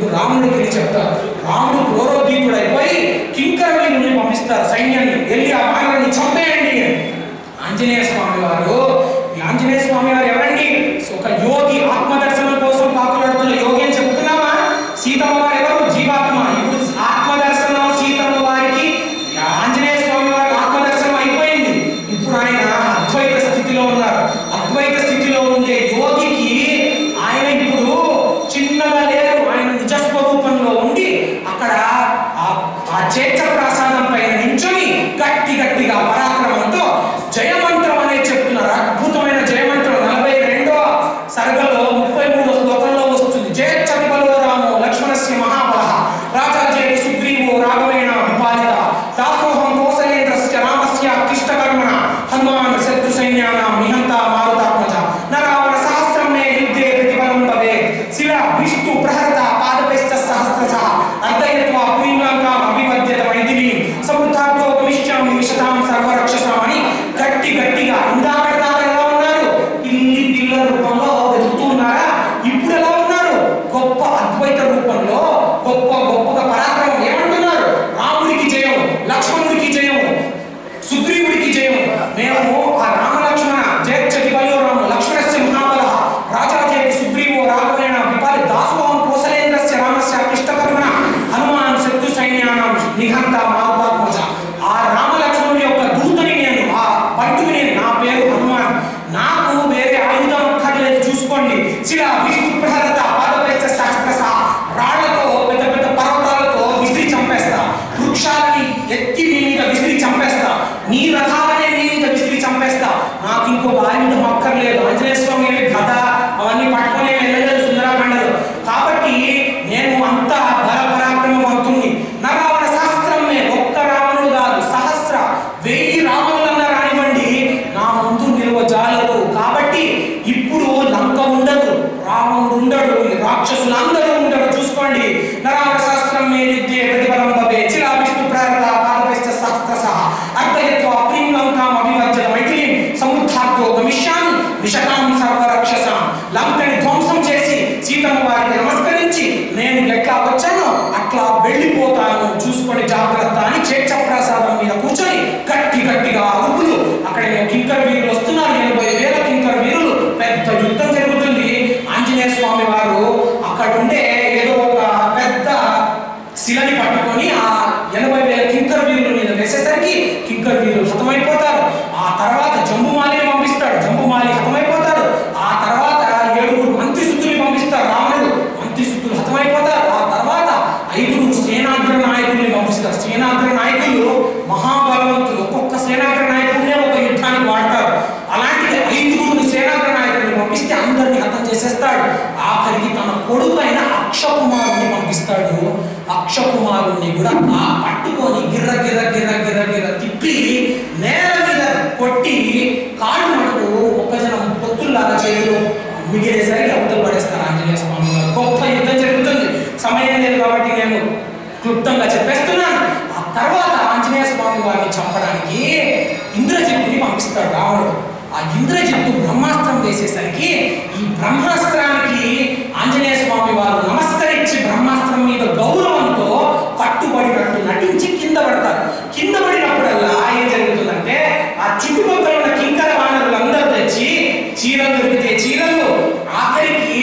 ఇప్పుడు రాముడికి వెళ్ళి చెప్తారు. రాముడు క్రోరోద్భీతుడైపోయి కింకరవీరుల్ని పంపిస్తారు, సైన్యాన్ని వెళ్ళి ఆ వానరుని చంపేయండి. ఆంజనేయ స్వామి వారు ఎవరండి? ఒక యోగి, ఆత్మదర్శనం కోసం పాకులాడుతున్న యోగి అని చెప్తున్నామా? సీతమ్మ వారు ఎవరు? జీవాత్మ. ఇప్పుడు ఆత్మదర్శనం సీతమ్మ వారికి, ఆంజనేయ స్వామి వారికి ఆత్మదర్శనం అయిపోయింది. ఇప్పుడు ఆయన అద్వైత స్థితిలో ఉన్నారు. అద్వైత స్థితిలో ఉండే యోగికి ఆయన ఇప్పుడు చిన్నగా లేరు, ఆయన నిజస్వరూపంలో ఉండి అక్కడ ఆ చేత ప్రసాదం పైన నించుని గట్టిగా పరాక్రమంతో జయమంత్రం అనేది చెప్తున్నారు. అద్భుతమైన జయమంత్రం 42వ సర్గలో 33వ శ్లోకంలో వస్తుంది. జయచ్చతి బలో రామో లక్ష్మణస్య మహాబలః రాజాజేతి సుగ్రీవో రాఘవేణ విపాలిత దాసోహం కౌసలేంద్రస్య రామస్య అక్లిష్టకర్మణ హనుమాన్ శత్రు సైన్యానాం నిహంతా మారుతాత్మజ నరావణ సహస్రం మే యుద్ధే ప్రతిఫలం భవేత్ శిలా విష్ణు ప్రహరత పాదపేశ్చ సహస్రశః అర్ధయత్వా పురీంలంకాం అభివద్యత మైథిలీం సమృద్ధార్థో గమిష్యామి విశతాం సర్వరక్షసాం అని గట్టిగా ఇందాక దాకా ఎలా ఉన్నారు? పిల్ల రూపంలో వెతుకుతున్నారా? ఇప్పుడు ఎలా ఉన్నారు? గొప్ప అద్వైత రూపంలో గొప్పగా పరాక్రమం. ఏమంటున్నారు? రాముడికి జయం, లక్ష్మణుడికి జయం, సుగ్రీవుడికి జయం. మేము ఆ రామ లక్ష్మణ జయచ్చతి బలో రామ లక్ష్మణస్య మహాబలః రాజాజేతి సుగ్రీవో రాఘవేణ విపాలి దాసోహం కౌసలేంద్రస్య రామస్య అక్లిష్టకర్మణ హనుమాన్ శత్రు సైన్యానాం నిహంతా మారుతాత్మజ. ఆ రామ లక్ష్మణుడి యొక్క దూతని నేను, ఆ బంటుని నేను. నా పేరు హనుమాన్. నాకు వేరే ఆయుధం అక్కర్లేదు, చూసుకోండి. శిలా విష్ణు ప్రహరత పాదపేశ్చ సహస్రశః రాళ్లతో పెద్ద పర్వతాలతో విసిరి చంపేస్తా, వృక్షాలని ఎత్తి మీ మీద విసిరి చంపేస్తా, నీ రథాలనే మీ మీద విసిరి చంపేస్తా. నాకు ఇంకొక ఆయుధం అక్కర్లేదు. ఆంజనేయ స్వామి గద అవన్నీ పట్టుకొని వెళ్ళలేదు సుందరాఖండలు. కాబట్టి నేను అంత బల పరాక్రమవంతుణ్ణి. నరావణ సహస్రం మే, ఒక్క రావణుడు కాదు, సహస్ర 1000 రావణులన్నా రానివ్వండి, నా ముందు నిలువ జాలరు. కాబట్టి ఇప్పుడు లంక ఉండదు, రావణుడు ఉండడు, రాక్షసులందరూ ఉండరు. చూసుకోండి. నరావణ సహస్రం మే యుద్ధే ప్రతిఫలం భవేత్ శిలా విష్ణు ప్రహరత పాదపేశ్చ సహస్రశః అర్ధయత్వా పురీంలంకాం అభివద్యత మైథిలీం సమృద్ధార్థో గమిష్యామి విశతాం సర్వరక్షసాం. లంకని ధ్వంసం చేసి సీతమ్మ వారికి నమస్కరించి నేను ఎట్లా వచ్చానో అట్లా వెళ్ళిపోతాను, చూసుకొని జాగ్రత్త అని చేచ్చప్రసాదం మీద కూర్చొని గట్టిగా అరుపులు. అక్కడ కింకర వీరులు వస్తున్నారు, 80,000 కింకర వీరులు. పెద్ద యుద్ధం జరుగుతుంది. ఆంజనేయ స్వామి వారు అక్కడ ఉండే ఏదో ఒక పెద్ద శిలని పట్టుకొని ఆ 80,000 కింకర వీరుల మీద వేసేసరికి కింకర వీరులు హతమైపోతారు. ఆ తర్వాత జంబుమాలిని పంపిస్తాడు, జంబుమాలి హతమైపోతాడు. ఆ తర్వాత 7 మంత్రిసుతుల్ని పంపిస్తారు రావణుడు, మంత్రిసుతులు హతమైపోతారు. ఆ తర్వాత 5 సేనాగ్ర నాయకుల్ని పంపిస్తారు. సేనాగ్ర నాయకులు మహాబలవంతులు, ఒక్కొక్క సేనాగ్ర నాయకుడినే ఒక యుద్ధానికి వాడతారు. అలాంటిది 5 సేనాగ్ర నాయకుల్ని పంపిస్తే అందరినీ హతం చేసేస్తాడు. ఆఖరికి తన కొడుకు అయిన అక్షకుమారుని పంపిస్తాడు. అక్షకుమారుని కూడా పట్టుకొని గిర్ర తిప్పి నేల మీద కొట్టి కాళ్ళు మటుకు మొక్కజనం పొత్తుల్లాగా చేతులు మిగిలేసరికి అవతలు పడేస్తారు ఆంజనేయ స్వామి గారు. గొప్ప యుద్ధం జరుగుతుంది. సమయం లేదు కాబట్టి నేను క్లుప్తంగా చెప్పేస్తున్నాను. ఆ తర్వాత ఆంజనేయ స్వామి వారిని చంపడానికి ఇంద్రజిత్తుని పంపిస్తాడు రావణుడు. ఆ ఇంద్రజిత్తు బ్రహ్మాస్త్రం వేసేసరికి ఈ బ్రహ్మాస్త్రానికి ఆంజనేయ స్వామి వారు నమస్కరించి బ్రహ్మాస్త్రం మీద గౌరవంతో కట్టుబడినట్టు నటించి కింద పడతారు. కింద పడినప్పుడల్లా ఏం జరుగుతుందంటే ఆ చుట్టుపక్కల ఉన్న కింకర వానరులందరూ తెచ్చి చీరలు దొరికితే చీరలు, ఆఖరికి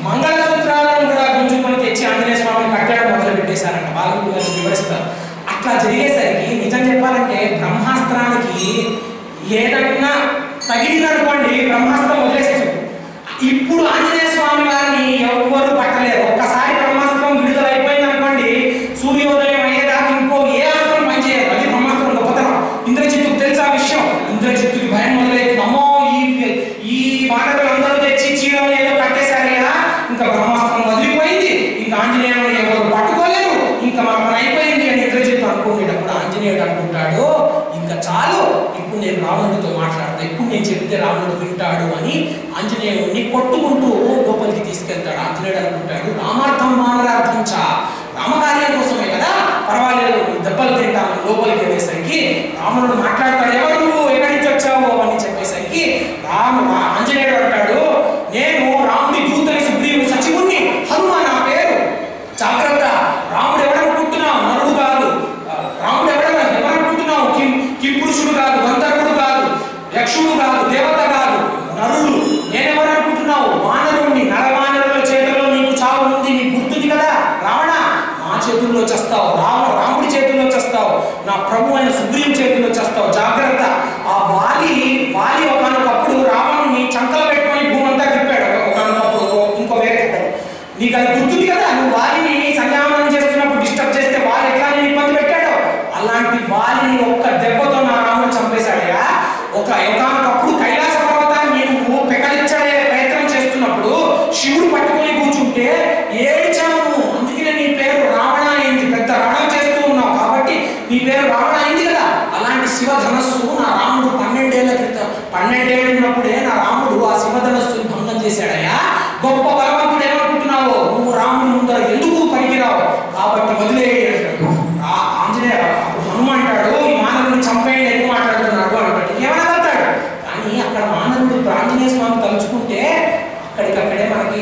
మంగళసూత్రాలను కూడా గుంజుకొని తెచ్చి ఆంజనేయ స్వామిని కట్టడం మొదలు పెట్టేశారంట. వాళ్ళకి వివరిస్తారు. అట్లా జరిగేసరికి నిజం చెప్పాలంటే బ్రహ్మాస్త్రానికి ఏదన్నా తగిలిననుకోండి బ్రహ్మాస్త్రం వదిలేస్తుంది. ఇప్పుడు ఆంజనేయ స్వామి వారిని ఎవ్వరు పట్టలేరు. ఒక్కసారి బ్రహ్మాస్త్రం విడుదలైపోయింది అనుకోండి, సూర్యోదయం అయ్యేదాకా ఇంకో ఏ అస్త్రం పనిచేయదు. అది బ్రహ్మాస్త్రం గొప్పతనం. ఇంద్రజిత్తుకు తెలుసా విషయం? ఇంద్రజిత్తుకి భయం మొదలైతుంది. అమ్మో ఈ వానరులు అందరూ తెచ్చి చీరలు ఏదో కట్టేశారు కదా, ఇంకా బ్రహ్మాస్త్రం వదిలిపోయింది, ఇంకా ఆంజనేయుడు ఎవరు పట్టుకోలేరు, ఇంకా మన పని అయిపోయింది అని ఇంద్రజిత్తు అనుకునేటప్పుడు ఆంజనేయుడు అనుకుంటాడు, ఇంకా చాలు, ఇప్పుడు నేను రావణుడితో మాట్లాడతా, ఇప్పుడు నేను చెప్తే రావణుడు వింటాడు అని ఆంజనేయుడిని కొట్టుకుంటూ లోపలికి తీసుకెళ్తాడు. ఆంజనేయుడు అనుకుంటాడు రామార్థం మానరార్థం చ, రామకార్యం కోసమే కదా, పర్వాలేదు దెబ్బలు తింటామని లోపలికి వెళ్ళేసరికి రావణుడు మాట్లాడతాడు. ఎవరు నువ్వు, ఎక్కడి నుంచి వచ్చావు అని చెప్పేసరికి ఆంజనేయుడు అంటాడు, నేను రాముడి దూతని సుగ్రీవుని సచివుణ్ణి, హనుమ నా పేరు, జాగ్రత్త చేతుల్లో చేస్తావు, రాముడి చేతుల్లో చేస్తావు, నా ప్రభు అయిన సుగ్రీవుని చేతుల్లో చేస్తావు, జాగ్రత్త. ఆ వాలి ఒకనొకప్పుడు రావణుని చంకలు పెట్టుకొని భూమి అంతా తిప్పాడు. ఒకనొకప్పుడు ఇంకో వేరే నీకు అది గుర్తుంది కదా, నువ్వు వాలిని సంయామనం చేస్తున్నప్పుడు డిస్టర్బ్ చేస్తే వాలి ఎట్లా నేను ఇబ్బంది పెట్టాడో, అలాంటి వాలిని ఒక్క దెబ్బతో నా రాముడు చంపేశాడయా. ఒకనొకప్పుడు కైలాస పర్వతాన్ని నువ్వు పెకలించడే ప్రయత్నం చేస్తున్నప్పుడు శివుడు పట్టుకొని కూర్చుంటే ఏడ్చాను. అందుకనే నీ పేరు రావణ అయింది. పెద్ద రణం చేస్తూ ఉన్నావు కాబట్టి నీ పేరు రావణ అయింది కదా. అలాంటి శివధనస్సు నా రాముడు 12 ఏళ్ళు ఉన్నప్పుడే నా రాముడు ఆ శివధనస్సుని భంగం చేశాడయ్యా. గొప్ప బలవంతుడు ఏమనుకుంటున్నావు నువ్వు? రాముడు ముందర ఎందుకు పనికిరావు కాబట్టి వదిలేయంటాడు ఆంజనేయ. హనుమ అంటాడు ఈ మానవుడిని చంపేయండి, ఎక్కువ మాట్లాడుతున్నాడు అంటాడు. ఏమైనా వెళ్తాడు కానీ అక్కడ మానవుడు ఆంజనేయ స్వామి తలుచుకుంటే అక్కడికక్కడే మనకి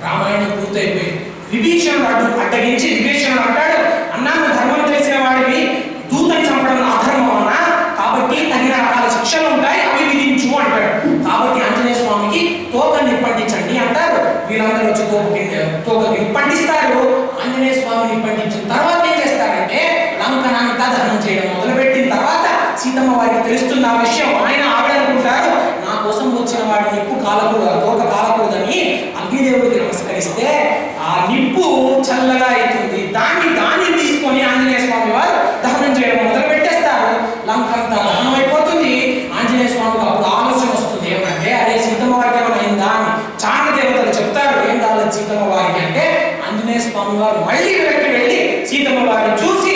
రామాయణం పూర్తయిపోయింది. విభీషణుడు అడ్డగించి విభీషణుడు అంటాడు, అన్నా నువ్వు ధర్మం తెలిసిన వాడివి, దూతని చంపడం అధర్మం అన్నా, కాబట్టి తగిన రకాల శిక్షలు ఉంటాయి, అవి విధించు అంటాడు. కాబట్టి ఆంజనేయ స్వామికి తోకని నిప్పండించండి అంటారు. వీళ్ళందరూ వచ్చి తోకకి నిప్పండిస్తారు. ఆంజనేయ స్వామిని నిప్పండించిన తర్వాత ఏం చేస్తారంటే లంకనంతా దహనం చేయడం మొదలుపెట్టిన తర్వాత సీతమ్మ వారికి తెలుస్తుంది ఆ విషయం. ఆవిడ అనుకుంటారు నా కోసం వచ్చిన వాడి నిప్పు కాలకూడదు, తోక కాలకూడదని అగ్నిదేవుడికి నమస్కరిస్తే ఆ నిప్పు చల్లగా అవుతుంది. దాన్ని తీసుకొని ఆంజనేయ స్వామి వారు దహనం చేయడం మొదలు పెట్టేస్తారు. లంకంతా దహనం అయిపోతుంది. ఆంజనేయ స్వామికి అప్పుడు ఆలోచన వస్తుంది ఏమంటే అరే సీతమ్మ వారికి ఏమైనా అయిందా అని. చాణ దేవతలు చెప్తారు ఏం కాలేదు సీతమ్మ వారికి అంటే ఆంజనేయ స్వామి వారు మళ్ళీ వెనక్కి వెళ్ళి సీతమ్మ వారిని చూసి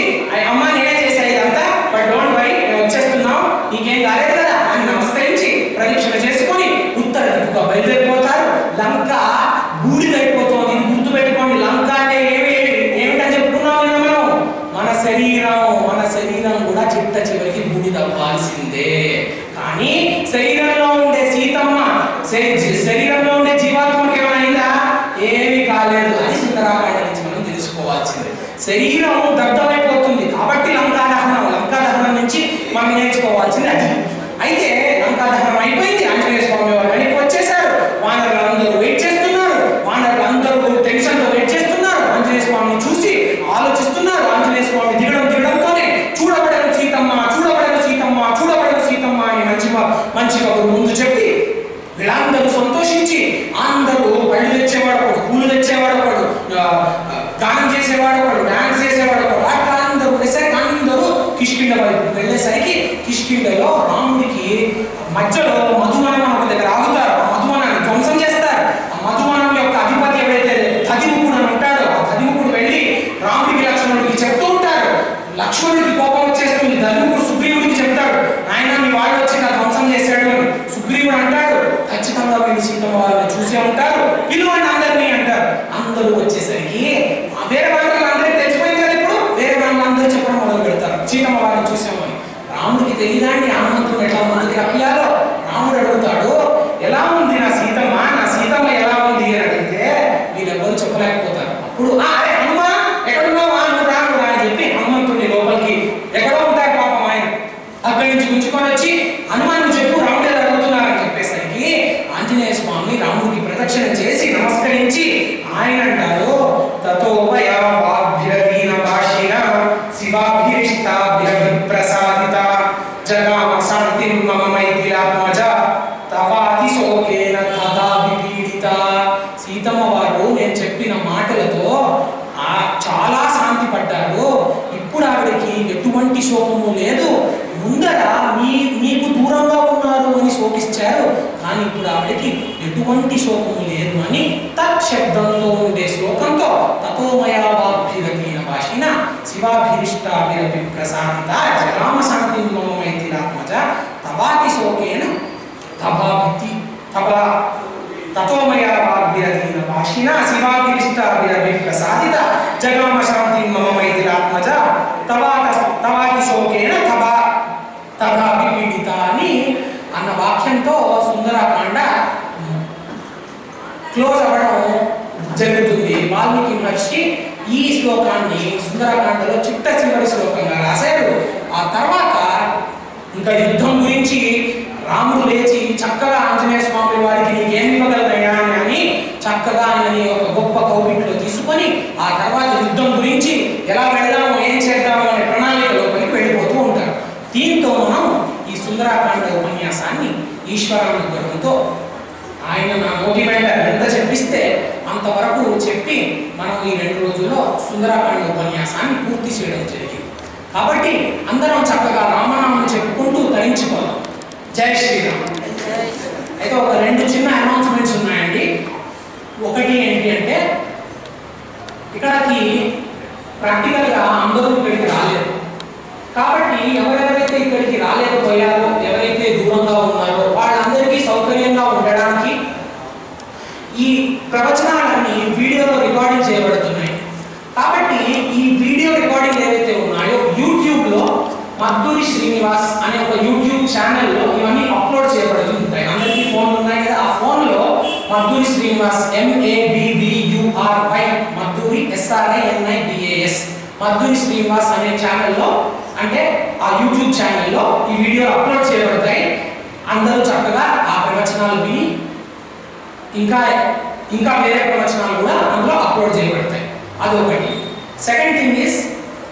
అమ్మ నేనే చేసా ఇదంతా, బట్ డోంట్ వరీ వచ్చేస్తున్నావు, నీకేం కాలేదు కదా అని నమస్కరించి ప్రదక్షిణ చేసుకొని ఉత్తర దిక్కుగా బయలుదేరిపోతారు. లంక బూడిదైపోతుంది. ఇది గుర్తుపెట్టుకోండి, లంక అంటే ఏమిటని చెప్పుకున్నాము మనం? మన శరీరం కూడా చిట్ట చివరికి బూడిదవ్వాల్సిందే. కానీ శరీరంలో ఉండే సీతమ్మ, శరీరంలో ఉండే జీవాత్మకి ఏమైనా ఏమీ కాలేదు అని సుందరాకాండ నుంచి మనం తెలుసుకోవాల్సిందే. శరీరం దగ్ధమైపోతుంది కాబట్టి లంకా దహనం నుంచి మనం నేర్చుకోవాల్సింది అది. అయితే లంకా దహనం అయిపోయింది. ఆంజనేయ స్వామి వారు వెనక్కి వచ్చేసారు. వానరులు అందరూ వెయిట్ చేస్తున్నారు. వానరులు అందరూ టెన్షన్తో వెయిట్ చేస్తున్నారు. ఆంజనేయ స్వామిని చూసి ఆలోచిస్తున్నారు. ఆంజనేయ స్వామి దిగడంతోనే చూడబడను సీతమ్మ అని మంచి కబురు ముందు చెప్పి వీళ్ళందరూ సంతోషించి అందరూ పళ్ళు తెచ్చేవాడు ఒకడు, పూలు తెచ్చేవాడు ఒకడు, గానం చేసేవాడు ఒకడు, డాన్స్ చేసేవాడు ఒకడు, అట్లా అందరూ అందరూ కిష్కిండ వైపు వెళ్ళేసరికి కిష్కిండలో రాముడికి మధ్యలో మధువనం ఒక దగ్గర ఆగుతారు. ఆ మధువనాన్ని ధ్వంసం చేస్తారు. ఆ మధువనం యొక్క అధిపతి ఎవరైతే దధిముఖుడు అని ఉంటాడో ఆ దధిముఖుడు వెళ్ళి రాముడికి లక్ష్మణుడికి చెప్తూ ఉంటారు. లక్ష్మణుడికి కోపం వచ్చేస్తుంది. దధిముఖుడు సుగ్రీవుడికి చెప్తాడు నాయన మీ వాడు వచ్చి నా ధ్వంసం చేశాడు అని. సుగ్రీవుడు అంటాడు ఖచ్చితంగా వీళ్ళు సీతమ్మ వారిని చూసే ఉంటారు, పిలువండి అందరినీ అంటారు. అందరూ వచ్చేసరికి వేరే వాళ్ళకి అందరికీ తెచ్చిపోయింది కదా. ఇప్పుడు వేరే వాళ్ళందరూ చెప్పడం మొదలు పెడతారు సీతమ్మ వారిని చూసామని. రాముడికి తెలియదాండి హనుమంతుడు ఎట్లా ముందుకు రప్పియాలో. రాముడు అడుగుతాడు ఎలా ఉంది నా సీతమ్మ ఎలా ఉంది అని అడిగితే వీళ్ళెవరు చెప్పలేకపోతారు. అప్పుడు అరే హనుమ ఎక్కడున్నావు నువ్వు రా అని చెప్పి హనుమంతుడిని లోపలికి ఎక్కడో ఉంటారు పాపం ఆయన అక్కడి నుంచి గుంజుకొని వచ్చి హనుమాను చెప్పు రాముడు అడుగుతున్నారని చెప్పేసరికి ఆంజనేయ స్వామి రాముడికి ప్రదక్షిణ చేసి నమస్కరించి ఆయన అంటారు తతోవయాభ్యదీన భాషిణ శివాభిరిష్టాభిప్రసాదిత జగామ శాంతిం మమ మైథిలాత్మజ తవాతి శోకేన తదాభిపీడిత. సీతమ్మ వారు నేను చెప్పిన మాటలతో చాలా శాంతి పడ్డారు. ఇప్పుడు ఆవిడకి ఎటువంటి శోకము లేదు. ముందర నీకు దూరంగా ఉన్నారు అని శోకించారు, కానీ ఇప్పుడు ఆవిడకి ఎటువంటి శోకము లేదు అని తత్శబ్దంలో ఉండే శ్లోకంతో తతోమయావాభిరతీన భాషిన శివాభిరిష్టాభిరభిప్రసాదిత జగామ శాంతిం మమ మైథిలాత్మజ తవాతి శోకేన తతోమయావాభిరతీన భాషిన శివాభిరిష్టాభిరభిప్రసాదిత జగామ శాంతిం మమ మైథిలాత్మజ తవాతి శోకేన తథాభిపీడిత అని అన్న వాక్యంతో సుందరాకాండ క్లోజ్ అవ్వడం జరుగుతుంది. వాల్మీకి మహర్షి ఈ శ్లోకాన్ని సుందరాకాండలో చిట్ట చివరి శ్లోకంగా రాశారు. ఆ తర్వాత ఇంకా యుద్ధం గురించి రాముడు లేచి చక్కగా ఆంజనేయ స్వామి వారికి నీకేమి ఇవ్వగలదయ్యా అని చక్కగా ఆయనని ఒక గొప్ప కౌగిట్లో తీసుకొని ఆ తర్వాత యుద్ధం గురించి ఈశ్వరానుగ్రహంతో ఆయన నా నోటి వెంట ఎంత చెప్పిస్తే అంతవరకు చెప్పి మనం ఈ 2 రోజుల్లో సుందరకాండ ఉపన్యాసాన్ని పూర్తి చేయడం జరిగింది. కాబట్టి అందరం చక్కగా రామనామం చెప్పుకుంటూ తరించుకోవాలి. జై శ్రీరామ్. అయితే ఒక 2 చిన్న అనౌన్స్మెంట్స్ ఉన్నాయండి. ఒకటి ఏంటి అంటే ఇక్కడికి ప్రాక్టికల్గా అందరూ ఇక్కడికి రాలేదు. కాబట్టి ఎవరెవరైతే ఇక్కడికి రాలేకపోయారో, ఎవరైతే దూరంగా ఉన్నారో వాళ్ళందరికీ సౌకర్యంగా ఉండడానికి ఈ ప్రవచనాలన్నీ వీడియోలో రికార్డింగ్ చేయబడుతున్నాయి. కాబట్టి ఈ వీడియో రికార్డింగ్ ఏవైతే ఉన్నాయో యూట్యూబ్లో మద్దూరి శ్రీనివాస్ అనే ఒక యూట్యూబ్ ఛానల్లో ఇవన్నీ అప్లోడ్ చేయబడుతుంటాయి. అందరికీ ఫోన్లు ఉన్నాయి కదా, ఆ ఫోన్లో మద్దూరి శ్రీనివాస్ MABBURY మద్దూరి SRINIBAS మద్దూరి శ్రీనివాస్ అనే ఛానల్లో, అంటే ఆ యూట్యూబ్ ఛానల్లో ఈ వీడియో అప్లోడ్ చేయబడతాయి. అందరూ చక్కగా ఆ ప్రవచనాలు విని ఇంకా వేరే ప్రవచనాలు కూడా అందులో అప్లోడ్ చేయబడతాయి. అదొకటి. Second thing is,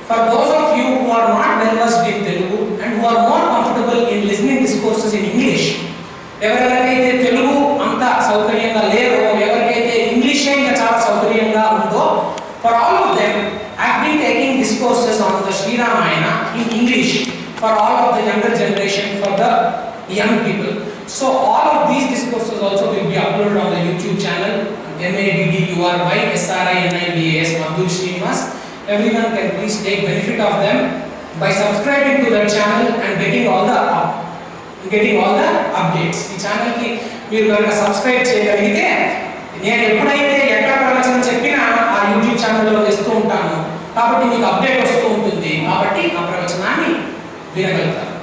for those of you who are not well versed in Telugu and who are more comfortable in listening discourses in English, ఎవరెవరికైతే తెలుగు అంత సౌకర్యంగా లేరో, ఎవరికైతే ఇంగ్లీషే ఇంకా చాలా సౌకర్యంగా ఉందో, for all of them I have been taking discourses on the Sri Ramayana in English for all of the younger generation, for the young people. So all of these discourses also will be uploaded on the YouTube channel MABBURY SRINIBAS Madhuri Srinivas. Everyone can please take benefit of them by subscribing to the channel and getting all the updates. ఈ channel కి మీరు కనుక subscribe చేయగలిగితే నేను ఎప్పుడైతే ఎక్కడ ప్రవచనం చెప్పినా ఆ యూట్యూబ్ ఛానల్లో వేస్తూ ఉంటాను. కాబట్టి మీకు అప్డేట్ వస్తూ ఉంటుంది. కాబట్టి ఆ ప్రవచనాన్ని వినగలుగుతారు.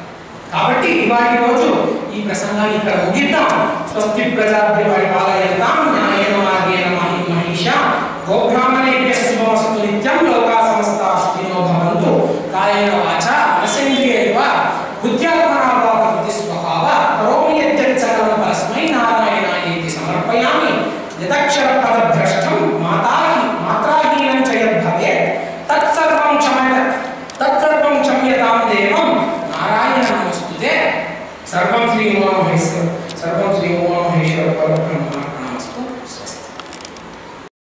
కాబట్టి ఇవాటి రోజు ఈ ప్రసంగాన్ని ఇక్కడ ముగిద్దాం. స్వస్తి ప్రజాభ్య పరిపాలయంతాం న్యాయేన మార్గేణ మహిషా గోబ్రాహ్మణేభ్యః శుభమస్తు నిత్యం లోకా సమస్తా సుఖినో భవంతు. కాయేన వాచా మనసేంద్రియైవ బుద్ధ్యాత్మనా వా ప్రకృతి స్వభావ కరోమి యద్యత్ సకలం పరస్మై నారాయణాయేతి సమర్పయామి. యదక్షర పదభ్రష్టం మాత్రాహీనం చ యద్భవేత్ తత్సర్వం క్షమ్యతాం దేవం నారాయణ నమస్తుతే. సర్వం శ్రీ ఉమామహేశ్వర